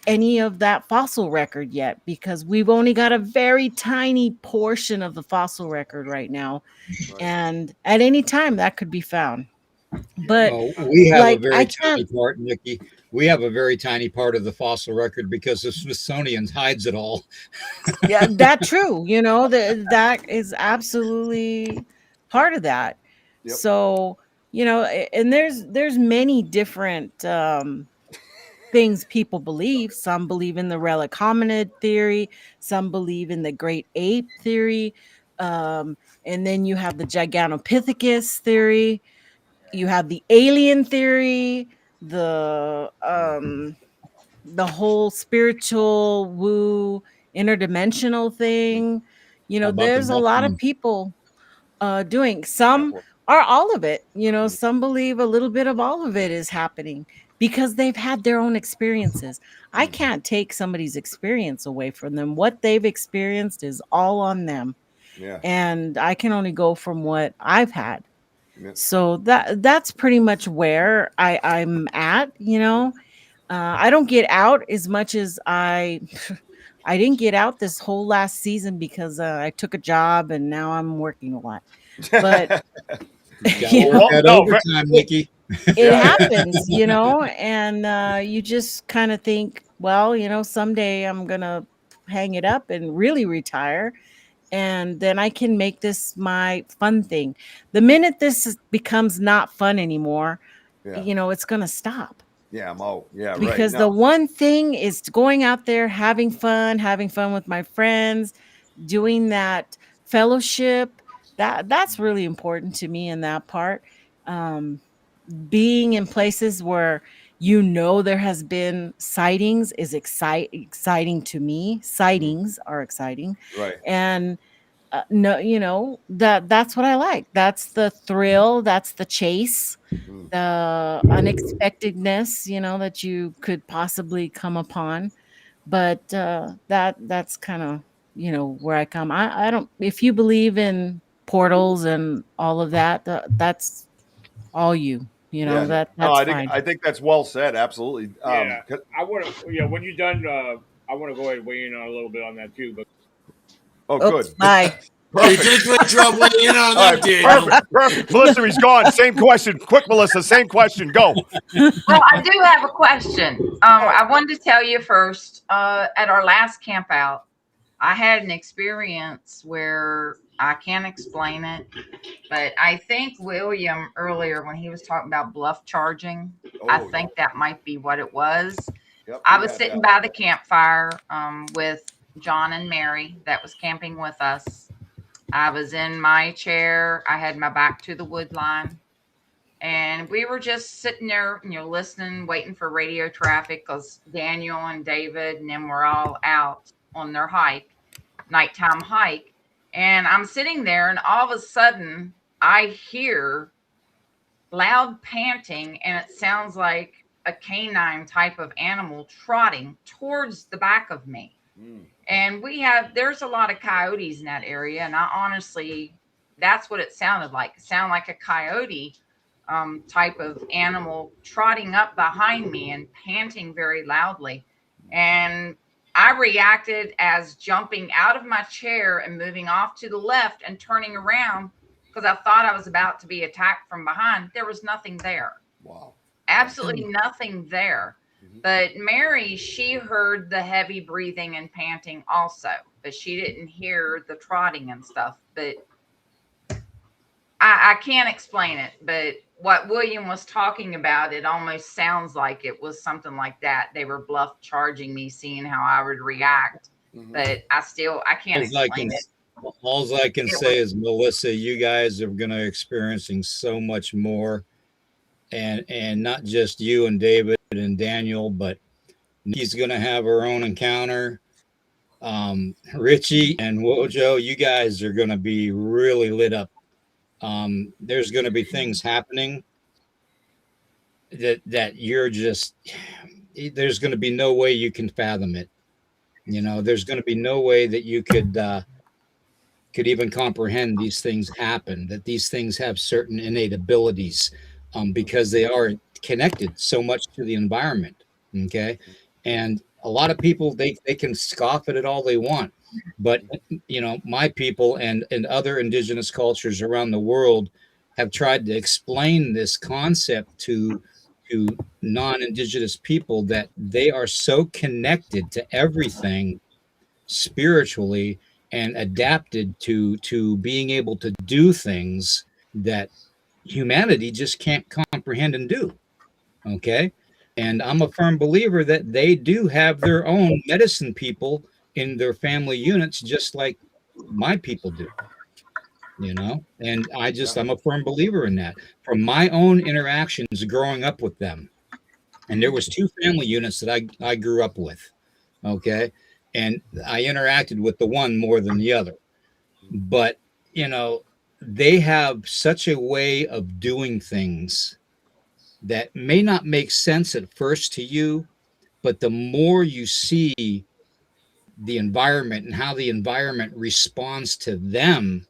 any of that fossil record yet, because we've only got a very tiny portion of the fossil record right now. Right. And at any time that could be found. But we have a like, I very tiny can't. part, Nikki. We have a very tiny part of the fossil record because the Smithsonian hides it all. Yeah, that true. That is absolutely part of that. Yep. So, and there's many different things people believe. Some believe in the relic hominid theory, some believe in the great ape theory, and then you have the Gigantopithecus theory, you have the alien theory, the whole spiritual woo interdimensional thing. How about the There's a lot of Nephilim? people doing. Some Nephilim. are all of it. Some believe a little bit of all of it is happening because they've had their own experiences. I can't take somebody's experience away from them. What they've experienced is all on them. Yeah. And I can only go from what I've had. Yeah. So that's pretty much where I'm at. I don't get out as much as I didn't get out this whole last season because I took a job and now I'm working a lot. But You got that overtime, Nikki. It happens, and you just kind of think, well, someday I'm gonna hang it up and really retire, and then I can make this my fun thing. The minute becomes not fun anymore, Yeah. it's gonna stop. Yeah, I'm out. Yeah, right. Because the one thing is going out there, having fun with my friends, doing that fellowship. That's really important to me in that part. Being in places where there has been sightings is exciting to me. Sightings are exciting. Right. And no, that's what I like. That's the thrill, that's the chase, the unexpectedness, that you could possibly come upon. But that's kind of, where I come. I don't, if you believe in portals and all of that, that's all Yeah. that's I think that's well said. Absolutely. Yeah, I want to. When you're done, I want to go ahead and weigh in on a little bit on that too. But good. Bye. You did a great job weighing in on that, Daniel. Perfect. Melissa, he's gone. Same question. Quick, Melissa. Same question. Go. Well, I do have a question. I wanted to tell you first. At our last camp out, I had an experience where I can't explain it, but I think William earlier when he was talking about bluff charging, I think that might be what it was. Yep, I was sitting by the campfire with John and Mary that was camping with us. I was in my chair. I had my back to the wood line. And we were just sitting there, listening, waiting for radio traffic because Daniel and David and them were all out on their nighttime hike. And I'm sitting there, and all of a sudden, I hear loud panting, and it sounds like a canine type of animal trotting towards the back of me. And there's a lot of coyotes in that area. And I honestly, that's what it sounded like. It sounded like a coyote type of animal trotting up behind me and panting very loudly. And I reacted as jumping out of my chair and moving off to the left and turning around because I thought I was about to be attacked from behind. There was nothing there. Wow. Absolutely nothing there. But Mary, she heard the heavy breathing and panting also, but she didn't hear the trotting and stuff. But I can't explain it. But what William was talking about, it almost sounds like it was something like that. They were bluff charging me, seeing how I would react. But I can't explain it. All I can say is, Melissa, you guys are going to experiencing so much more, and not just you and David and Daniel, but Nikki's going to have her own encounter. Richie and Wojo, you guys are going to be really lit up. There's going to be things happening that you're just, there's going to be no way you can fathom it. You know, there's going to be no way that you could even comprehend these things happen, that these things have certain innate abilities, because they are connected so much to the environment. Okay. And a lot of people, they can scoff at it all they want, but you know, my people and other indigenous cultures around the world have tried to explain this concept to non-indigenous people, that they are so connected to everything spiritually and adapted to being able to do things that humanity just can't comprehend and do. Okay. And I'm a firm believer that they do have their own medicine people in their family units, just like my people do, you know. And I'm a firm believer in that from my own interactions growing up with them. And there was 2 family units that I grew up with. Okay. And I interacted with the one more than the other. But, you know, they have such a way of doing things that may not make sense at first to you, but the more you see the environment and how the environment responds to them,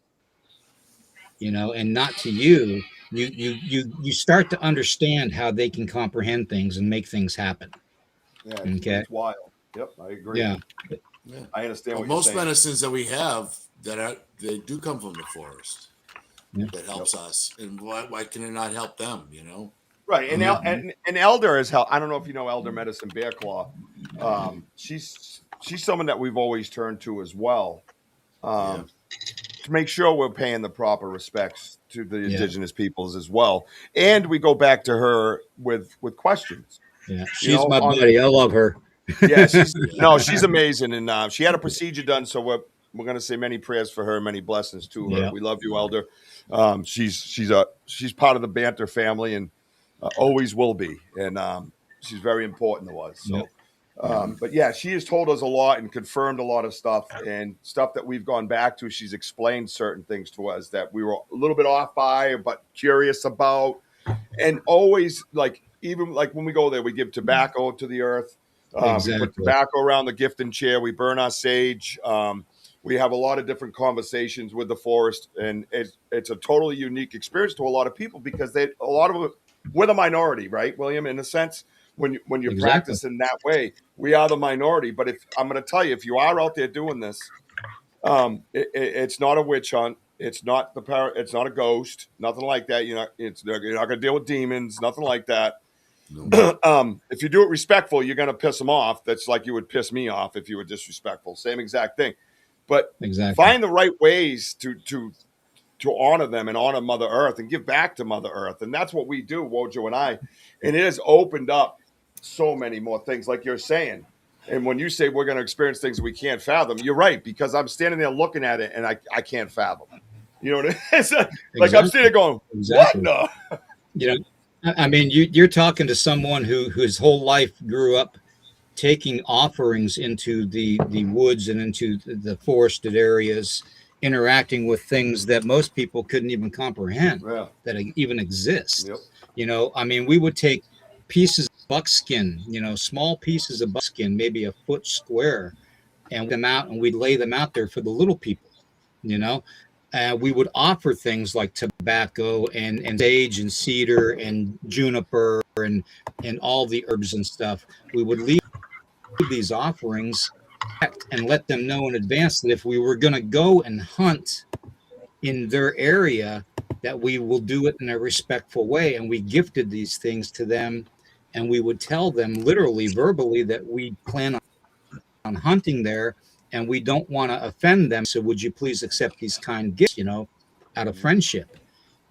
you know, and not to you, you start to understand how they can comprehend things and make things happen. Yeah, okay, it's wild. Yep, I agree. Yeah, I understand what most you're saying. medicines that we have they do come from the forest. Yeah. That helps us, and why can it not help them? You know, right? And Elder is help. I don't know if you know Elder Medicine Bear Claw. She's someone that we've always turned to as well, to make sure we're paying the proper respects to the indigenous peoples as well. And we go back to her with questions. Yeah, she's my buddy. I love her. Yeah, she's amazing, and she had a procedure done. So we're going to say many prayers for her, many blessings to her. We love you, Elder. She's part of the Banter family, and always will be, and she's very important to us. So, but yeah, she has told us a lot and confirmed a lot of stuff, and stuff that we've gone back to. She's explained certain things to us that we were a little bit off by, but curious about, and always even when we go there, we give tobacco to the earth. We put tobacco around the gifting chair. We burn our sage. We have a lot of different conversations with the forest, and it's a totally unique experience to a lot of people, because a lot of them, we're the minority, right, William? In a sense, when you're practicing that way, we are the minority. But if I'm going to tell you, if you are out there doing this, it's not a witch hunt. It's not it's not a ghost. Nothing like that. You're not going to deal with demons. Nothing like that. If you do it respectful, you're going to piss them off. That's like you would piss me off if you were disrespectful. Same exact thing. But find the right ways to honor them and honor Mother Earth and give back to Mother Earth. And that's what we do, Wojo and I. And it has opened up so many more things, like you're saying. And when you say we're going to experience things we can't fathom, you're right, because I'm standing there looking at it and I can't fathom. You know what I mean? It's like I'm sitting there going, what the? You know, I mean, you're talking to someone whose whole life grew up taking offerings into the woods and into the forested areas, interacting with things that most people couldn't even comprehend that even exist. You know, I mean, we would take pieces of buckskin, you know, small pieces of buckskin, maybe a foot square, and we'd lay them out there for the little people, you know. We would offer things like tobacco and sage and cedar and juniper and all the herbs and stuff. We would leave these offerings and let them know in advance that if we were going to go and hunt in their area, that we will do it in a respectful way. And we gifted these things to them and we would tell them literally, verbally, that we plan on hunting there and we don't want to offend them. So would you please accept these kind gifts, out of friendship,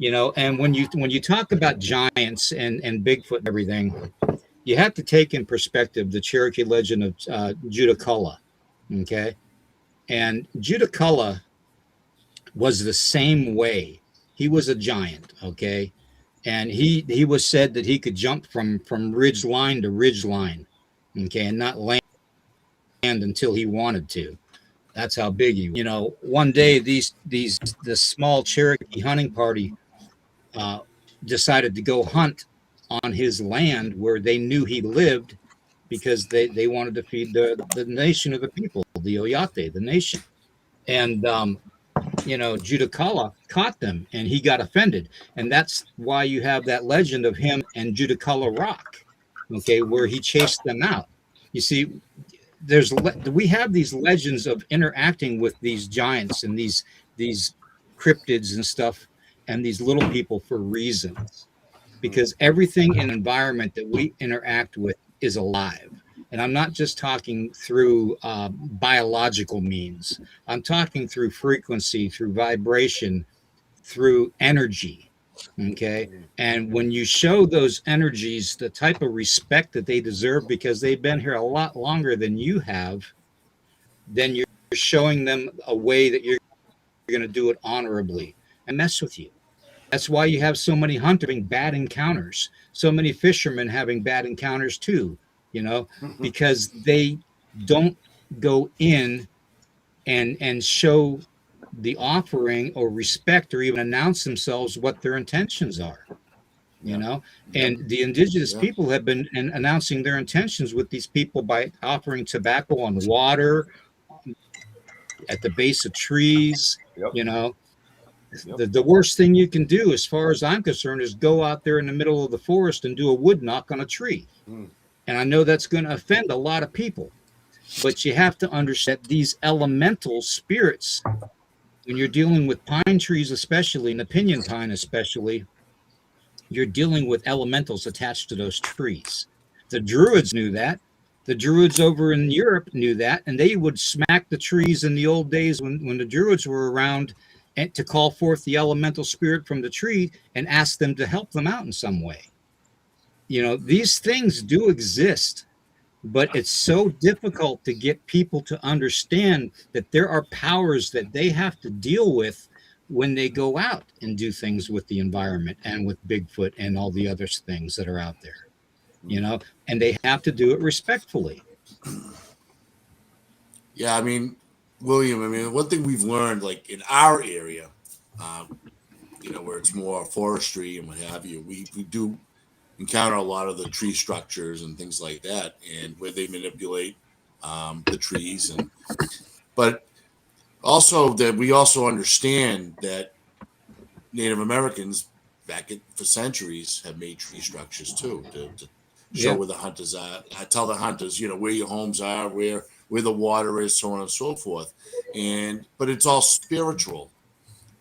and when you talk about giants and Bigfoot and everything, you have to take in perspective the Cherokee legend of Judaculla. Okay. And Judaculla was the same way. He was a giant. Okay. And he was said that he could jump from ridge line to ridge line. Okay. And not land until he wanted to. That's how big he was. One day this small Cherokee hunting party decided to go hunt on his land where they knew he lived, because they wanted to feed the nation of the people, the Oyate, the nation. And Judaculla caught them and he got offended. And that's why you have that legend of him and Judaculla Rock, okay, where he chased them out. You see, we have these legends of interacting with these giants and these cryptids and stuff, and these little people for reasons, because everything in environment that we interact with is alive. And I'm not just talking through biological means. I'm talking through frequency, through vibration, through energy. Okay. And when you show those energies the type of respect that they deserve, because they've been here a lot longer than you have, then you're showing them a way that you're going to do it honorably and mess with you. That's why you have so many hunters having bad encounters, so many fishermen having bad encounters too, because they don't go in and show the offering or respect, or even announce themselves what their intentions are. And the indigenous people have been announcing their intentions with these people by offering tobacco on water, at the base of trees. The worst thing you can do, as far as I'm concerned, is go out there in the middle of the forest and do a wood knock on a tree. And I know that's going to offend a lot of people, but you have to understand these elemental spirits, when you're dealing with pine trees, especially, and the pinyon pine especially, you're dealing with elementals attached to those trees. The Druids knew that. The Druids over in Europe knew that, and they would smack the trees in the old days when the Druids were around, and to call forth the elemental spirit from the tree and ask them to help them out in some way. These things do exist, but it's so difficult to get people to understand that there are powers that they have to deal with when they go out and do things with the environment and with Bigfoot and all the other things that are out there, and they have to do it respectfully. Yeah, I mean, William, one thing we've learned, like in our area, where it's more forestry and what have you, we do encounter a lot of the tree structures and things like that, and where they manipulate the trees, but also that we also understand that Native Americans for centuries have made tree structures too, to show where the hunters are. I tell the hunters, where your homes are, where the water is, so on and so forth. But it's all spiritual.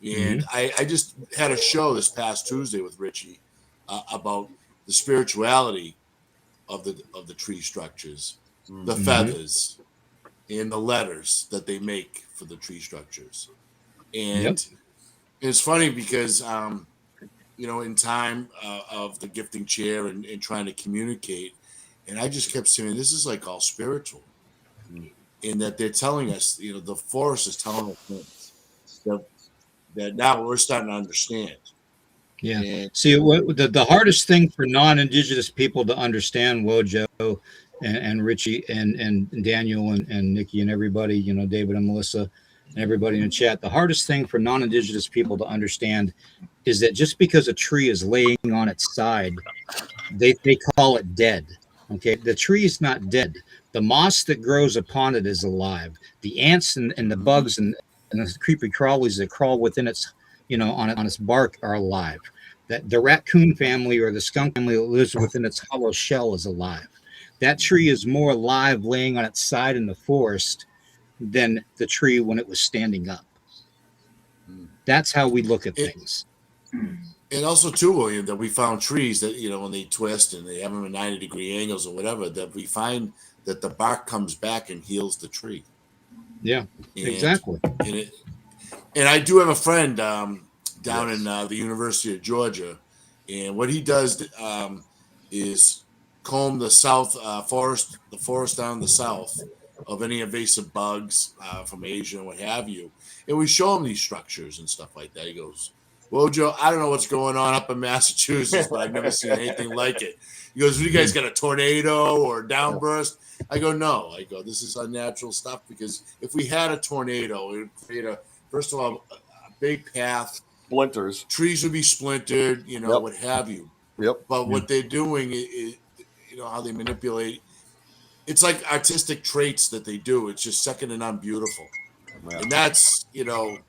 And I just had a show this past Tuesday with Richie about the spirituality of the tree structures, the feathers, and the letters that they make for the tree structures. And it's funny because in time of the gifting chair and trying to communicate, and I just kept saying, this is like all spiritual, in that they're telling us, the forest is telling us things that now we're starting to understand. Yeah. And see, the hardest thing for non-Indigenous people to understand, Wojo and Richie and Daniel and Nikki and everybody, David and Melissa and everybody in the chat, the hardest thing for non-Indigenous people to understand is that just because a tree is laying on its side, they call it dead. Okay, the tree is not dead. The moss that grows upon it is alive. The ants and the bugs and the creepy crawlies that crawl within its, on its bark are alive. That the raccoon family or the skunk family that lives within its hollow shell is alive. That tree is more alive laying on its side in the forest than the tree when it was standing up. That's how we look at things. And also too, William, that we found trees that, when they twist and they have them at 90-degree angles or whatever, that we find that the bark comes back and heals the tree. Yeah, And, exactly. And I do have a friend down in the University of Georgia, and what he does is comb the forest down in the south of any invasive bugs from Asia and what have you. And we show him these structures and stuff like that. He goes, "Well, Joe, I don't know what's going on up in Massachusetts, but I've never seen anything like it." He goes, "What, you guys got a tornado or a downburst?" I go, "No." I go, "This is unnatural stuff, because if we had a tornado, it would create first of all, a big path. Splinters. Trees would be splintered, what have you." Yep. But what they're doing is, how they manipulate. It's like artistic traits that they do. It's just second to none beautiful. Yeah. And that's, and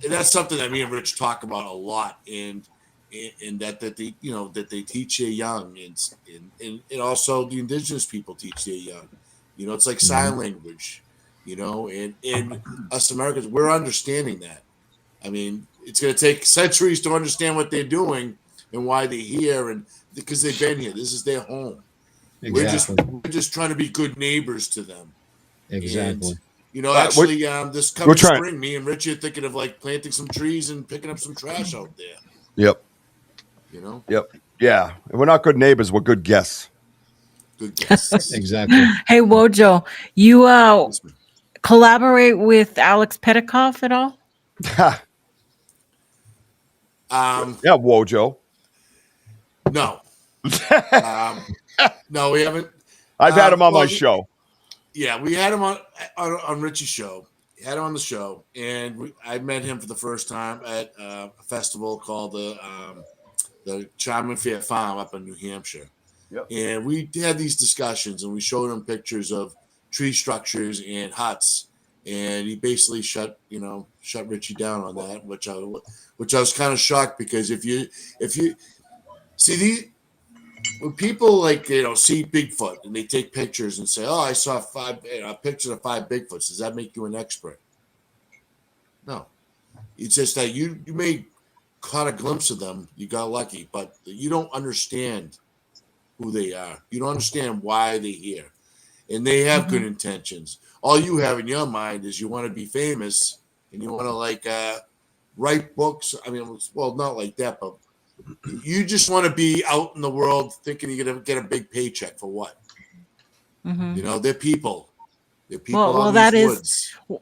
that's something that me and Rich talk about a lot. And that they, that they teach their young, and also the indigenous people teach their young. It's like sign language. And us Americans, we're understanding that. I mean, it's going to take centuries to understand what they're doing and why they're here, and because they've been here. This is their home. Exactly. We're just trying to be good neighbors to them. Exactly. And, actually, this coming spring, me and Richie are thinking of planting some trees and picking up some trash out there. Yep. Yep. Yeah. And we're not good neighbors. We're good guests. Good guests. Exactly. Hey, Wojo, you collaborate with Alex Petikoff at all? Yeah, Wojo. No. No, we haven't. I've had him on my show. Yeah, we had him on Richie's show. We had him on the show, and I met him for the first time at a festival called the Charming Fair Farm up in New Hampshire. Yep. And we had these discussions, and we showed him pictures of tree structures and huts, and he basically shut Richie down on that, which I was kind of shocked, because if you see when people see Bigfoot and they take pictures and say, "Oh, I saw 5 pictures of 5 Bigfoots," does that make you an expert? No, it's just that you may caught a glimpse of them, you got lucky, but you don't understand who they are. You don't understand why they're here, and they have good intentions. All you have in your mind is you want to be famous and you want to write books. I mean, well, not like that, but you just want to be out in the world thinking you're going to get a big paycheck for what? They're people. They're people. Well, that woods. Is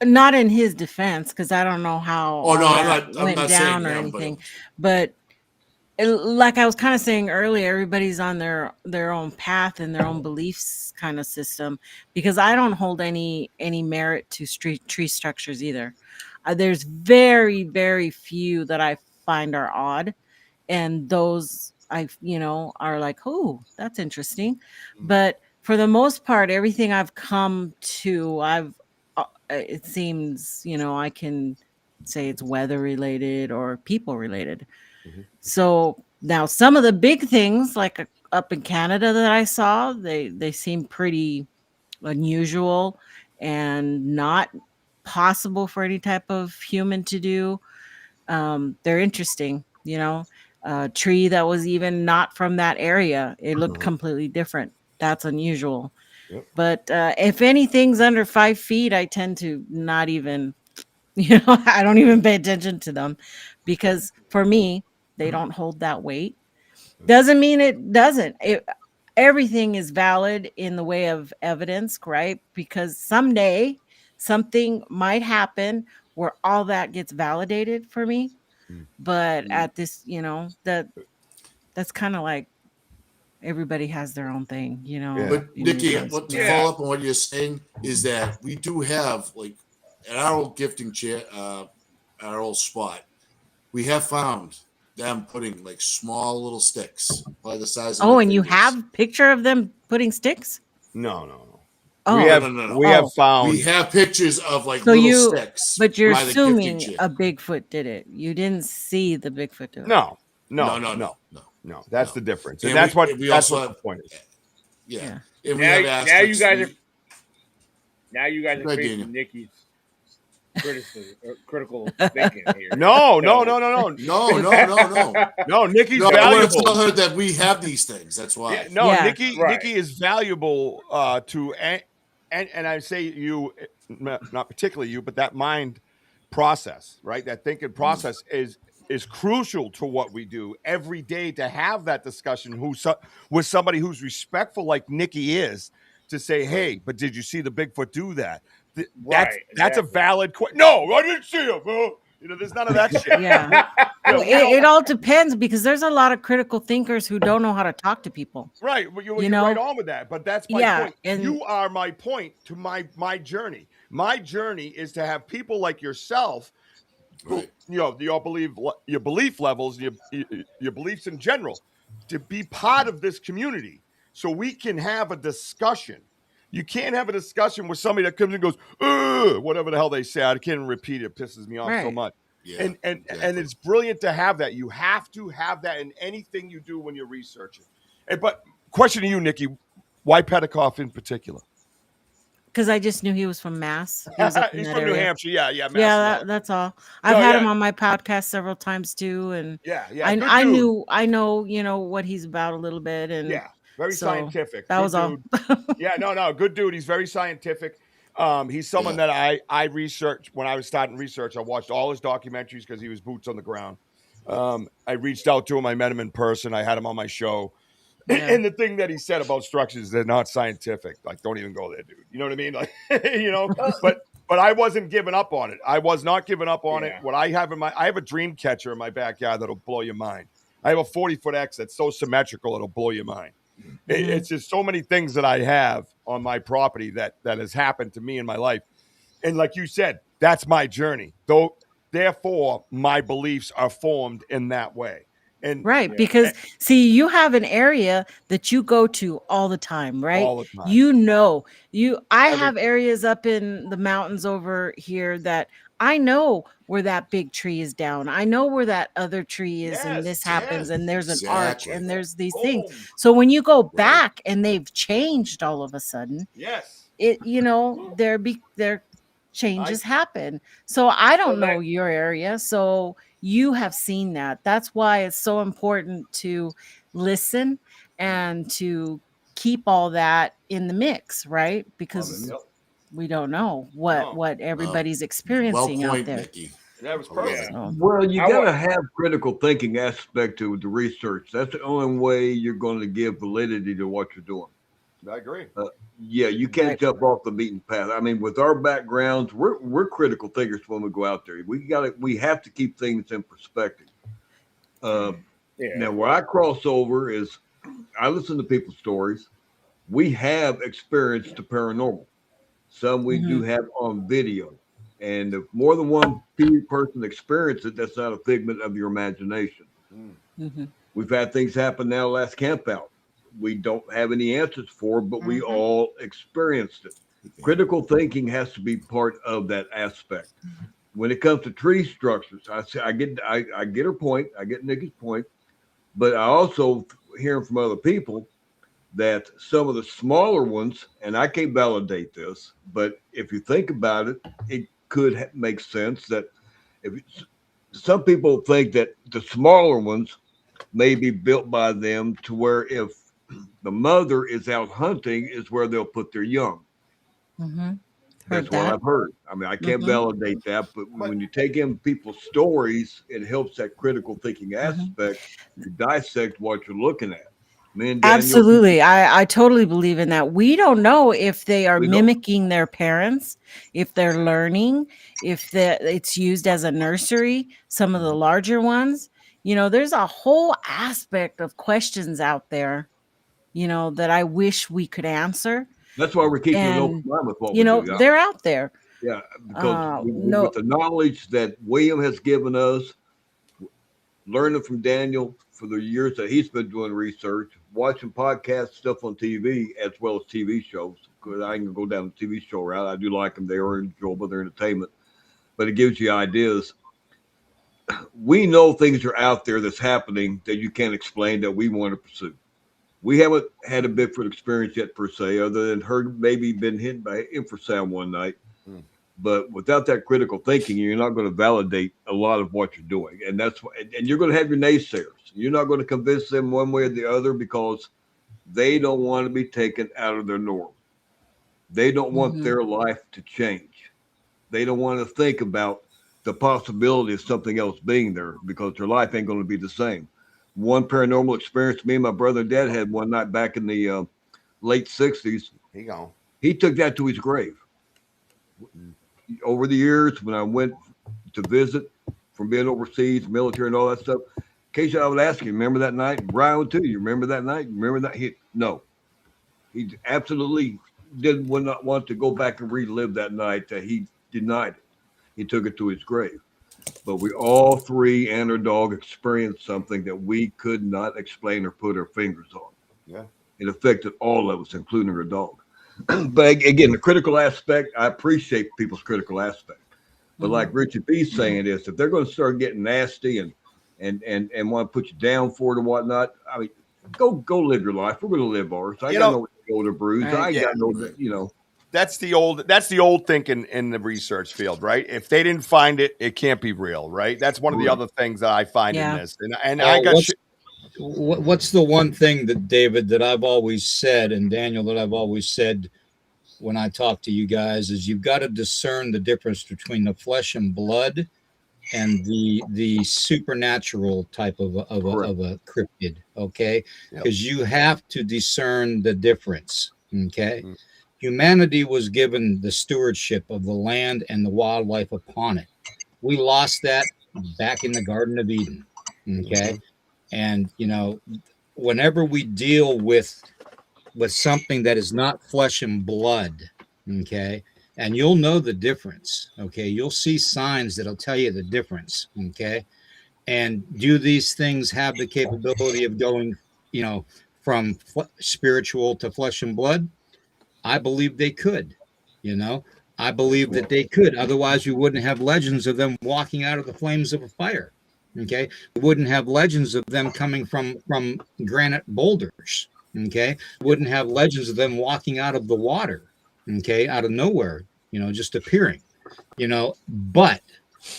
not in his defense, because I don't know how. Oh no, I'm not down saying or anything, but like I was kind of saying earlier, everybody's on their own path and their own beliefs kind of system, because I don't hold any merit to tree structures either. There's very, very few that I find are odd, and those are like, oh, that's interesting. But for the most part, everything I've come to, it seems, I can say it's weather related or people related. So now some of the big things, like up in Canada that I saw, they seem pretty unusual and not possible for any type of human to do. They're interesting, a tree that was even not from that area. It looked completely different. That's unusual. Yep. But if anything's under 5 feet, I tend to not even, I don't even pay attention to them, because for me, they don't hold that weight. Doesn't mean it doesn't. Everything is valid in the way of evidence, right? Because someday something might happen where all that gets validated for me. But at this, that's kind of like everybody has their own thing, But Nikki, to follow up on what you're saying is that we do have, at our old gifting chair, our old spot, we have found them putting small little sticks by the size of and you have a picture of them putting sticks? No. Oh, we have found. We have pictures of little sticks. But you're assuming a Bigfoot did it. You didn't see the Bigfoot do it. No. That's the difference, and that's what the point is. Yeah. And now you guys are facing Nikki's critical thinking here. No. No. Nikki's No, I want to valuable. tell her that we have these things. That's why. Yeah, no, Yeah. Nikki Right. Nikki is valuable to and I say you, not particularly you, but that mind process, right? That thinking process is crucial to what we do every day, to have that discussion with somebody who's respectful like Nikki is, to say, hey, but did you see the Bigfoot do that? That's Right, a exactly. valid question. No, I didn't see him. There's none of that shit. Yeah. Well, we don't- it all depends, because there's a lot of critical thinkers who don't know how to talk to people. Right. Well, you're know? right on with that. But that's my Yeah, point. and- You are my point to my journey. My journey is to have people like yourself, Right. your belief levels, your beliefs in general, to be part of this community, so we can have a discussion. You can't have a discussion with somebody that comes and goes, whatever the hell they say. I can't repeat it. It pisses me off so Right. much. Yeah, And exactly. it's brilliant to have that. You have to have that in anything you do when you're researching. But question to you, Nikki, why Petikoff in particular? Because I just knew he was from Mass. He was up in He's that from New area. Hampshire. Yeah, Yeah, Mass. that's all. I've had him on my podcast several times too, and Yeah. I know what he's about a little bit, and Yeah, very so scientific. That Good was all. dude. Yeah, no, good dude. He's very scientific. He's someone that I researched when I was starting research. I watched all his documentaries because he was boots on the ground. I reached out to him. I met him in person. I had him on my show. Yeah. And the thing that he said about structures, they're not scientific. Like, don't even go there, dude. You know what I mean? Like, but I wasn't giving up on it. I was not giving up on it. What I have I have a dream catcher in my backyard that'll blow your mind. I have a 40-foot X that's so symmetrical it'll blow your mind. It's just so many things that I have on my property that has happened to me in my life. And like you said, that's my journey. Therefore, my beliefs are formed in that way. And right, because see, you have an area that you go to all the time, right? All the time. I have areas up in the mountains over here that I know where that big tree is down. I know where that other tree is, and this happens, and there's an arch, and there's these things. So when you go back and they've changed all of a sudden, their changes happen. So I don't know your area. So you have seen that. That's why it's so important to listen and to keep all that in the mix, right? Because we don't know what everybody's experiencing out there. Nikki. That was perfect. Well, you got to have critical thinking aspect to the research. That's the only way you're going to give validity to what you're doing. I agree. Yeah, you can't jump off the beaten path. I mean, with our backgrounds, we're critical thinkers when we go out there. We have to keep things in perspective. Now, where I cross over is I listen to people's stories. We have experienced the paranormal. Some we do have on video. And if more than one person experience it, that's not a figment of your imagination. We've had things happen now last camp out. We don't have any answers for, but we all experienced it. Critical thinking has to be part of that aspect. When it comes to tree structures, I get her point. I get Nikki's point, but I also hear from other people that some of the smaller ones, and I can't validate this, but if you think about it, it could make sense that some people think that the smaller ones may be built by them to where if the mother is out hunting is where they'll put their young. That's what I've heard. I mean, I can't validate that, but when you take in people's stories, it helps that critical thinking aspect to dissect what you're looking at. Absolutely. I totally believe in that. We don't know if they are mimicking their parents, if they're learning, if it's used as a nursery, some of the larger ones. There's a whole aspect of questions out there, that I wish we could answer. That's why we're keeping an open mind with what we do. Yeah. They're out there. Yeah, because with the knowledge that William has given us, learning from Daniel for the years that he's been doing research, watching podcast stuff on TV as well as TV shows, because I can go down the TV show route. I do like them. They are enjoyable. They're entertainment. But it gives you ideas. We know things are out there that's happening that you can't explain that we want to pursue. We haven't had a Bigfoot experience yet per se, other than heard maybe been hit by infrasound one night. But without that critical thinking, you're not going to validate a lot of what you're doing. And that's what, and you're going to have your naysayers. You're not going to convince them one way or the other because they don't want to be taken out of their norm. They don't want their life to change. They don't want to think about the possibility of something else being there because their life ain't going to be the same. One paranormal experience me and my brother and dad had one night back in the late 60s. He took that to his grave. Over the years, when I went to visit from being overseas, military and all that stuff, occasionally I would ask him, remember that night? Brian, too, you remember that night? Remember that? No. He absolutely would not want to go back and relive that night. That he denied it. He took it to his grave. But we all three and our dog experienced something that we could not explain or put our fingers on. Yeah. It affected all of us, including our dog. But again, the critical aspect, I appreciate people's critical aspect. But like Richard B's saying is, if they're going to start getting nasty and want to put you down for it and whatnot, I mean, go live your life. We're going to live ours. I got no shoulder bruise. I got no, That's the old thinking in the research field, right? If they didn't find it, it can't be real, right? That's one of the other things that I find in this. And I got what's the one thing that, David, that I've always said, and Daniel, that I've always said when I talk to you guys, is you've got to discern the difference between the flesh and blood and the supernatural type of a cryptid, okay? Because you have to discern the difference, okay? Humanity was given the stewardship of the land and the wildlife upon it. We lost that back in the Garden of Eden, okay? And, whenever we deal with something that is not flesh and blood, okay, and you'll know the difference, okay? You'll see signs that'll tell you the difference, okay? And do these things have the capability of going, from spiritual to flesh and blood? I believe they could, I believe that they could. Otherwise, we wouldn't have legends of them walking out of the flames of a fire. Okay. We wouldn't have legends of them coming from granite boulders. Okay. We wouldn't have legends of them walking out of the water. Okay. Out of nowhere, just appearing, but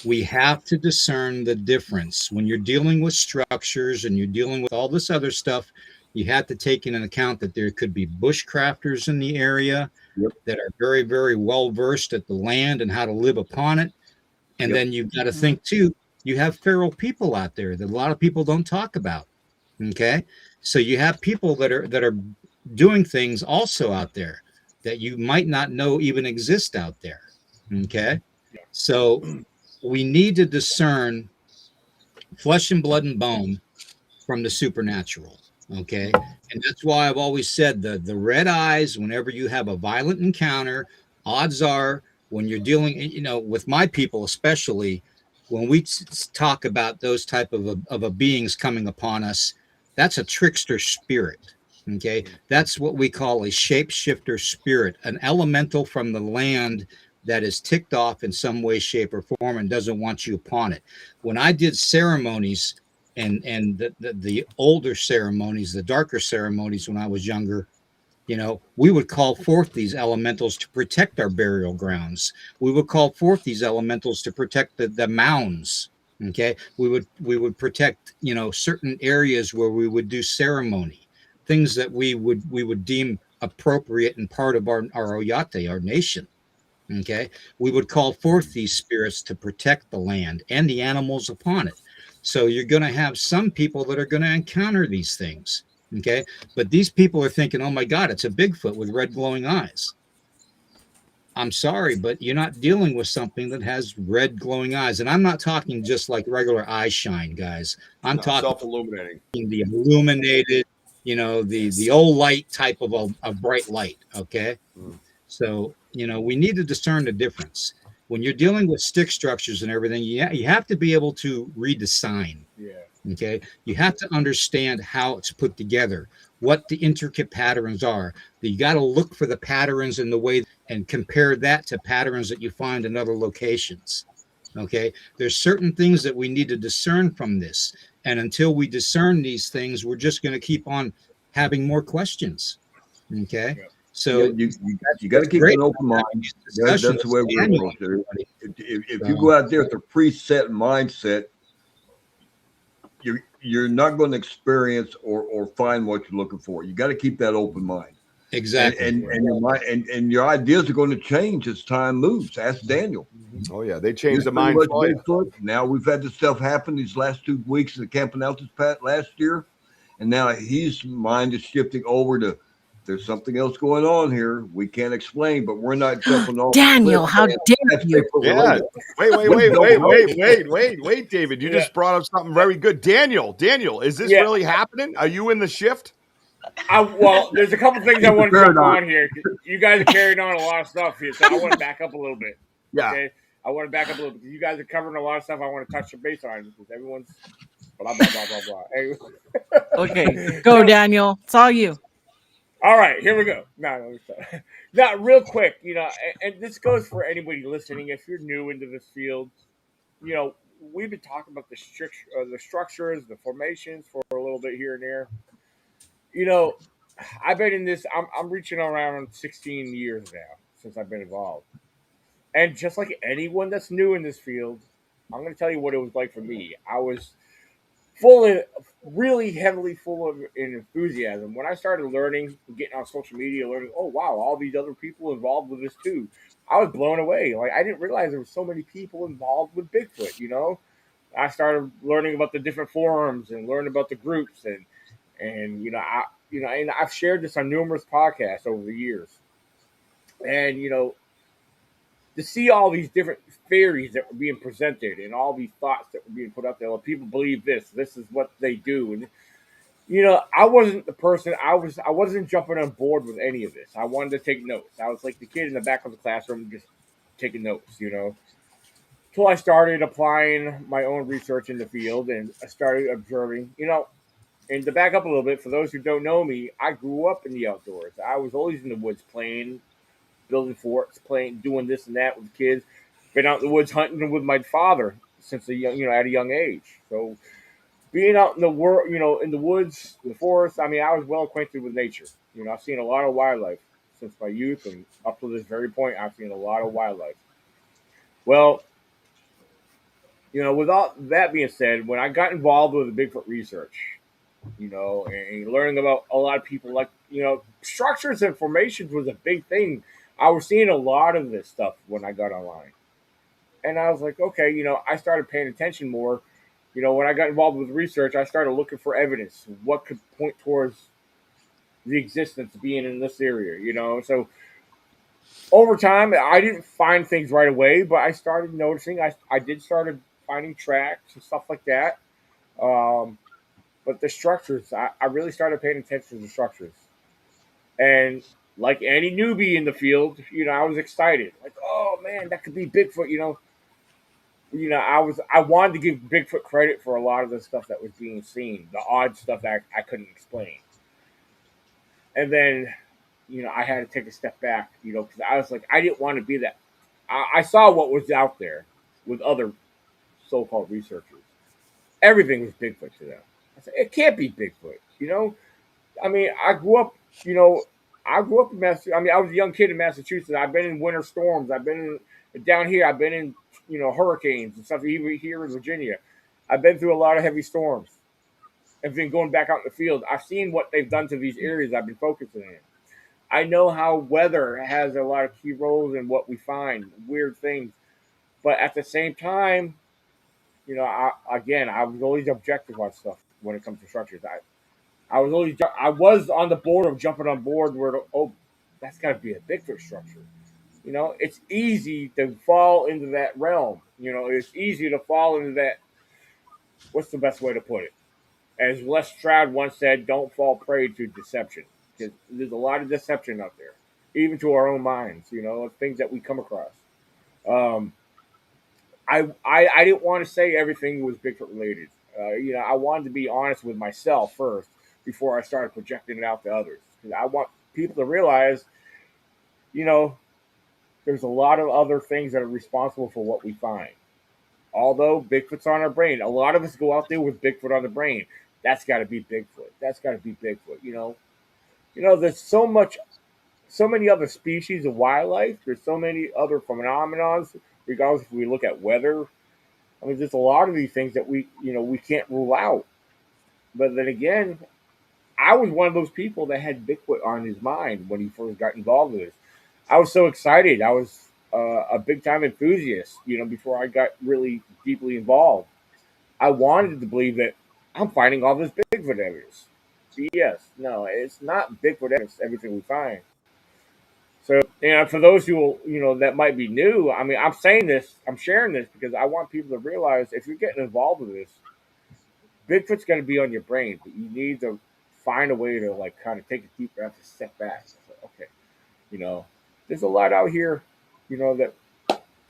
we have to discern the difference when you're dealing with structures and you're dealing with all this other stuff. You have to take into account that there could be bushcrafters in the area that are very, very well versed at the land and how to live upon it. And then you've got to think too, you have feral people out there that a lot of people don't talk about. Okay. So you have people that are doing things also out there that you might not know even exist out there. Okay. So we need to discern flesh and blood and bone from the supernatural. Okay. And that's why I've always said the red eyes, whenever you have a violent encounter, odds are when you're dealing, with my people, especially when we talk about those type of beings coming upon us, that's a trickster spirit. Okay. That's what we call a shapeshifter spirit, an elemental from the land that is ticked off in some way, shape, or form and doesn't want you upon it. When I did ceremonies and the older ceremonies, the darker ceremonies when I was younger, we would call forth these elementals to protect our burial grounds. We would call forth these elementals to protect the mounds. Okay. We would protect, certain areas where we would do ceremony, things that we would deem appropriate and part of our Oyate, our nation. Okay. We would call forth these spirits to protect the land and the animals upon it. So you're going to have some people that are going to encounter these things. Okay. But these people are thinking, oh my God, it's a Bigfoot with red glowing eyes. I'm sorry, but you're not dealing with something that has red glowing eyes. And I'm not talking just like regular eye shine, guys. I'm talking self-illuminating, the illuminated, the old light type of a bright light. Okay. So, we need to discern the difference. When you're dealing with stick structures and everything, you have to be able to read the sign. Yeah. Okay. You have to understand how it's put together, what the intricate patterns are. You got to look for the patterns in the way and compare that to patterns that you find in other locations. Okay. There's certain things that we need to discern from this. And until we discern these things, we're just going to keep on having more questions. Okay. Yeah. So you got to keep an open mind. That's the way we're supposed to. If you go out there with a preset mindset, you're not going to experience or find what you're looking for. You got to keep that open mind. Exactly. And your ideas are going to change as time moves. Ask Daniel. Oh yeah, they changed the mind for you. Now we've had this stuff happen these last 2 weeks of the camping out last year, and now his mind is shifting over to there's something else going on here we can't explain, but we're not jumping off. Daniel, how dare you? Yeah. Wait, David. You just brought up something very good. Daniel, is this really happening? Are you in the shift? Well, there's a couple things I want to jump on here. You guys are carrying on a lot of stuff here, so I want to back up a little bit. Yeah. Okay? I want to back up a little bit because you guys are covering a lot of stuff I want to touch the base on because everyone's blah, blah, blah, blah, blah. Anyway. Okay, go, Daniel. It's all you. All right, here we go. Now, real quick, and this goes for anybody listening. If you're new into this field, we've been talking about the structures, the formations for a little bit here and there. I've been in this. I'm reaching around 16 years now since I've been involved, and just like anyone that's new in this field, I'm going to tell you what it was like for me. I was really heavily full of enthusiasm when I started learning, getting on social media, learning. Oh wow, all these other people involved with this too. I was blown away. Like I didn't realize there were so many people involved with Bigfoot. I started learning about the different forums and learning about the groups and and I've shared this on numerous podcasts over the years. And to see all these different theories that were being presented and all these thoughts that were being put up there, well, people believe this is what they do. And I wasn't the person. I wasn't jumping on board with any of this. I wanted to take notes. I was like the kid in the back of the classroom just taking notes, Until I started applying my own research in the field and I started observing, And to back up a little bit, for those who don't know me, I grew up in the outdoors. I was always in the woods playing, building forts, doing this and that with kids. Been out in the woods hunting with my father since at a young age. So being out in the world, in the woods, in the forest, I was well acquainted with nature. I've seen a lot of wildlife since my youth, and up to this very point, I've seen a lot of wildlife. Well, with all that being said, when I got involved with the Bigfoot research, and learning about a lot of people, like, structures and formations was a big thing. I was seeing a lot of this stuff when I got online. And I was like, okay, I started paying attention more. When I got involved with research, I started looking for evidence. What could point towards the existence of being in this area, So over time, I didn't find things right away, but I started noticing. I did started finding tracks and stuff like that. But the structures, I really started paying attention to the structures. And like any newbie in the field, I was excited. Like, oh man, that could be Bigfoot, I wanted to give Bigfoot credit for a lot of the stuff that was being seen, the odd stuff that I couldn't explain. And then, I had to take a step back, because I was like, I didn't want to be that. I saw what was out there with other so-called researchers. Everything was Bigfoot to them. I said, it can't be Bigfoot, I grew up, in Massachusetts. I was a young kid in Massachusetts. I've been in winter storms. I've been down here. I've been in, hurricanes and stuff, even here in Virginia. I've been through a lot of heavy storms. I've been going back out in the field. I've seen what they've done to these areas I've been focusing in. I know how weather has a lot of key roles in what we find, weird things. But at the same time, I was always objective on stuff when it comes to structures. I was on the board of jumping on board where, that's got to be a Bigfoot structure. It's easy to fall into that realm. It's easy to fall into that. What's the best way to put it? As Les Stroud once said, don't fall prey to deception. Because there's a lot of deception out there, even to our own minds, things that we come across. I didn't want to say everything was Bigfoot related. I wanted to be honest with myself first before I started projecting it out to others. Because I want people to realize, there's a lot of other things that are responsible for what we find. Although Bigfoot's on our brain, a lot of us go out there with Bigfoot on the brain. That's got to be Bigfoot. That's got to be Bigfoot. There's so much so many other species of wildlife. There's so many other phenomena, regardless if we look at weather. I mean, there's a lot of these things that we can't rule out. But then again, I was one of those people that had Bigfoot on his mind when he first got involved with this. I was so excited. I was a big time enthusiast, before I got really deeply involved. I wanted to believe that I'm finding all this Bigfoot evidence. BS. No, it's not Bigfoot evidence, everything we find. So, for those who, that might be new, I mean, I'm saying this, I'm sharing this because I want people to realize if you're getting involved with this, Bigfoot's going to be on your brain, but you need to find a way to, like, kind of take a deep breath and step back. Okay, there's a lot out here, that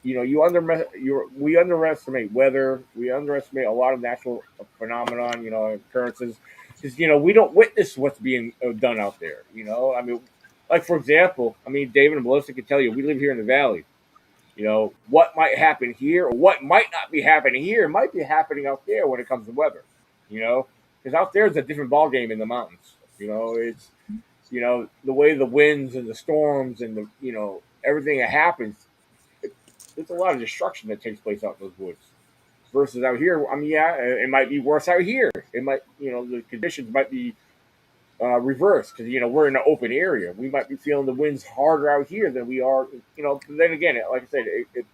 we underestimate weather. We underestimate a lot of natural phenomenon, occurrences, because we don't witness what's being done out there. I mean, like for example, I mean, David and Melissa can tell you we live here in the valley. What might happen here or what might not be happening here might be happening out there when it comes to weather. Because out there is a different ballgame in the mountains. It's the way the winds and the storms and the everything that happens. There's a lot of destruction that takes place out in those woods versus out here. I mean, yeah, it might be worse out here. It might, the conditions might be reversed because we're in an open area. We might be feeling the winds harder out here than we are. But then again, like I said, it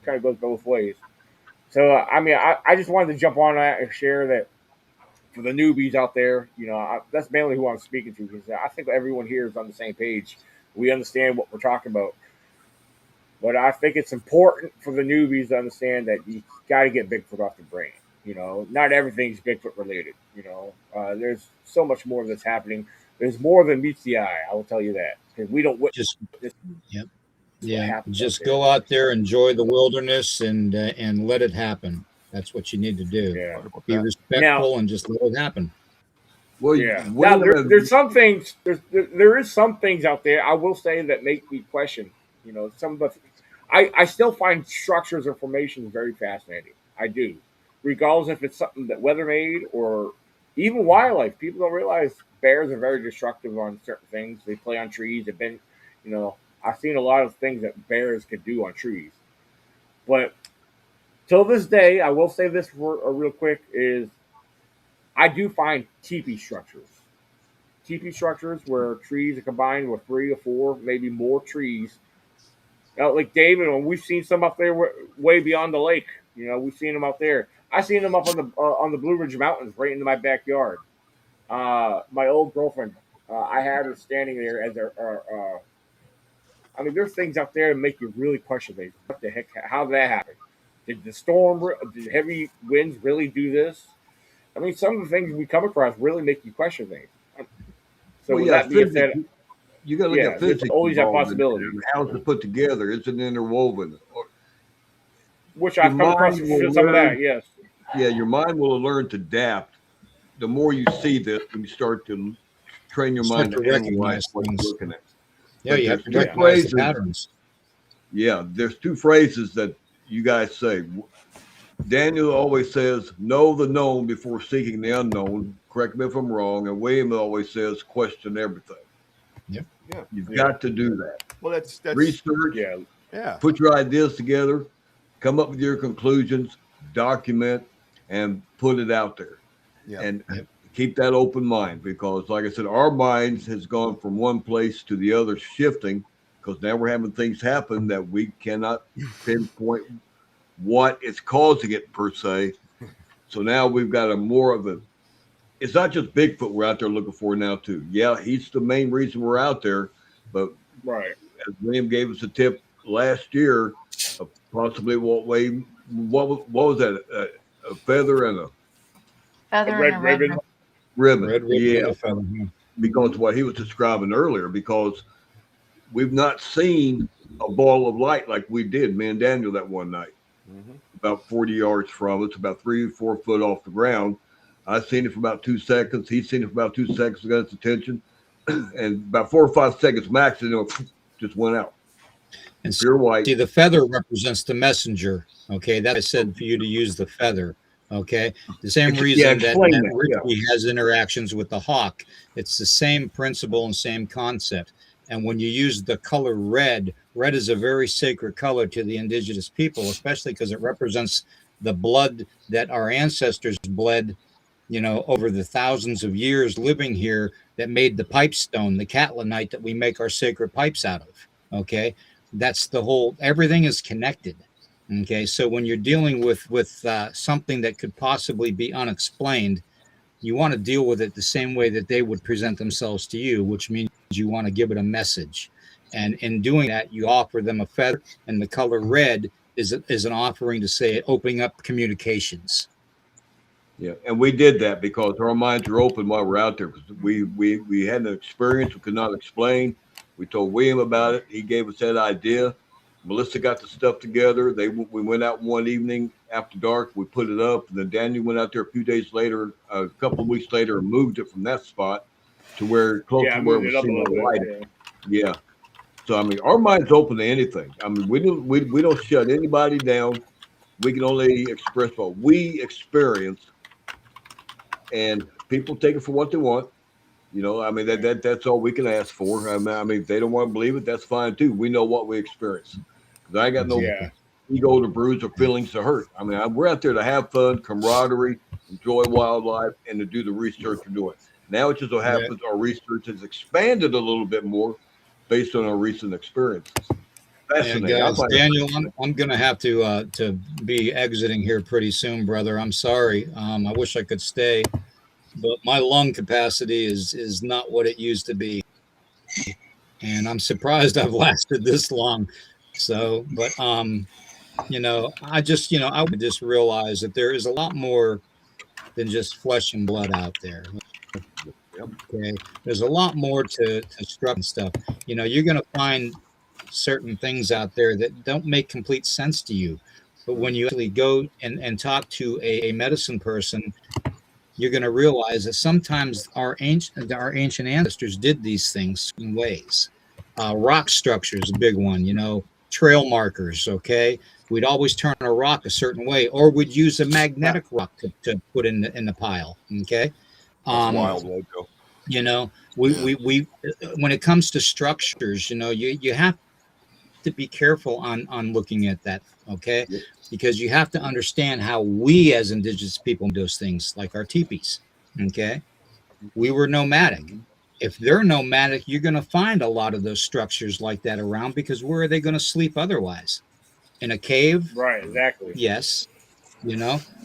kind of goes both ways. So I mean, I just wanted to jump on that and share that for the newbies out there. That's mainly who I'm speaking to because I think everyone here is on the same page. We understand what we're talking about. But I think it's important for the newbies to understand that you got to get Bigfoot off the brain. Not everything's Bigfoot related. There's so much more that's happening. There's more than meets the eye. I will tell you that because we don't witness. Yep. Yeah. Just go out there, enjoy the wilderness, and let it happen. That's what you need to do. Yeah. Be respectful and just let it happen. Well, yeah. Now, there's some things. There is some things out there. I will say that make me question. Some of the. I still find structures or formations very fascinating. I do, regardless if it's something that weather made or even wildlife. People don't realize bears are very destructive on certain things. They play on trees. They've been, I've seen a lot of things that bears could do on trees. But till this day, I will say this real quick is I do find teepee structures. Teepee structures where trees are combined with 3 or 4, maybe more trees. Like David, and we've seen some up there way beyond the lake. We've seen them out there. I've seen them up on the Blue Ridge Mountains, right into my backyard. My old girlfriend, I had her standing there as I mean, there's things out there that make you really question things. What the heck? How did that happen? Did the heavy winds really do this? I mean, some of the things we come across really make you question things. So with that being said, you got to look at physics. Always that possibility. How it's put together. Is it interwoven? Which I've come across some of that, yes. Yeah, your mind will learn to adapt. The more you see this, and you start to train your mind to recognize what you're looking at. Yeah, you have to recognize the patterns. Yeah, there's 2 phrases that you guys say. Daniel always says, know the known before seeking the unknown. Correct me if I'm wrong. And William always says, question everything. Yep. Yeah. You've got to do that. Well, that's research. Yeah. Put your ideas together, come up with your conclusions, document, and put it out there. Yeah. And keep that open mind because, like I said, our minds has gone from one place to the other, shifting because now we're having things happen that we cannot pinpoint what is causing it per se. So now we've got it's not just Bigfoot we're out there looking for now too. Yeah, he's the main reason we're out there, but right. As William gave us a tip last year, possibly what was that? A feather and a red ribbon. Ribbon. Yeah, because what he was describing earlier, because we've not seen a ball of light like we did, me and Daniel, that one night. Mm-hmm. About 40 yards from us, about 3 or 4 foot off the ground. I've seen it for about 2 seconds. He's seen it for about 2 seconds, got its attention. And about 4 or 5 seconds max, just went out. And pure white. See, the feather represents the messenger. Okay, that I said for you to use the feather. Okay, the same reason that Richie has interactions with the hawk. It's the same principle and same concept. And when you use the color red, red is a very sacred color to the indigenous people, especially because it represents the blood that our ancestors bled, over the thousands of years living here, that made the pipestone, the catlinite that we make our sacred pipes out of. Okay. That's the whole, everything is connected. Okay. So when you're dealing with something that could possibly be unexplained, you want to deal with it the same way that they would present themselves to you, which means you want to give it a message. And in doing that, you offer them a feather, and the color red is an offering to say, opening up communications. Yeah, and we did that because our minds were open while we're out there. Because we had an experience we could not explain. We told William about it. He gave us that idea. Melissa got the stuff together. We went out one evening after dark. We put it up, and then Daniel went out there a few days later, a couple of weeks later, and moved it from that spot to where close to where we see the light. Yeah. So I mean, our mind's open to anything. I mean, we don't shut anybody down. We can only express what we experience. And people take it for what they want. I mean, that's all we can ask for. I mean, if they don't want to believe it, that's fine too. We know what we experience. Because I ain't got no ego to bruise or feelings to hurt. I mean, we're out there to have fun, camaraderie, enjoy wildlife, and to do the research we're doing. Now it just so happens our research has expanded a little bit more based on our recent experiences. Guys, Daniel, I'm going to have to be exiting here pretty soon, brother. I'm sorry. I wish I could stay, but my lung capacity is not what it used to be, and I'm surprised I've lasted this long. So, but I just realized that there is a lot more than just flesh and blood out there. Okay, there's a lot more to structure and stuff. You're going to find certain things out there that don't make complete sense to you, but when you actually go and talk to a medicine person, you're going to realize that sometimes our ancient ancestors did these things in ways. Rock structure is a big one. Trail markers. Okay, we'd always turn a rock a certain way, or we'd use a magnetic rock to put in the pile. Okay, wild logo. We when it comes to structures, you have to be careful on looking at that, okay? Because you have to understand how we as indigenous people do those things, like our teepees, okay? We were nomadic. If they're nomadic, you're going to find a lot of those structures like that around, because where are they going to sleep otherwise? In a cave? Right, exactly. Yes.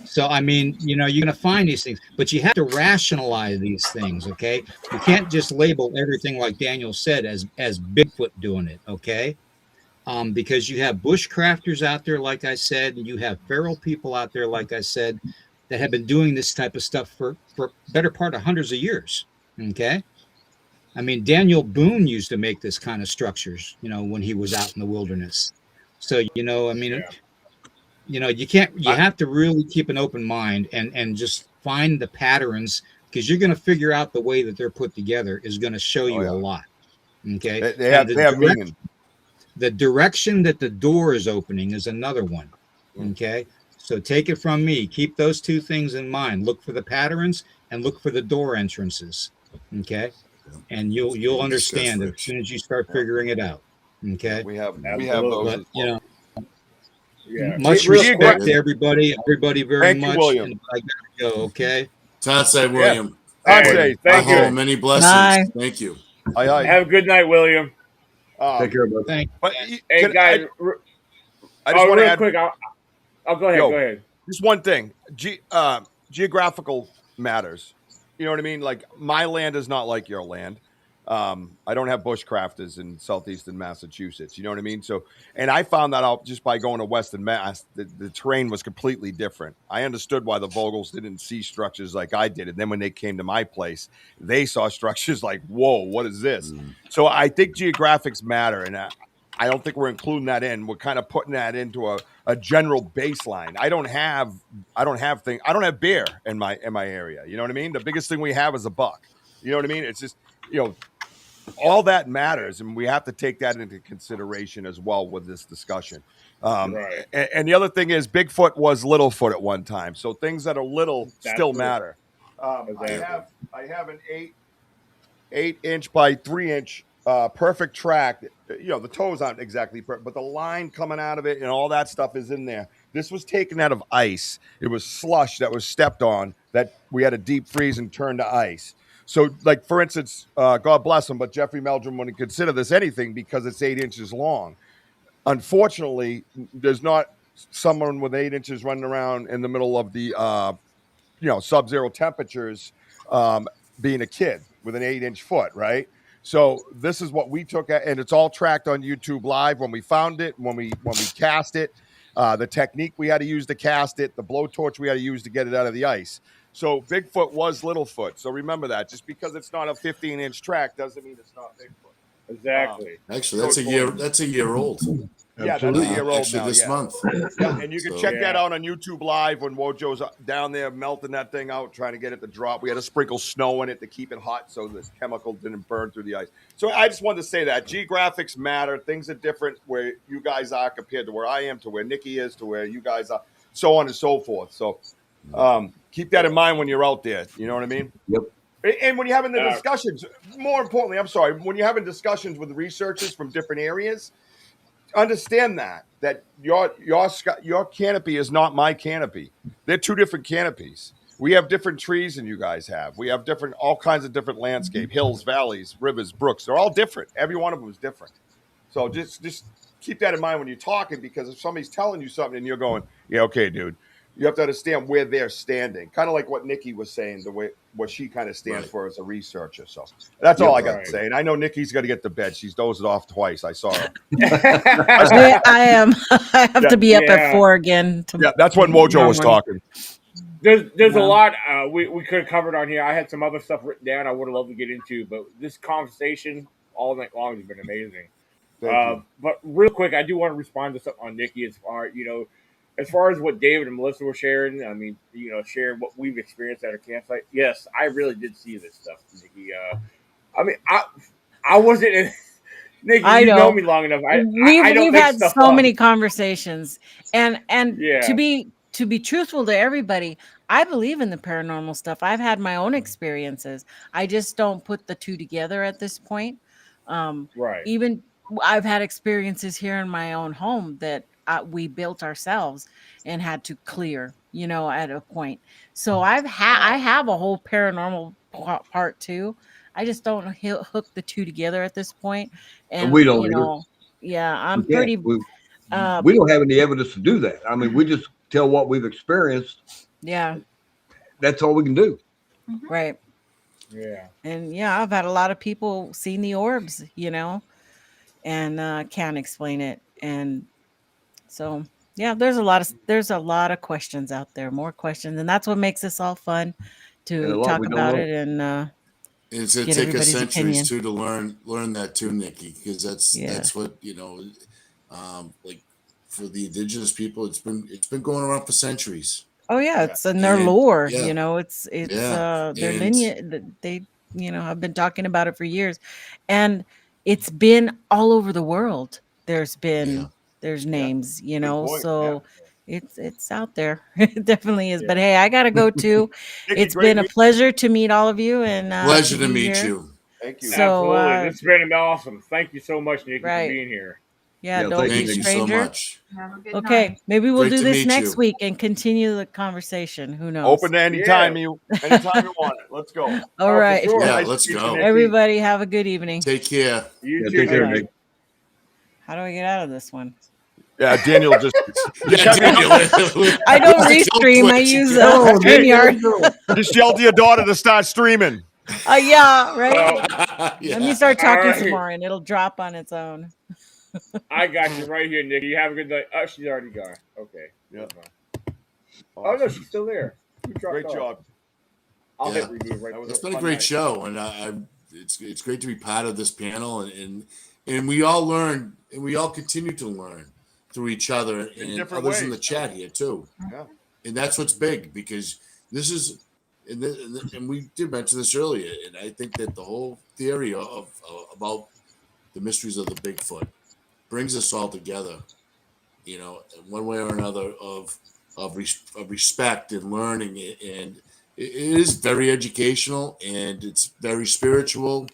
So I mean, you're going to find these things, but you have to rationalize these things, okay? You can't just label everything, like Daniel said, as Bigfoot doing it, okay? Because you have bushcrafters out there, like I said, and you have feral people out there, like I said, that have been doing this type of stuff for better part of hundreds of years. Okay. I mean, Daniel Boone used to make this kind of structures, when he was out in the wilderness. So, I mean, you have to really keep an open mind and just find the patterns, because you're going to figure out the way that they're put together is going to show you a lot. Okay. They have meaning. The direction that the door is opening is another one. Okay. So take it from me. Keep those two things in mind. Look for the patterns and look for the door entrances. Okay. And you'll understand as soon as you start figuring it out. Okay. We have those. But, much respect to everybody. Everybody very much. William. And I gotta go. Okay. Tatsai, William. Tatsai, thank you. Many blessings. Thank you. Have a good night, William. Take care, buddy. Hey, guys. I just want to add quick. Go ahead. Go ahead. Just one thing. Geographical matters. You know what I mean? Like, my land is not like your land. I don't have bushcrafters in southeastern Massachusetts. You know what I mean? So, and I found that out just by going to Western Mass. The terrain was completely different. I understood why the Vogels didn't see structures like I did. And then when they came to my place, they saw structures like, whoa, what is this? So I think geographics matter. And I don't think we're including that in. We're kind of putting that into a general baseline. I don't have bear in my area. You know what I mean? The biggest thing we have is a buck. You know what I mean? It's just, all that matters, and we have to take that into consideration as well with this discussion. Right. And the other thing is, Bigfoot was Littlefoot at one time, so things that are little still matter. I have an 8 inch by 3 inch perfect track. You know, the toes aren't exactly perfect, but the line coming out of it and all that stuff is in there. This was taken out of ice. It was slush that was stepped on that we had to deep freeze and turn to ice. So, like, for instance, God bless him, but Jeffrey Meldrum wouldn't consider this anything because it's 8 inches long. Unfortunately, there's not someone with 8 inches running around in the middle of the sub-zero temperatures, being a kid with an 8-inch foot, right? So this is what we took, and it's all tracked on YouTube Live. When we found it, when we cast it, the technique we had to use to cast it, the blowtorch we had to use to get it out of the ice. So Bigfoot was Littlefoot. So remember that. Just because it's not a 15-inch track doesn't mean it's not Bigfoot. Exactly. Actually, that's a year. That's a year old. Yeah, that's a year old actually now. this month. Yeah, and you can check that out on YouTube Live when Wojo's down there melting that thing out, trying to get it to drop. We had to sprinkle snow in it to keep it hot so the chemical didn't burn through the ice. So I just wanted to say that geographics matter. Things are different where you guys are compared to where I am, to where Nikki is, to where you guys are, so on and so forth. So keep that in mind when you're out there. You know what I mean? Yep. And when you're having the discussions, more importantly, when you're having discussions with researchers from different areas, understand that your canopy is not my canopy. They're two different canopies. We have different trees than you guys have. We have all kinds of different landscape, hills, valleys, rivers, brooks. They're all different. Every one of them is different. So just keep that in mind when you're talking, because if somebody's telling you something and you're going, yeah, okay, dude, you have to understand where they're standing. Kind of like what Nikki was saying, the way what she kind of stands for as a researcher. So that's all I got to say. And I know Nikki's got to get to bed. She's dozed off twice. I saw her. I am. I have to be up at 4 again. Yeah, that's when Wojo was talking. There's a lot we could have covered on here. I had some other stuff written down I would have loved to get into, but this conversation all night long has been amazing. But real quick, I do want to respond to something on Nikki as far as what David and Melissa were sharing. I mean, sharing what we've experienced at our campsite. Yes, I really did see this stuff, Nikki. I mean, I wasn't in. Nikki, you know me long enough. We've had so many conversations, and to be truthful to everybody, I believe in the paranormal stuff. I've had my own experiences. I just don't put the two together at this point. Right. Even I've had experiences here in my own home that we built ourselves and had to clear, at a point. So I have a whole paranormal part too. I just don't hook the two together at this point. And we don't either. Yeah, I'm pretty. We don't have any evidence to do that. I mean, we just tell what we've experienced. Yeah. That's all we can do. Right. Yeah. And I've had a lot of people seen the orbs, and can't explain it. And so, there's a lot of questions out there, more questions. And that's what makes this all fun to talk about it. And it's going to take us centuries to learn that too, Nikki, because that's what, like for the indigenous people, it's been going around for centuries. Oh yeah, it's in their lore. It's their lineage. They have been talking about it for years, and it's been all over the world. There's names, so it's out there. It definitely is. But hey, I gotta go too. It's been a pleasure to meet all of you, and pleasure to meet you. Thank you. So it's been awesome. Thank you so much, Nikki, for being here. Yeah, don't be a stranger. So much. Okay, maybe we'll do this next week and continue the conversation. Who knows? Open to anytime you want it. Let's go. All right. Sure. Yeah, let's go. Everybody have a good evening. Take care. You too. Take care, Nick. How do I get out of this one? Yeah, Daniel just. Daniel. I don't restream. I use StreamYard. Just yell to your daughter to start streaming. Yeah, right. Let me start talking some more, and it'll drop on its own. I got you right here, Nikki. You have a good night. Oh, she's already gone. Okay. Yeah. Awesome. Oh no, she's still there. Great job. I'll hit remove right. It's been a great show, and it's great to be part of this panel, and we all learn, and we all continue to learn through each other and others ways. In the chat here too. Yeah. And that's what's big, because this is, and we did mention this earlier, and I think that the whole theory of about the mysteries of the Bigfoot brings us all together, one way or another of respect and learning, and it is very educational, and it's very spiritual,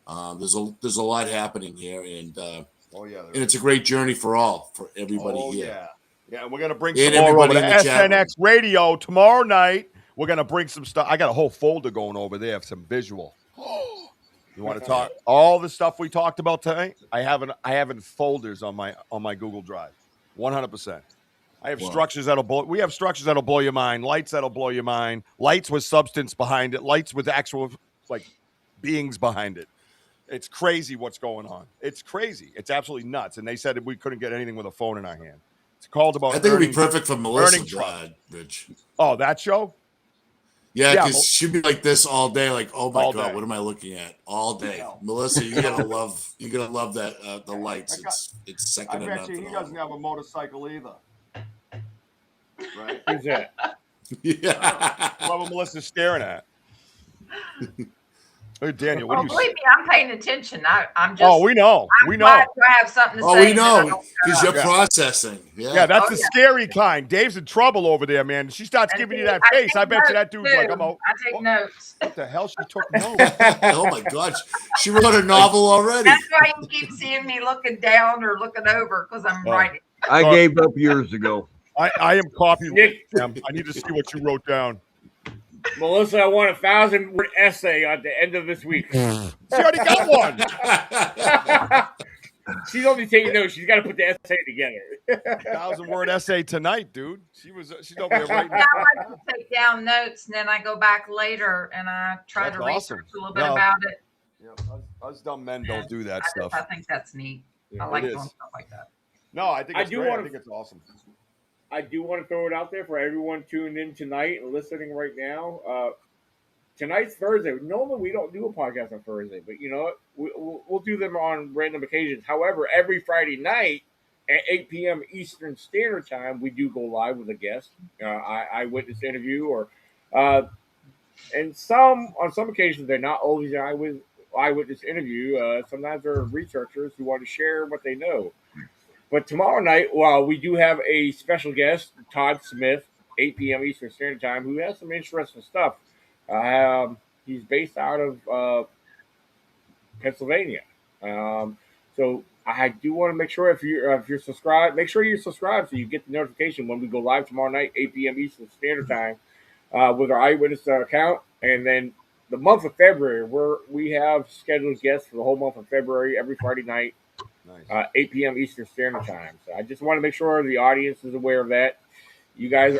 There's a lot happening here, and and it's a great journey for everybody here. Yeah, we're gonna bring And some more over everybody to in the chat room. SNX Radio tomorrow night. We're gonna bring some stuff. I got a whole folder going over there, some visual. You want to talk all the stuff we talked about tonight? I have in folders on my Google Drive. 100%. I have structures that'll blow. We have structures that'll blow your mind. Lights that'll blow your mind. Lights with substance behind it. Lights with actual beings behind it. It's crazy what's going on. It's crazy. It's absolutely nuts. And they said we couldn't get anything with a phone in our hand. It's called about. I think it'd be perfect for Melissa, Rich. Oh, that show? Yeah, because she'd be like this all day. Like, oh my god, what am I looking at all day? Yeah. Melissa, you're gonna love that the lights. It's second to none. I bet you he doesn't have a motorcycle either. Right? Who's that? Yeah. Whoever Melissa's staring at. Hey, Daniel, what do you believe me, I'm paying attention. I'm just. Oh, we know. We know. I have something to say. Oh, we know. Because you're processing. Yeah, that's the scary kind. Dave's in trouble over there, man. She starts giving you that face. I bet you that dude's like, I'm out. I take notes. What the hell? She took notes. Oh, my gosh. She wrote a novel already. That's why you keep seeing me looking down or looking over, because I'm writing. I gave up years ago. I am copying. I need to see what you wrote down. Melissa, I want a 1,000-word essay at the end of this week. She already got one. She's only taking notes. She's got to put the essay together. 1,000-word essay tonight, dude. She's over there writing. I like to take down notes, and then I go back later and I try to research a little bit about it. Yeah, us dumb men don't do that stuff. I think that's neat. I like doing stuff like that. No, I think it's great. I think it's awesome. I do want to throw it out there for everyone tuned in tonight and listening right now. Tonight's Thursday. Normally, we don't do a podcast on Thursday, but you know what? We'll do them on random occasions. However, every Friday night at 8 p.m. Eastern Standard Time, we do go live with a guest, eyewitness interview, or and on some occasions they're not always an eyewitness interview. Sometimes they're researchers who want to share what they know. But tomorrow night, we do have a special guest, Todd Smith, 8 p.m. Eastern Standard Time, who has some interesting stuff. He's based out of Pennsylvania. So I do want to make sure if you're subscribed, make sure you're subscribed so you get the notification when we go live tomorrow night, 8 p.m. Eastern Standard Time, with our eyewitness account. And then the month of February, we have scheduled guests for the whole month of February every Friday night. Nice. 8 p.m. Eastern Standard Time. So I just want to make sure the audience is aware of that. You guys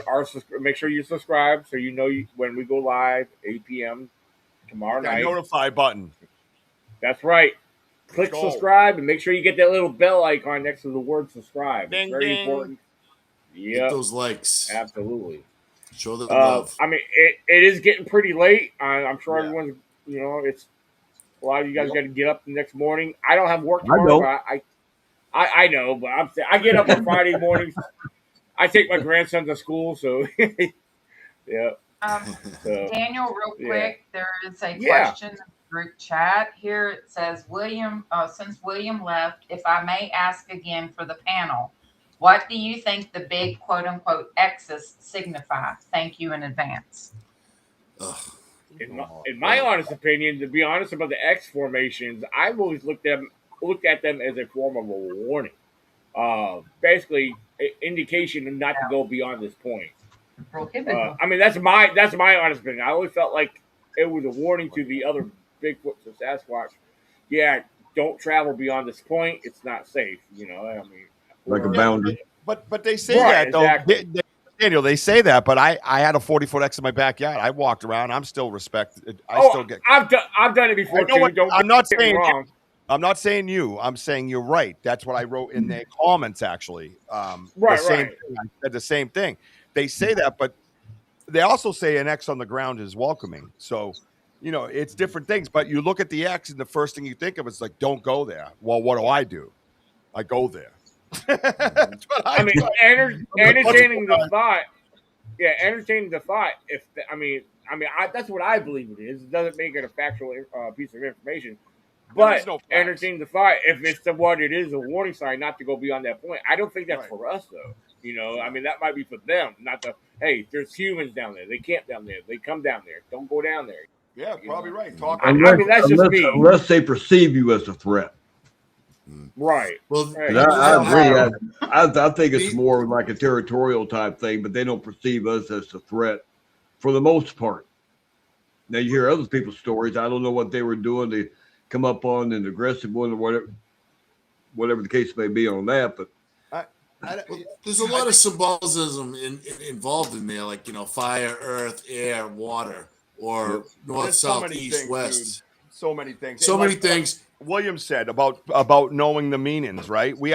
make sure you subscribe so you know when we go live 8 p.m. tomorrow night. Notify button. That's right. Click subscribe and make sure you get that little bell icon next to the word subscribe. Ding, it's very ding. important. Yeah, get those likes. Absolutely. Show the love. I mean, it is getting pretty late. I'm sure everyone's. It's. A lot of you guys got to get up the next morning. I don't have work tomorrow. I know, but I get up on Friday mornings. I take my grandson to school, so yeah. Daniel, real quick, there is a question in the group chat here. It says, William, since William left, if I may ask again for the panel, what do you think the big quote unquote X's signify? Thank you in advance. In my honest opinion, to be honest about the X formations, I've always looked at them as a form of a warning. Basically, indication not to go beyond this point. I mean, that's my honest opinion. I always felt like it was a warning to the other Bigfoot and Sasquatch. Yeah, don't travel beyond this point. It's not safe. I mean, like a boundary. But they say that though. Exactly. Daniel, they say that, but I had a 40-foot X in my backyard. I walked around. I'm still respected. I've done it before too. I'm not saying wrong. I'm not saying you. I'm saying you're right. That's what I wrote in their comments. Actually, right. I said the same thing. They say that, but they also say an X on the ground is welcoming. So, it's different things. But you look at the X, and the first thing you think of is like, don't go there. Well, what do? I go there. I mean, entertaining the thought. Yeah, entertaining the thought. That's what I believe it is. It doesn't make it a factual piece of information, but entertaining the thought. If it's what it is, a warning sign not to go beyond that point. I don't think that's for us though. I mean, that might be for them, not the. Hey, there's humans down there. They camp down there. They come down there. Don't go down there. Yeah, probably right. Talk. I mean, that's just me. Unless they perceive you as a threat. Right. Well, Right. I agree. I think it's The- more like a territorial type thing, but they don't perceive us as a threat for the most part. Now you hear other people's stories. I don't know what they were doing to come up on an aggressive one or whatever the case may be on that. But Well, there's a lot of symbolism involved in there, like fire, earth, air, water, or north, There's south, so many east, things, west. dude. So many things. So And many like things. William said about knowing the meanings, right? We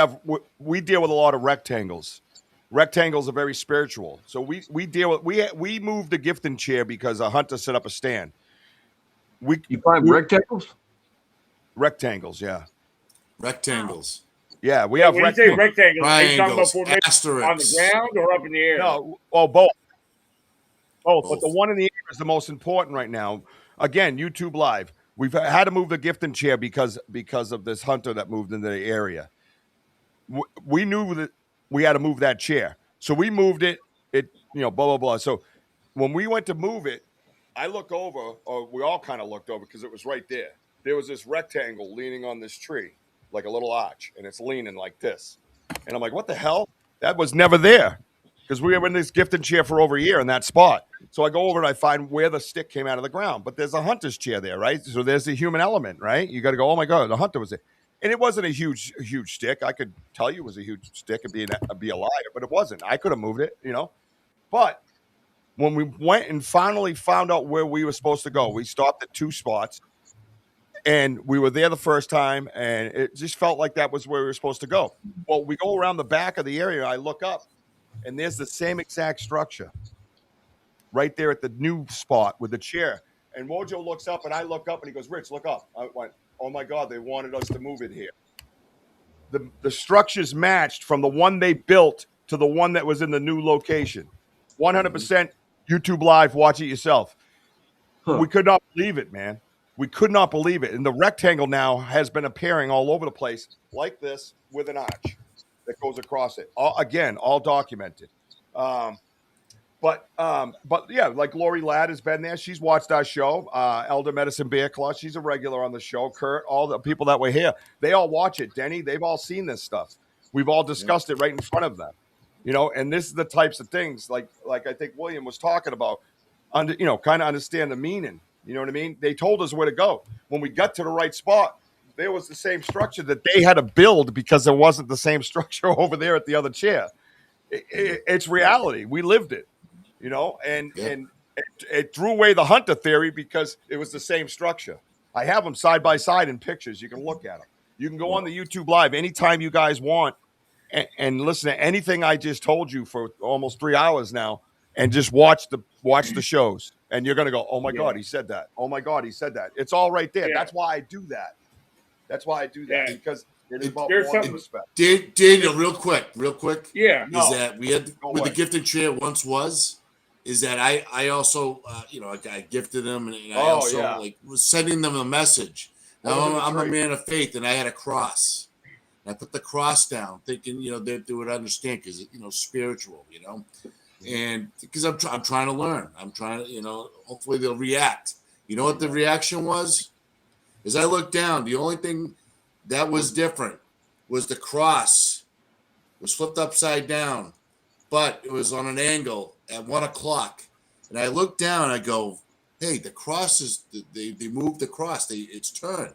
deal with a lot of rectangles. Rectangles are very spiritual. So we deal with we moved the gifting chair because a hunter set up a stand. you find rectangles? Rectangles, yeah. Rectangles. Yeah, we have When you say rectangles. rectangles, are you talking about Triangles, formation on the asterisks. ground or up in the air? No, oh, both. Both. But the Both. one in the air is the most important right now. Again, YouTube Live. We've had to move the gifting chair because of this hunter that moved into the area. We knew that we had to move that chair, so we moved it. Blah blah blah. So when we went to move it, I look over, or we all kind of looked over because it was right there. There was this rectangle leaning on this tree, like a little arch, and it's leaning like this. And I'm like, what the hell? That was never there because we were in this gifting chair for over a year in that spot. So I go over and I find where the stick came out of the ground, but there's a hunter's chair there, right? So there's the human element, right? You got to go, oh my God, the hunter was there. And it wasn't a huge stick. I could tell you it was a huge stick and be a liar, but it wasn't. I could have moved it, But when we went and finally found out where we were supposed to go, we stopped at 2 spots, and we were there the first time, and it just felt like that was where we were supposed to go. Well, we go around the back of the area. I look up, and there's the same exact structure right there at the new spot with the chair. And Mojo looks up, and I look up, and he goes, Rich, look up. I went, oh my God, they wanted us to move it here. The structures matched from the one they built to the one that was in the new location. 100% YouTube Live, watch it yourself. Huh. We could not believe it, man. We could not believe it. And the rectangle now has been appearing all over the place like this with an arch that goes across it. All documented. But yeah, like Lori Ladd has been there. She's watched our show. Elder Medicine Bear Claw, she's a regular on the show. Kurt, all the people that were here, they all watch it. Denny, they've all seen this stuff. We've all discussed it right in front of them. And this is the types of things like I think William was talking about. Kind of understand the meaning. You know what I mean? They told us where to go. When we got to the right spot, there was the same structure that they had to build because there wasn't the same structure over there at the other chair. It's reality. We lived it. And it threw away the hunter theory because it was the same structure. I have them side by side in pictures. You can look at them. You can go on the YouTube Live anytime you guys want and listen to anything I just told you for almost 3 hours now, and just watch the shows. And you're gonna go, oh my God, he said that. Oh my God, he said that. It's all right there. Yeah. That's why I do that. Because it is about wanting respect. Daniel, real quick. Yeah. Is that we had with the gifting chair once is that I also I gifted them and I also was sending them a message. Now I'm a man of faith and I had a cross. I put the cross down, thinking they would understand because spiritual, and because I'm trying to learn. I'm trying to hopefully they'll react. You know what the reaction was? As I looked down, the only thing that was different was the cross was flipped upside down, but it was on an angle at 1:00. And I looked down and I go, hey, the cross is, they moved the cross. It's turned.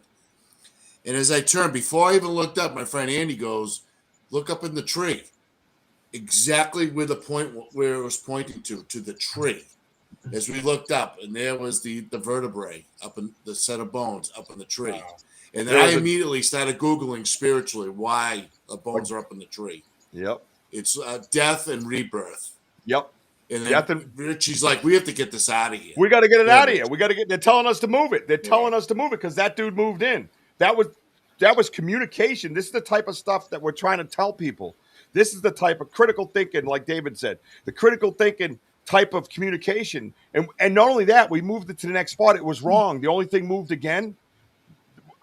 And as I turned, before I even looked up, my friend Andy goes, look up in the tree. Exactly where the point where it was pointing to the tree. As we looked up, and there was the vertebrae up in the set of bones up in the tree. Wow. And then I immediately started Googling spiritually why the bones are up in the tree. Yep. It's death and rebirth. Yep. And then Richie's like, we have to get this out of here. We got to get it out of here. They're telling us to move it. They're telling us to move it because that dude moved in. That was communication. This is the type of stuff that we're trying to tell people. This is the type of critical thinking, like David said, the critical thinking type of communication. And not only that, we moved it to the next spot. It was wrong. The only thing moved again.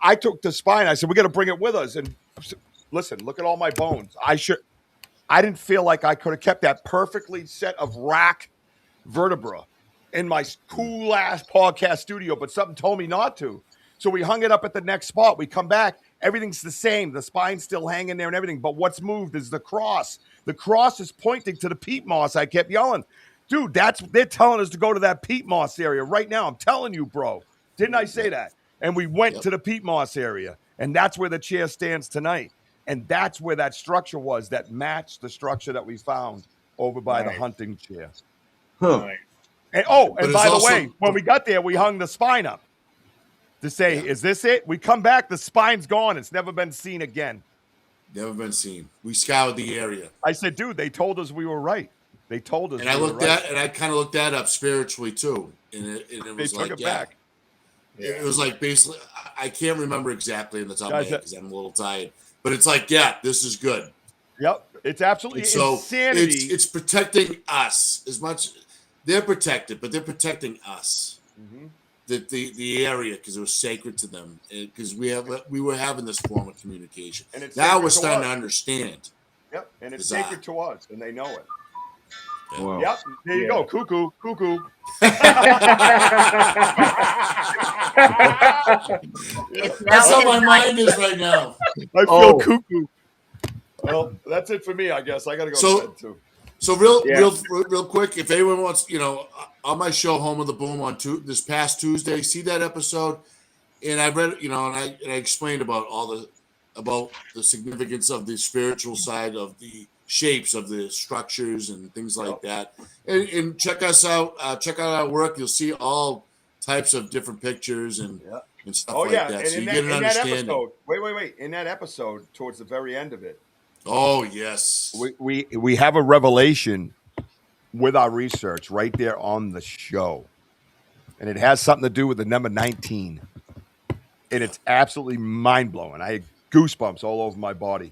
I took the spine. I said, we got to bring it with us. And listen, look at all my bones. I didn't feel like I could have kept that perfectly set of rack vertebra in my cool ass podcast studio, but something told me not to. So we hung it up at the next spot. We come back, everything's the same. The spine's still hanging there and everything. But what's moved is the cross. The cross is pointing to the peat moss. I kept yelling, dude, they're telling us to go to that peat moss area right now. I'm telling you, bro. Didn't I say that? And we went to the peat moss area, and that's where the chair stands tonight. And that's where that structure was that matched the structure that we found over by the hunting chair. Huh. And by the way, when we got there, we hung the spine up to say, is this it? We come back, the spine's gone. It's never been seen again. Never been seen. We scoured the area. I said, dude, they told us we were right. They told us. And I looked at, and I kind of looked that up spiritually too. And it was they took it back. It was like basically, I can't remember exactly in the top of my head because I'm a little tired. But it's like, this is good. Yep, it's absolutely insanity. It's protecting us as much. They're protected, but they're protecting us. Mm-hmm. The area because it was sacred to them because we were having this form of communication. And it's now we're starting to understand. Yep, and it's sacred to us, and they know it. Wow. Yep, there you go, cuckoo. That's how my mind is right now. I feel cuckoo. Well, that's it for me, I guess. I got to go to bed too. So real quick, if anyone wants, on my show Home of the Boom on this past Tuesday, see that episode, and I read, and I explained about about the significance of the spiritual side of the shapes of the structures and things like that. And check us out. Check out our work. You'll see all types of different pictures and stuff like that. And so you get an understanding. Episode, wait. In that episode, towards the very end of it. Oh, yes. We have a revelation with our research right there on the show. And it has something to do with the number 19. And it's absolutely mind-blowing. I had goosebumps all over my body.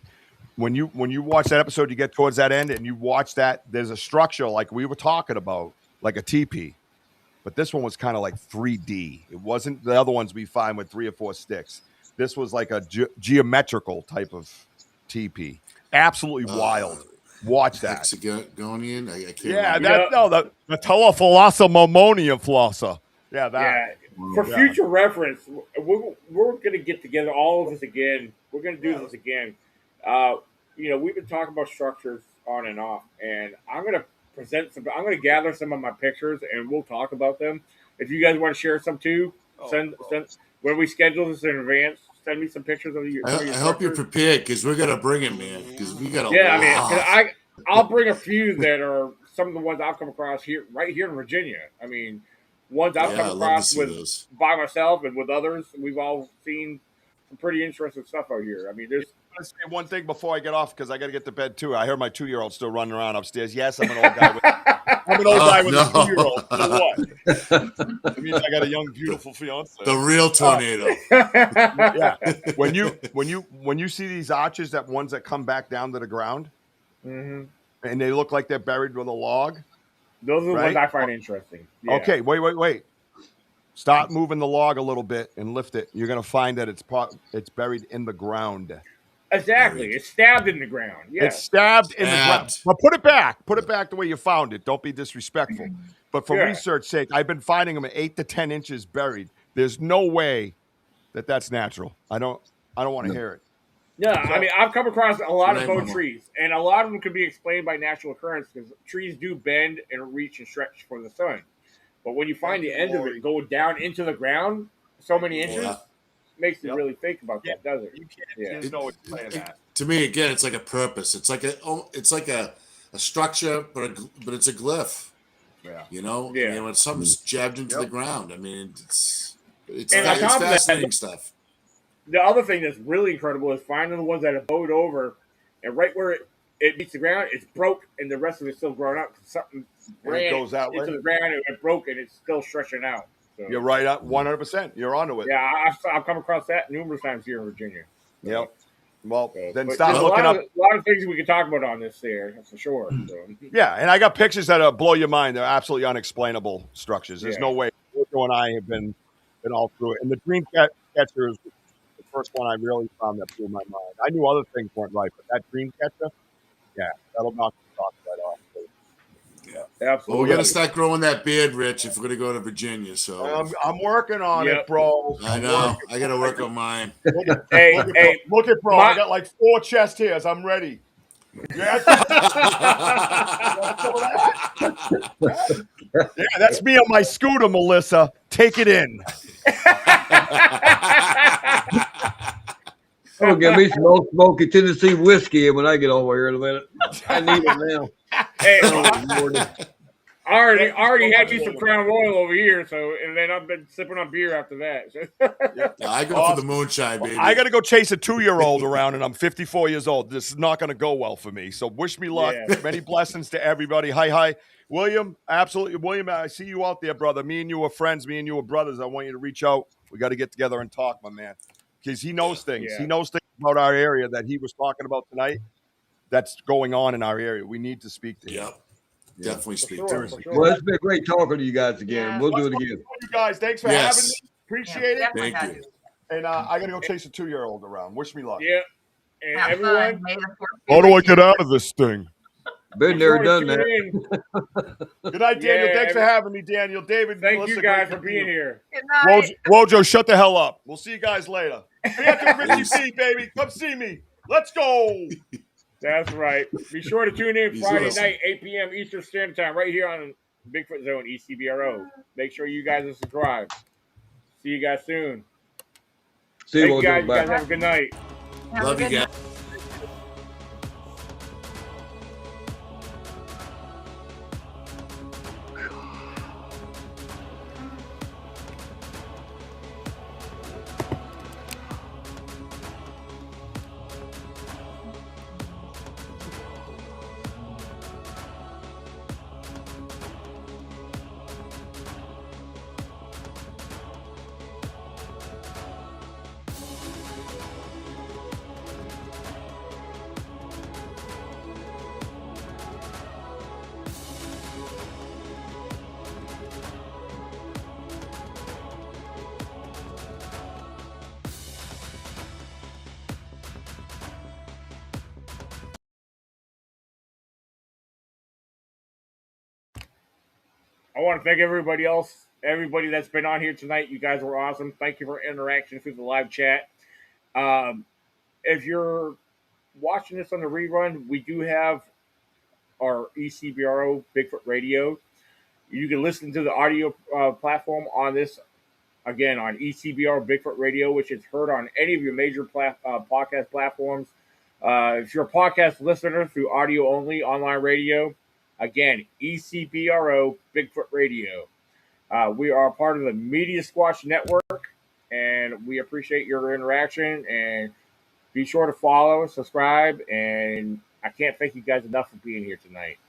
When you watch that episode, you get towards that end and you watch that, there's a structure like we were talking about, like a teepee. But this one was kind of like 3D. It wasn't the other ones we find with 3 or 4 sticks. This was like a geometrical type of teepee. Absolutely wild. Watch that. Hexagonian? I can't remember. The telephalosomomonium flosser. Yeah, that. Yeah. For future reference, we're going to get together all of this again. We're going to do this again. We've been talking about structures on and off, and I'm going to gather some of my pictures, and we'll talk about them. If you guys want to share some too, send when we schedule this in advance. Send me some pictures of your. I hope you're prepared because we're gonna bring it, man. Because we got I'll bring a few that are some of the ones I've come across right here in Virginia. I mean, ones I've come across by myself and with others. We've all seen some pretty interesting stuff out here. I mean, there's. Let's say one thing before I get off because I got to get to bed too. I heard my 2-year-old still running around upstairs. Yes, I'm an old guy. I'm an old guy with a 2-year-old. So what? It means I got a young, beautiful fiance. The real tornado. Yeah. When you see these arches, that ones that come back down to the ground, and they look like they're buried with a log. Those are the ones I find interesting. Yeah. Okay, wait. Start moving the log a little bit and lift it. You're going to find that it's buried in the ground. Exactly. It's stabbed in the ground. Yeah. It's stabbed in the ground. Well, put it back. Put it back the way you found it. Don't be disrespectful. But for research sake, I've been finding them at 8 to 10 inches buried. There's no way that's natural. I don't want to hear it. No, I mean, I've come across a lot of bone trees, and a lot of them can be explained by natural occurrence because trees do bend and reach and stretch for the sun. But when you find the end of it going down into the ground so many inches, makes you really think about that, doesn't it? You can't know what's playing that. To me, again, it's like a purpose. It's like a structure, but it's a glyph. Yeah. I mean, when something's jabbed into the ground, I mean, it's fascinating stuff. The other thing that's really incredible is finding the ones that have bowed over, and right where it meets the ground, it's broke, and the rest of it's still growing up. Something ran into the ground, and it broke, and it's still stretching out. So, you're right, 100%. You're onto it. Yeah, I've come across that numerous times here in Virginia. Yep. Well, then stop looking up. A lot of things we can talk about on this there, for sure. So. Yeah, and I got pictures that blow your mind. They're absolutely unexplainable structures. There's no way. Joe and I have been all through it. And the dream catcher is the first one I really found that blew my mind. I knew other things weren't right, but that dream catcher, that'll knock the socks right off. Yeah. Absolutely. Well, we got to start growing that beard, Rich, if we're going to go to Virginia. So I'm working on Yep. it, bro. I know. I got to work on mine. Look at bro. I got like 4 chest hairs. I'm ready. Yes. Yeah, that's me on my scooter, Melissa. Take it in. Oh, give me some old smoky Tennessee whiskey when I get over here in a minute. I need it now. Hey, Oh, Lord. I already had me some Crown Royal over here, so and then I've been sipping on beer after that. Yeah, I go for the moonshine, baby. I got to go chase a 2-year-old around, and I'm 54 years old. This is not going to go well for me. So wish me luck. Yeah. Many blessings to everybody. Hi, William. Absolutely, William. I see you out there, brother. Me and you are friends. Me and you are brothers. I want you to reach out. We got to get together and talk, my man, because he knows things. Yeah. He knows things about our area that he was talking about tonight. That's going on in our area. We need to speak to him. Yep. Definitely speak sure, to him. for sure. Well, it's been great talking to you guys again. Yeah. We'll do it again. You guys, thanks for having me. Appreciate it. definitely Thank had you. to. And I got to go chase a 2-year-old around. Wish me luck. Yeah. And Have everyone, fun. May the 4th be How do with I you. get out of this thing? Been be there, sure to done tune that. in. Good night, Daniel. Yeah, Thanks for having me, Daniel. David, Thank Melissa, you guys great for to being see you. here. Good night. Wojo, shut the hell up. We'll see you guys later. Back to Richie Peace. P, baby. Come see me. Let's go. That's right. Be sure to tune in He's Friday awesome. night, 8 p.m. Eastern Standard Time, right here on Bigfoot Zone, ECBRO. Make sure you guys are subscribed. See you guys soon. See you, Thank you guys. Wojo. You guys Bye. have a good night. Have a Love you good guys. night. I want to thank everybody that's been on here tonight. You guys were awesome. Thank you for interaction through the live chat. If you're watching this on the rerun, we do have our ECBRO Bigfoot Radio. You can listen to the audio platform on this, again, on ECBR Bigfoot Radio, which is heard on any of your major podcast platforms. If you're a podcast listener through audio only, online radio, again, ECBRO Bigfoot Radio. We are part of the Media Squash Network, and we appreciate your interaction. And be sure to follow, subscribe, and I can't thank you guys enough for being here tonight.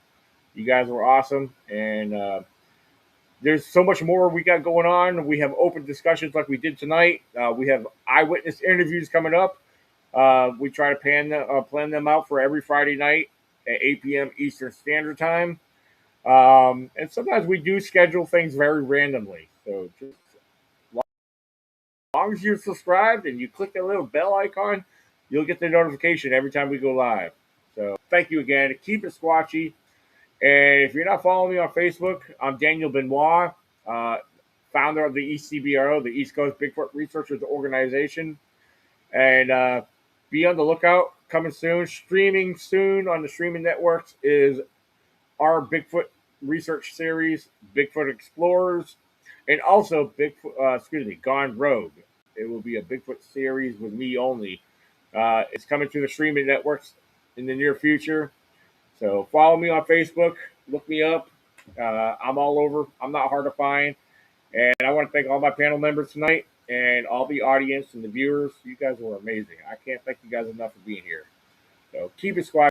You guys were awesome, and there's so much more we got going on. We have open discussions like we did tonight. We have eyewitness interviews coming up. We try to plan them out for every Friday night at 8 p.m. Eastern Standard Time. And sometimes we do schedule things very randomly. So just as long as you're subscribed and you click that little bell icon, you'll get the notification every time we go live. So thank you again. Keep it squatchy. And if you're not following me on Facebook, I'm Daniel Benoit, founder of the ECBRO, the East Coast Bigfoot Researchers Organization. And be on the lookout. Coming soon, streaming soon on the streaming networks is our Bigfoot research series, Bigfoot Explorers, and also Gone Rogue. It will be a Bigfoot series with me only. It's coming to the streaming networks in the near future. So follow me on Facebook, look me up. I'm all over. I'm not hard to find. And I want to thank all my panel members tonight and all the audience and the viewers. You guys were amazing. I can't thank you guys enough for being here. So keep it squad.